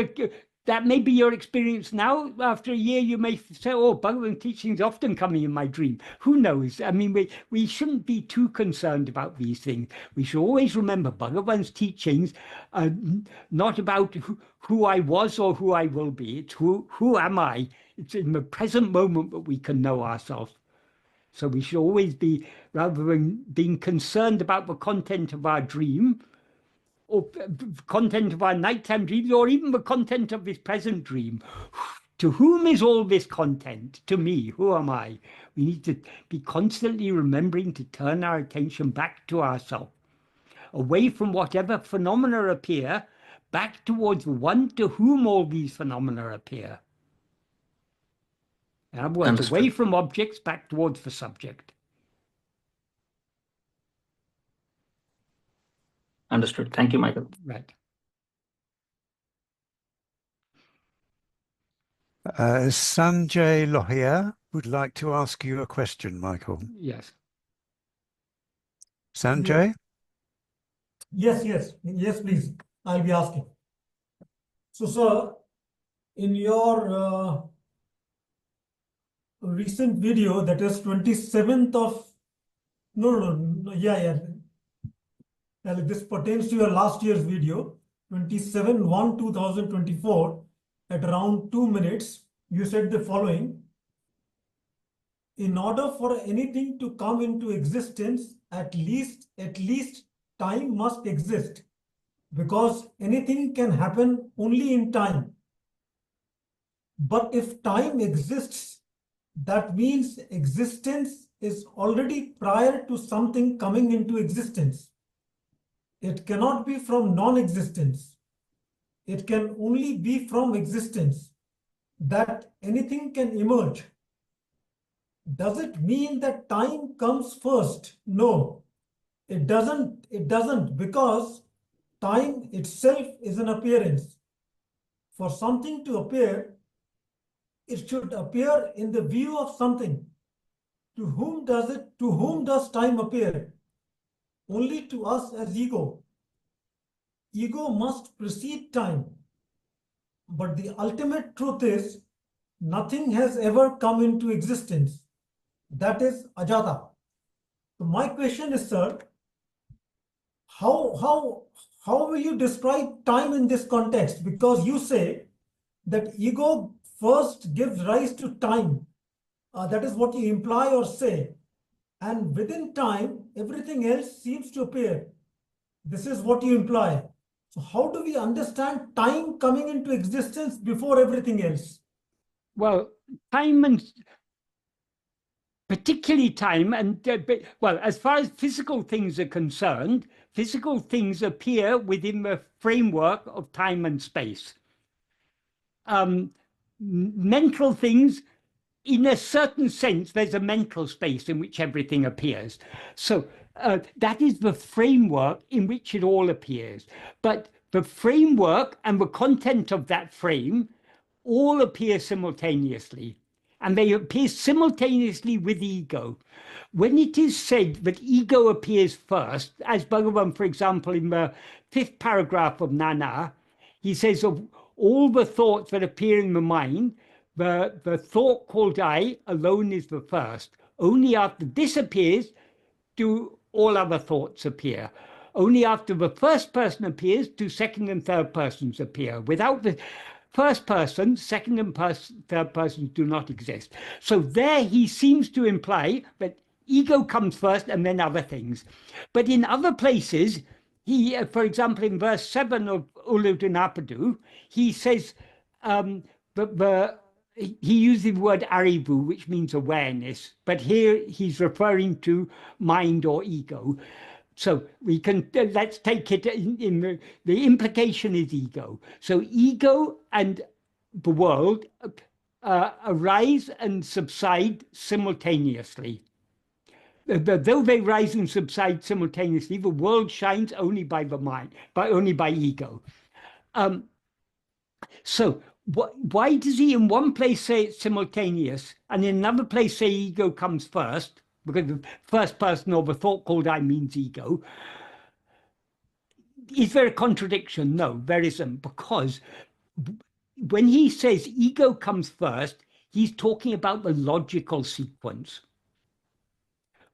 that may be your experience now. After a year, you may say, oh, Bhagavan teachings often coming in my dream. Who knows? I mean, we shouldn't be too concerned about these things. We should always remember Bhagavan's teachings are not about who I was or who I will be. It's who am I? It's in the present moment that we can know ourselves. So we should always be, rather than being concerned about the content of our dream, or content of our nighttime dreams, or even the content of this present dream. To whom is all this content? To me. Who am I? We need to be constantly remembering to turn our attention back to ourselves, away from whatever phenomena appear, back towards the one to whom all these phenomena appear. In other words, away from objects, back towards the subject. Understood. Thank you, Michael. Right. Sanjay Lohia would like to ask you a question, Michael. Yes. Sanjay? Yes, please. I'll be asking. So, sir, in your recent video, that is 27th of, this pertains to your last year's video, 27/1/2024, at around 2 minutes, you said the following: in order for anything to come into existence, at least time must exist, because anything can happen only in time. But if time exists, that means existence is already prior to something coming into existence. It cannot be from non-existence. It can only be from existence, that anything can emerge. does it mean that time comes first? No, it doesn't. It doesn't, because time itself is an appearance. For something to appear, it should appear in the view of something. To whom does time appear? Only to us as ego. Ego must precede time. But the ultimate truth is, nothing has ever come into existence. That is ajata. So my question is, sir, how will you describe time in this context? Because you say that ego first gives rise to time. That is what you imply or say. And within time, everything else seems to appear. This is what you imply. So how do we understand time coming into existence before everything else? Well, time, and particularly time, and well, as far as physical things are concerned, physical things appear within the framework of time and space. Mental things, in a certain sense, there's a mental space in which everything appears. So that is the framework in which it all appears. But the framework and the content of that frame all appear simultaneously. And they appear simultaneously with ego. When it is said that ego appears first, as Bhagavan, for example, in the 5th paragraph of ṇāmiṛaiyē, he says of all the thoughts that appear in the mind, the thought called I alone is the first. Only after this appears do all other thoughts appear. Only after the first person appears do second and third persons appear. Without the first person, second and third persons do not exist. So there he seems to imply that ego comes first and then other things. But in other places, he, for example, in verse 7 of Ulutunapadu, he says he uses the word arivu, which means awareness, but here he's referring to mind or ego. So we can, let's take it in the implication is ego. So ego and the world arise and subside simultaneously. Though they rise and subside simultaneously, the world shines only by the mind, only by ego. So why does he in one place say it's simultaneous and in another place say ego comes first? Because the first person or the thought called I means ego. Is there a contradiction? No, there isn't, because when he says ego comes first, he's talking about the logical sequence.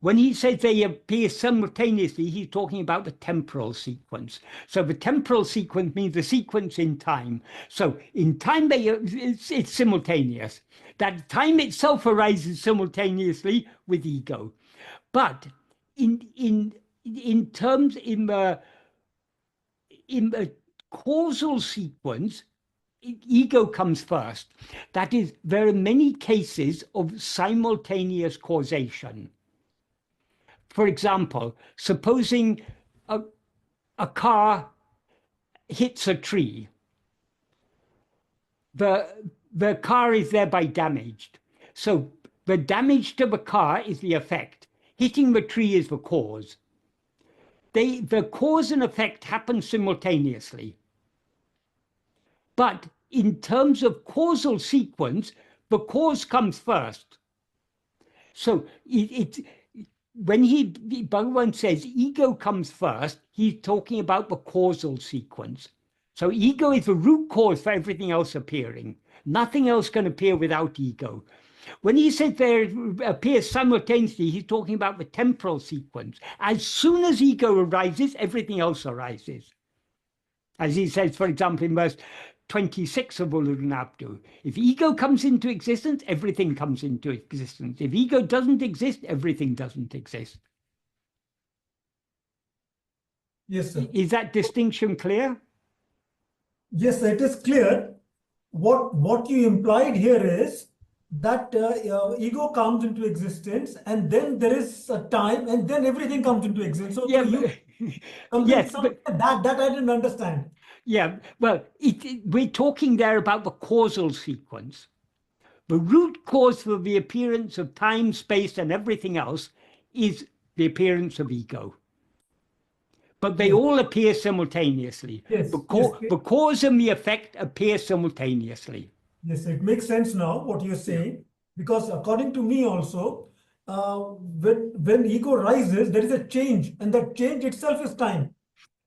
When he says they appear simultaneously, he's talking about the temporal sequence. So the temporal sequence means the sequence in time. So in time, it's simultaneous. That time itself arises simultaneously with ego. But in terms in the causal sequence, ego comes first. That is, there are many cases of simultaneous causation. For example, supposing a car hits a tree, the car is thereby damaged. So the damage to the car is the effect. Hitting the tree is the cause. The cause and effect happen simultaneously. But in terms of causal sequence, the cause comes first. So when Bhagavan says ego comes first, he's talking about the causal sequence. So ego is the root cause for everything else appearing. Nothing else can appear without ego. When he says there appears simultaneously, he's talking about the temporal sequence. As soon as ego arises, everything else arises. As he says, for example, in verse 26 of Ulutunapadu, if ego comes into existence, everything comes into existence. If ego doesn't exist, everything doesn't exist. Yes, sir. Is that distinction clear? Yes, it is clear. What you implied here is that ego comes into existence, and then there is a time, and then everything comes into existence. So Yeah, yes, but that I didn't understand. Yeah, well, we're talking there about the causal sequence. The root cause for the appearance of time, space, and everything else is the appearance of ego. But they all appear simultaneously. Yes, The cause and the effect appear simultaneously. Yes, it makes sense now what you're saying, because according to me also, when ego rises, there is a change, and that change itself is time.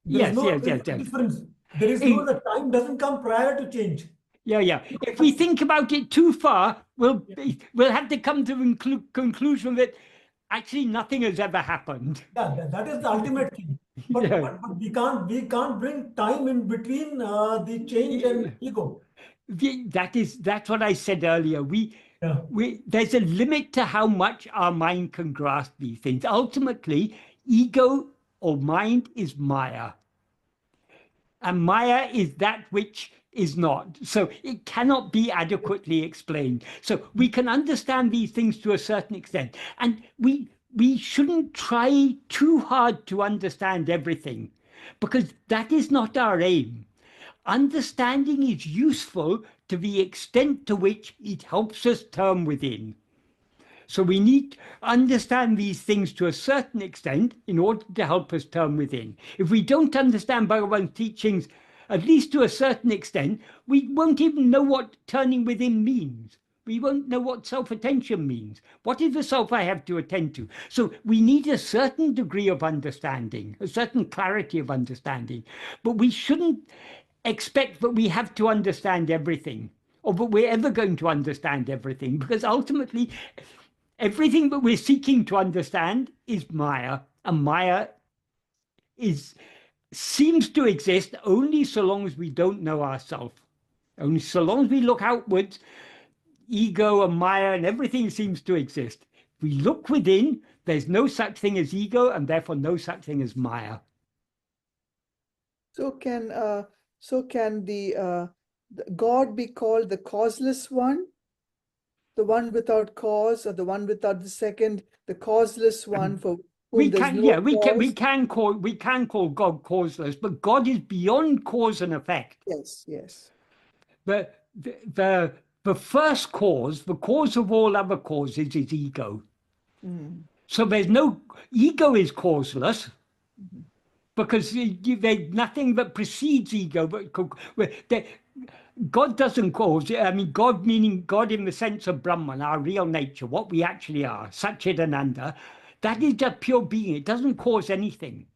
There is no difference. There is no, the time doesn't come prior to change. Yeah. If we think about it too far, we'll have to come to the conclusion that actually nothing has ever happened. Yeah, that is the ultimate thing. But, but we can't bring time in between the change and ego. That's what I said earlier. There's a limit to how much our mind can grasp these things. Ultimately, ego or mind is Maya. And Maya is that which is not. So it cannot be adequately explained. So we can understand these things to a certain extent. And we shouldn't try too hard to understand everything, because that is not our aim. Understanding is useful to the extent to which it helps us turn within. So we need to understand these things to a certain extent in order to help us turn within. If we don't understand Bhagavan's teachings, at least to a certain extent, we won't even know what turning within means. We won't know what self-attention means. What is the self I have to attend to? So we need a certain degree of understanding, a certain clarity of understanding. But we shouldn't expect that we have to understand everything, or that we're ever going to understand everything, because ultimately everything that we're seeking to understand is Maya, and Maya seems to exist only so long as we don't know ourselves. Only so long as we look outwards, ego and Maya and everything seems to exist. If we look within, there's no such thing as ego, and therefore no such thing as Maya. So can the God be called the causeless one, the one without cause, or the one without the second, the causeless one for whom there's no cause? we can call God causeless, but God is beyond cause and effect. Yes. The first cause, the cause of all other causes, is ego. So there's no ego is causeless. Because there's nothing that precedes ego. God doesn't cause. I mean, God meaning God in the sense of Brahman, our real nature, what we actually are, Satchidananda. That is just pure being. It doesn't cause anything.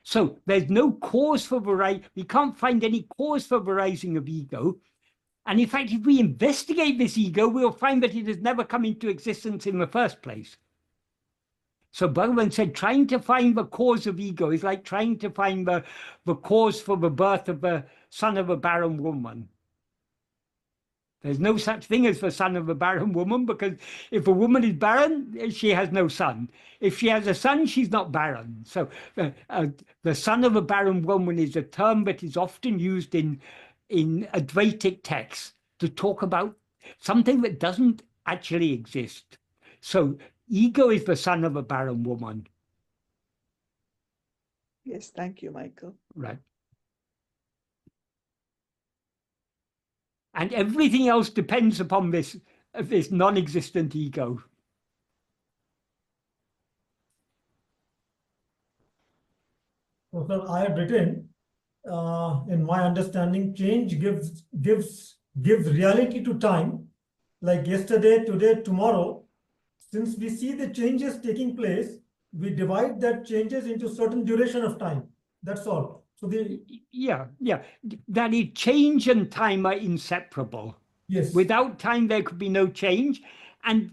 So there's no cause for we can't find any cause for the rising of ego. And in fact, if we investigate this ego, we'll find that it has never come into existence in the first place. So Bhagavan said, trying to find the cause of ego is like trying to find the cause for the birth of the son of a barren woman. There's no such thing as the son of a barren woman, because if a woman is barren, she has no son. If she has a son, she's not barren. So the son of a barren woman is a term that is often used in Advaitic texts to talk about something that doesn't actually exist. So ego is the son of a barren woman. Yes, thank you, Michael. Right. And everything else depends upon this non-existent ego. So, sir, I have written, in my understanding, change gives reality to time, like yesterday, today, tomorrow. Since we see the changes taking place, we divide that changes into certain duration of time. That's all. So that is, change and time are inseparable. Yes. Without time, there could be no change, and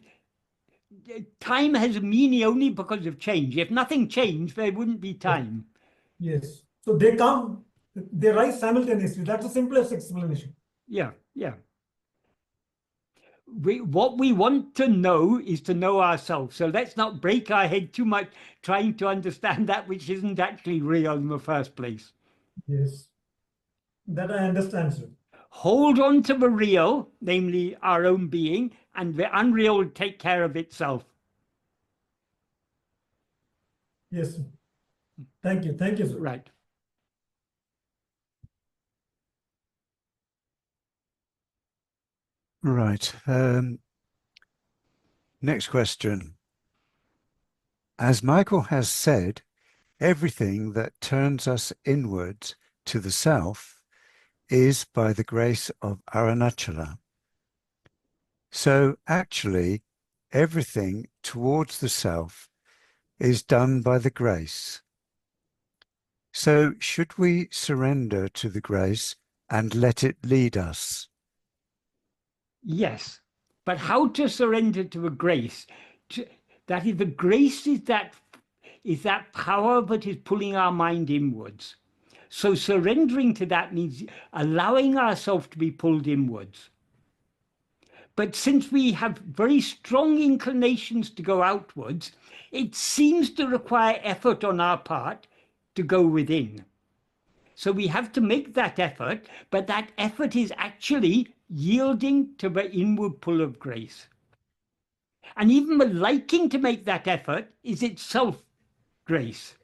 time has a meaning only because of change. If nothing changed, there wouldn't be time. Yes. So they rise simultaneously. That's the simplest explanation. Yeah. What we want to know is to know ourselves. So let's not break our head too much trying to understand that which isn't actually real in the first place. Yes, that I understand, sir. Hold on to the real, namely our own being, and the unreal will take care of itself. Yes, sir. Thank you, sir. Right. Right. Next question. As Michael has said, everything that turns us inwards to the self is by the grace of Aruṇācala. So actually, everything towards the self is done by the grace. So should we surrender to the grace and let it lead us? Yes, but how to surrender to a grace? That is, the grace is that power that is pulling our mind inwards. So surrendering to that means allowing ourselves to be pulled inwards. But since we have very strong inclinations to go outwards, it seems to require effort on our part to go within. So we have to make that effort, but that effort is actually yielding to the inward pull of grace. And even the liking to make that effort is itself grace.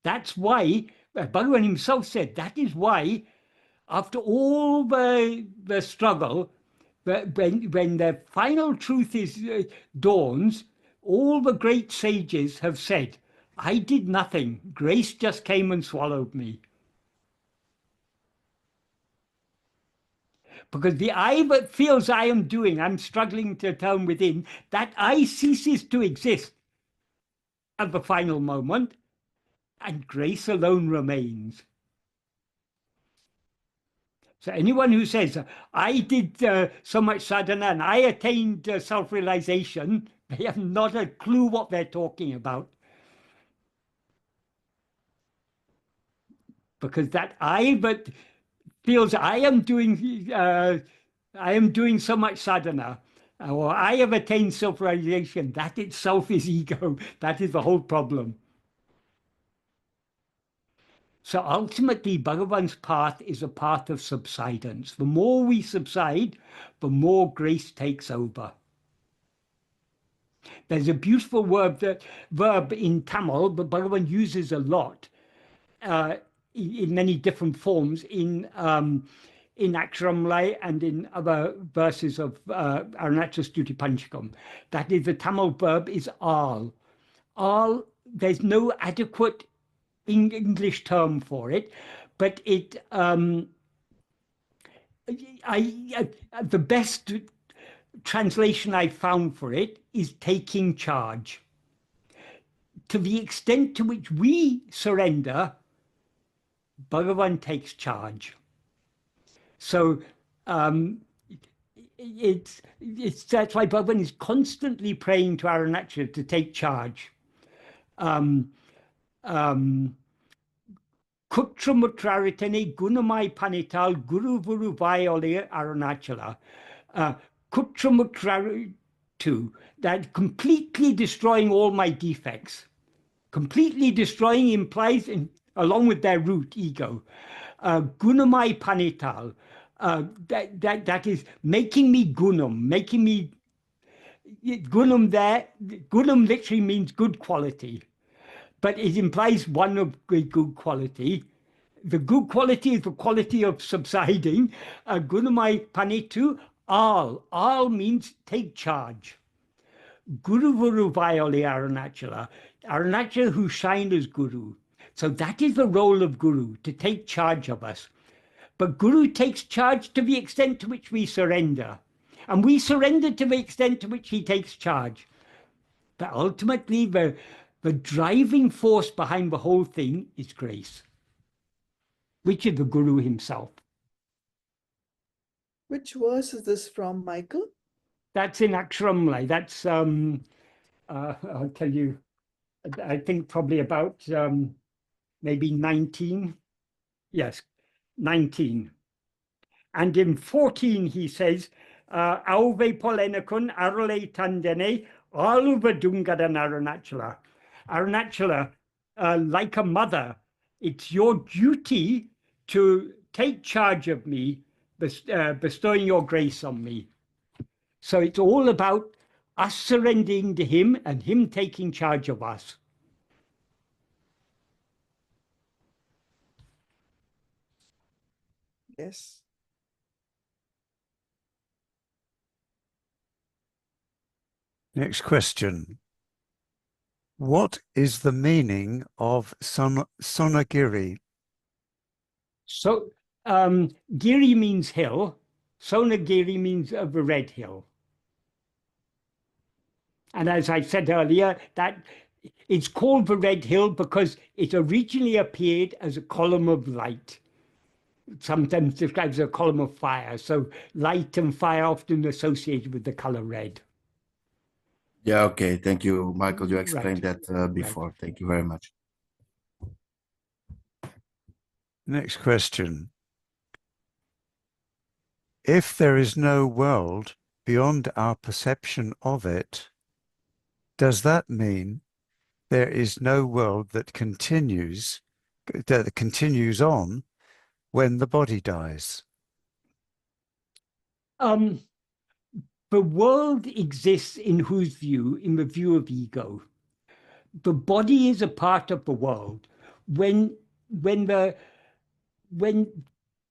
That's why Bhagavan himself said, that is why after all the struggle, when the final truth dawns, all the great sages have said, I did nothing. Grace just came and swallowed me. Because the I that feels I am doing, I'm struggling to turn within, that I ceases to exist at the final moment, and grace alone remains. So anyone who says, I did so much sadhana and I attained self-realization, they have not a clue what they're talking about. Because that I that feels I am doing so much sadhana, or I have attained self-realization, that itself is ego. That is the whole problem. So ultimately, Bhagavan's path is a path of subsidence. The more we subside, the more grace takes over. There's a beautiful verb in Tamil, but Bhagavan uses a lot in many different forms in Aksharamlai and in other verses of Aruṇācala Stuti Panchakam. That is, the Tamil verb is al. Al, there's no adequate English term for it, but it the best translation I found for it is taking charge. To the extent to which we surrender, Bhagavan takes charge. So it's that's why Bhagavan is constantly praying to Aruṇācala to take charge. Kutramutraritane gunamai panital guru vuru vayole Aruṇācala. Kutramutraritu, that completely destroying all my defects. Completely destroying implies, along with their root, ego. Gunamai panital, that is making me gunam, making me gunam there. Gunam literally means good quality, but it implies one of good quality. The good quality is the quality of subsiding. Gunamai panitu, all. All means take charge. Guru Vuru Vayole Aruṇācala. Aruṇācala who shine as Guru. So that is the role of Guru, to take charge of us. But Guru takes charge to the extent to which we surrender. And we surrender to the extent to which he takes charge. But ultimately, the driving force behind the whole thing is grace, which is the Guru himself. Which verse is this from, Michael? That's in Aksharamlai. That's, I'll tell you, I think probably about maybe 19. Yes, 19. And in 14, he says, Auve polenakun arule tandene aluva dungadan Aruṇācala. Aruṇācala, like a mother, it's your duty to take charge of me, bestowing your grace on me. So it's all about us surrendering to him and him taking charge of us. Yes. Next question. What is the meaning of śōṇagiri? So, giri means hill. Śōṇagiri means of a red hill. And as I said earlier, that it's called the Red Hill because it originally appeared as a column of light. Sometimes described as a column of fire. So light and fire often associated with the color red. Yeah, okay. Thank you, Michael. You explained Right. that before. Right. Thank you very much. Next question. If there is no world beyond our perception of it, does that mean there is no world that continues on when the body dies? The world exists in whose view? In the view of ego. The body is a part of the world. When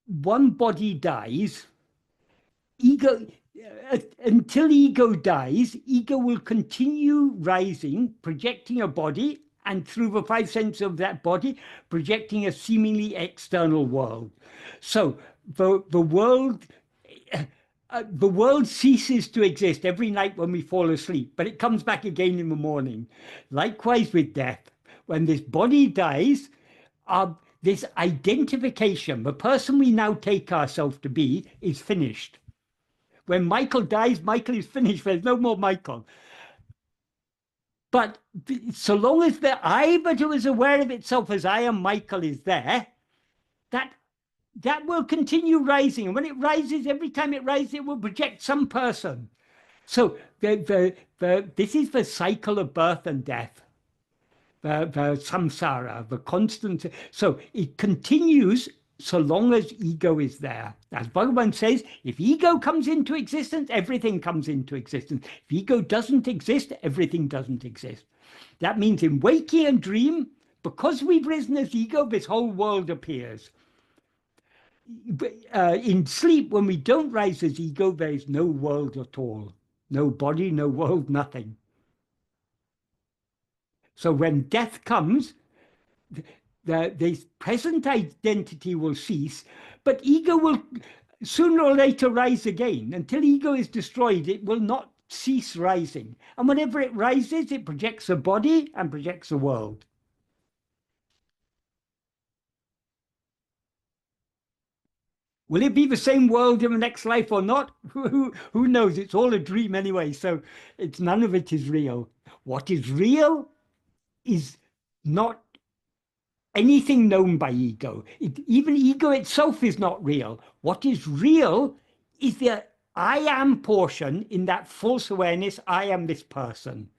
one body dies, ego, until ego dies, ego will continue rising, projecting a body, and through the five senses of that body, projecting a seemingly external world. So the world ceases to exist every night when we fall asleep, but it comes back again in the morning. Likewise with death. When this body dies, this identification, the person we now take ourselves to be, is finished. When Michael dies, Michael is finished. There's no more Michael. But so long as the I that was aware of itself as I am Michael is there, that will continue rising. And when it rises, every time it rises, it will project some person. So this is the cycle of birth and death, the samsara, the constant. So it continues so long as ego is there. As Bhagavan says, if ego comes into existence, everything comes into existence. If ego doesn't exist, everything doesn't exist. That means in waking and dream, because we've risen as ego, this whole world appears. In sleep, when we don't rise as ego, there is no world at all. No body, no world, nothing. So when death comes, the present identity will cease, but ego will sooner or later rise again. Until ego is destroyed, it will not cease rising. And whenever it rises, it projects a body and projects a world. Will it be the same world in the next life or not? Who knows? It's all a dream anyway, so none of it is real. What is real is not anything known by ego. Even ego itself is not real. What is real is the I am portion in that false awareness, I am this person.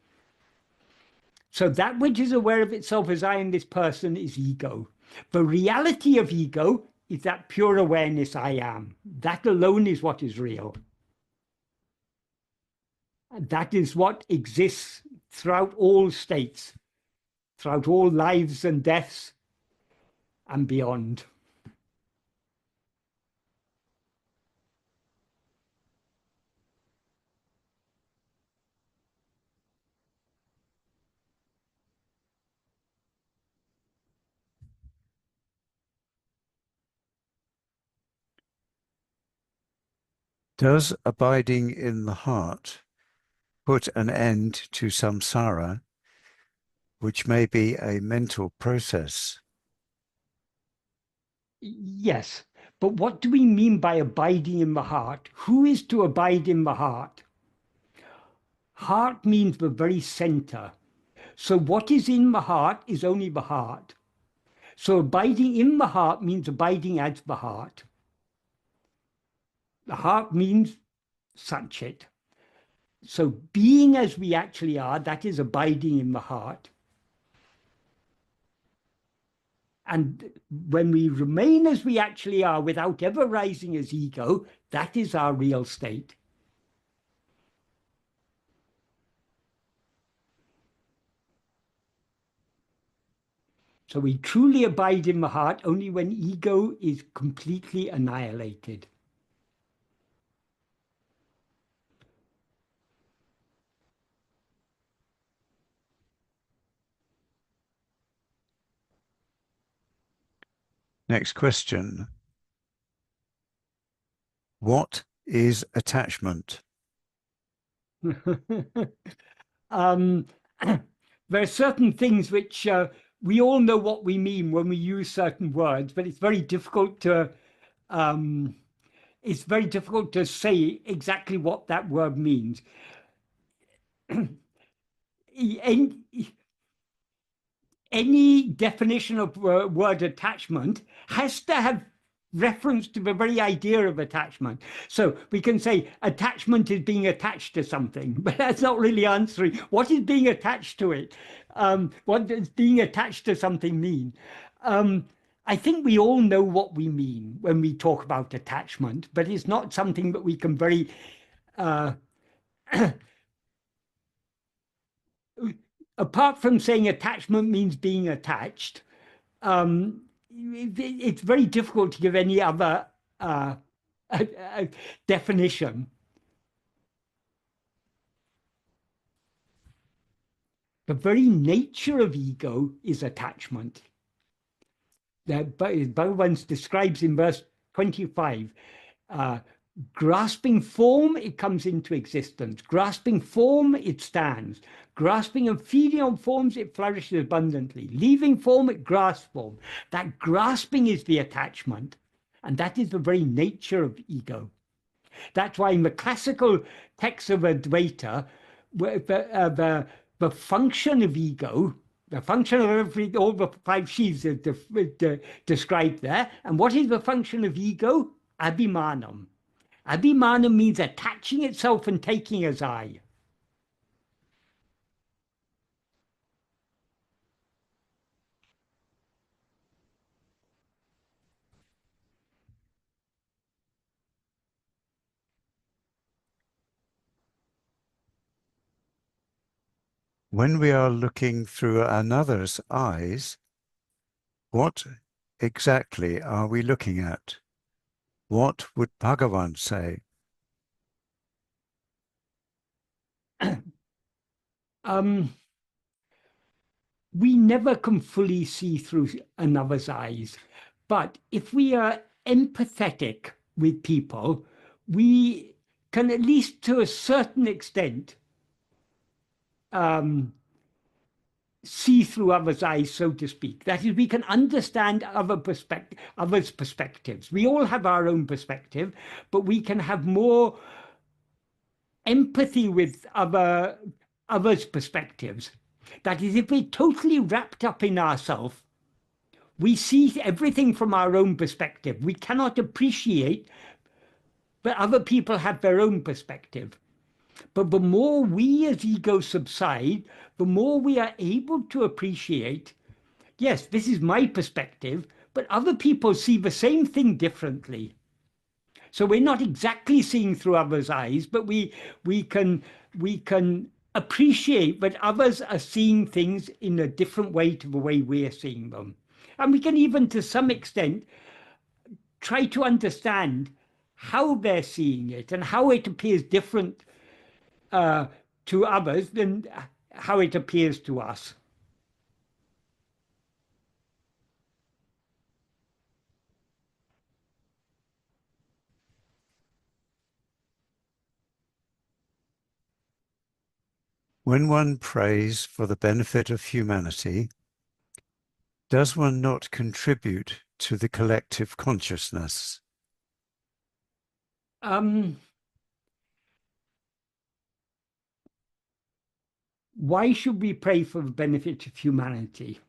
So that which is aware of itself as I am this person is ego. The reality of ego is that pure awareness I am. That alone is what is real. And that is what exists throughout all states, throughout all lives and deaths, and beyond. Does abiding in the heart put an end to samsara, which may be a mental process? Yes, but what do we mean by abiding in the heart? Who is to abide in the heart? Heart means the very center. So what is in the heart is only the heart. So abiding in the heart means abiding as the heart. The heart means Satchit. So being as we actually are, that is abiding in the heart. And when we remain as we actually are without ever rising as ego, that is our real state. So we truly abide in the heart only when ego is completely annihilated. Next question. What is attachment? There are certain things which we all know what we mean when we use certain words, but it's very difficult to say exactly what that word means. Any definition of word attachment has to have reference to the very idea of attachment. So we can say attachment is being attached to something, but that's not really answering what is being attached to it. What does being attached to something mean? I think we all know what we mean when we talk about attachment, but it's not something that we can very apart from saying attachment means being attached, it's very difficult to give any other definition. The very nature of ego is attachment. Bhagavan describes in verse 25, grasping form, it comes into existence. Grasping form, it stands. Grasping and feeding on forms, it flourishes abundantly. Leaving form, it grasps form. That grasping is the attachment, and that is the very nature of ego. That's why in the classical texts of Advaita, the function of ego, the function of all the five sheaves are described there. And what is the function of ego? Abhimanam. Abhimanam means attaching itself and taking as I. When we are looking through another's eyes, what exactly are we looking at? What would Bhagavan say? We never can fully see through another's eyes, but if we are empathetic with people, we can, at least to a certain extent, see through others' eyes, so to speak. That is, we can understand others' perspectives. We all have our own perspective, but we can have more empathy with others' perspectives. That is, if we're totally wrapped up in ourselves, we see everything from our own perspective. We cannot appreciate that other people have their own perspective. But the more we as ego subside, the more we are able to appreciate, yes, this is my perspective, but other people see the same thing differently. So we're not exactly seeing through others' eyes, but we can appreciate that others are seeing things in a different way to the way we're seeing them. And we can even, to some extent, try to understand how they're seeing it and how it appears different to others than how it appears to us. When one prays for the benefit of humanity, does one not contribute to the collective consciousness? Why should we pray for the benefit of humanity?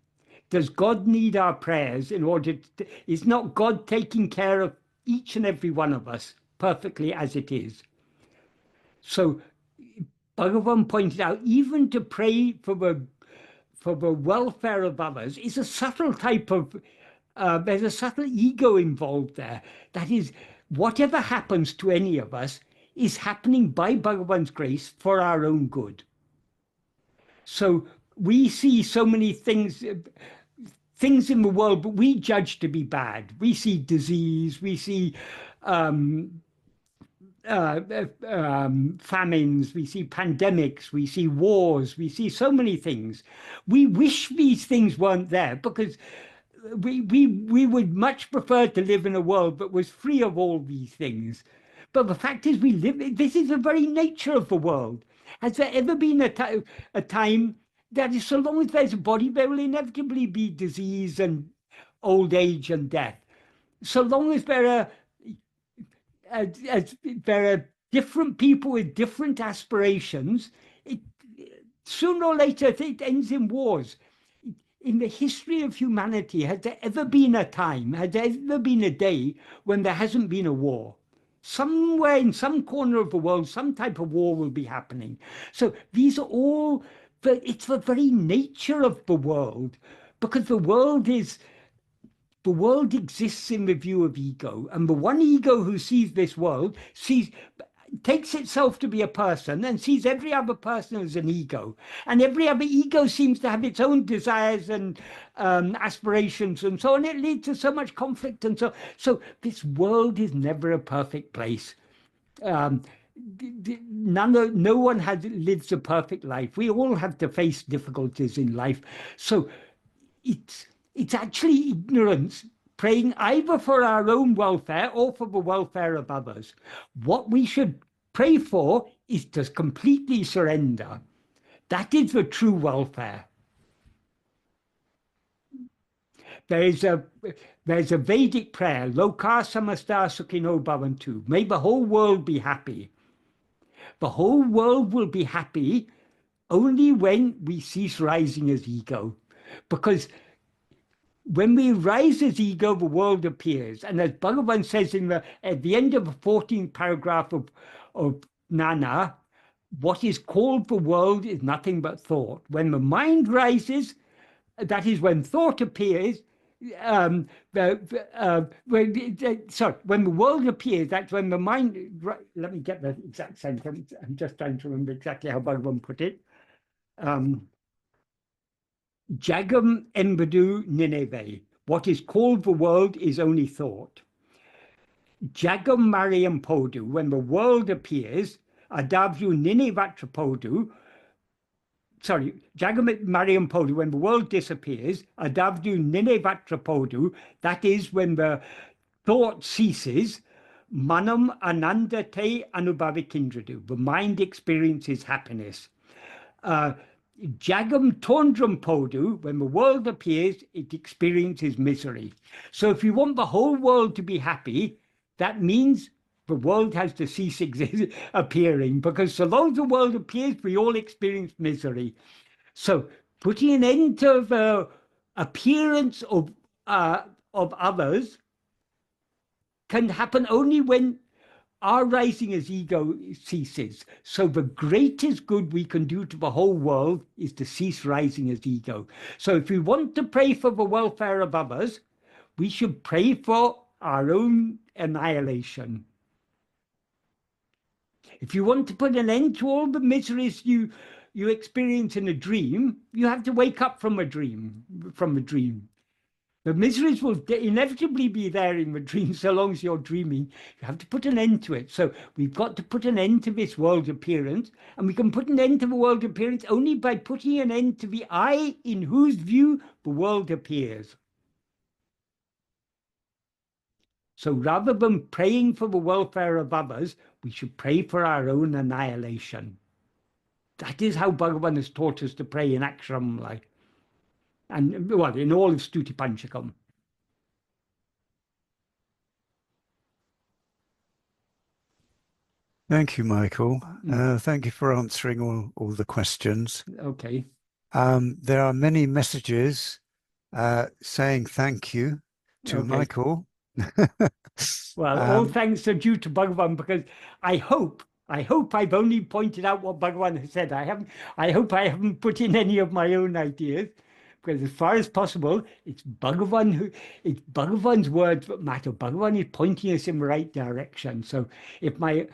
Does God need our prayers in order to... Is not God taking care of each and every one of us perfectly as it is? So Bhagavan pointed out, even to pray for the welfare of others is a subtle type of... there's a subtle ego involved there. That is, whatever happens to any of us is happening by Bhagavan's grace for our own good. So we see so many things in the world, but we judge to be bad. We see disease, we see famines, we see pandemics, we see wars, we see so many things. We wish these things weren't there because we would much prefer to live in a world that was free of all these things. But the fact is, we live, this is the very nature of the world. Has there ever been a time that is, so long as there's a body, there will inevitably be disease and old age and death. So long as there are different people with different aspirations, sooner or later it ends in wars. In the history of humanity, has there ever been a time, has there ever been a day when there hasn't been a war? Somewhere in some corner of the world, some type of war will be happening. So these are all, it's the very nature of the world, because the world exists in the view of ego, and the one ego who sees this world takes itself to be a person and sees every other person as an ego, and every other ego seems to have its own desires and aspirations and so on. It leads to so much conflict, and so this world is never a perfect place. No one lives a perfect life. We all have to face difficulties in life. So it's actually ignorance, praying either for our own welfare or for the welfare of others. What we should pray for is to completely surrender. That is the true welfare. There's a Vedic prayer, Loka samasta sukhino bhavantu. May the whole world be happy. The whole world will be happy only when we cease rising as ego. Because when we rise as ego, the world appears. And as Bhagavan says at the end of the 14th paragraph of ṇāmiṛaiyē, what is called the world is nothing but thought. When the mind rises, that is when thought appears. When the world appears, that's when the mind. Let me get the exact sentence. I'm just trying to remember exactly how Bhagavan put it. Jagam embadu nineve. What is called the world is only thought. Jagam Mariam Podu. When the world appears, adavyu ninevatra podu. Sorry, Jagam Mariam Podu. When the world disappears, adavyu ninevatra podu. That is when the thought ceases. Manam anandate anubhavikindradu. The mind experiences happiness. Jagam tondram podu, when the world appears, it experiences misery. So if you want the whole world to be happy, that means the world has to cease appearing, because so long as the world appears, we all experience misery. So putting an end to the appearance of others can happen only when our rising as ego ceases. So the greatest good we can do to the whole world is to cease rising as ego. So if we want to pray for the welfare of others, we should pray for our own annihilation. If you want to put an end to all the miseries you experience in a dream, you have to wake up from a dream. The miseries will inevitably be there in the dream so long as you're dreaming. You have to put an end to it. So we've got to put an end to this world appearance, and we can put an end to the world appearance only by putting an end to the I in whose view the world appears. So rather than praying for the welfare of others, we should pray for our own annihilation. That is how Bhagavan has taught us to pray in Aksharam, and well, in all of Stuti Panchakam. Thank you, Michael. Thank you for answering all the questions. Okay. There are many messages saying thank you to Michael. Well, all thanks are due to Bhagavan, because I hope I've only pointed out what Bhagavan has said. I hope I haven't put in any of my own ideas. Because as far as possible, it's Bhagavan's words that matter. Bhagavan is pointing us in the right direction. So if my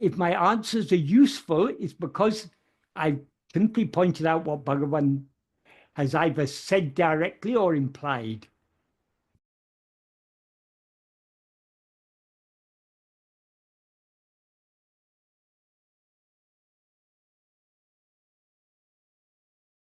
answers are useful, it's because I simply pointed out what Bhagavan has either said directly or implied.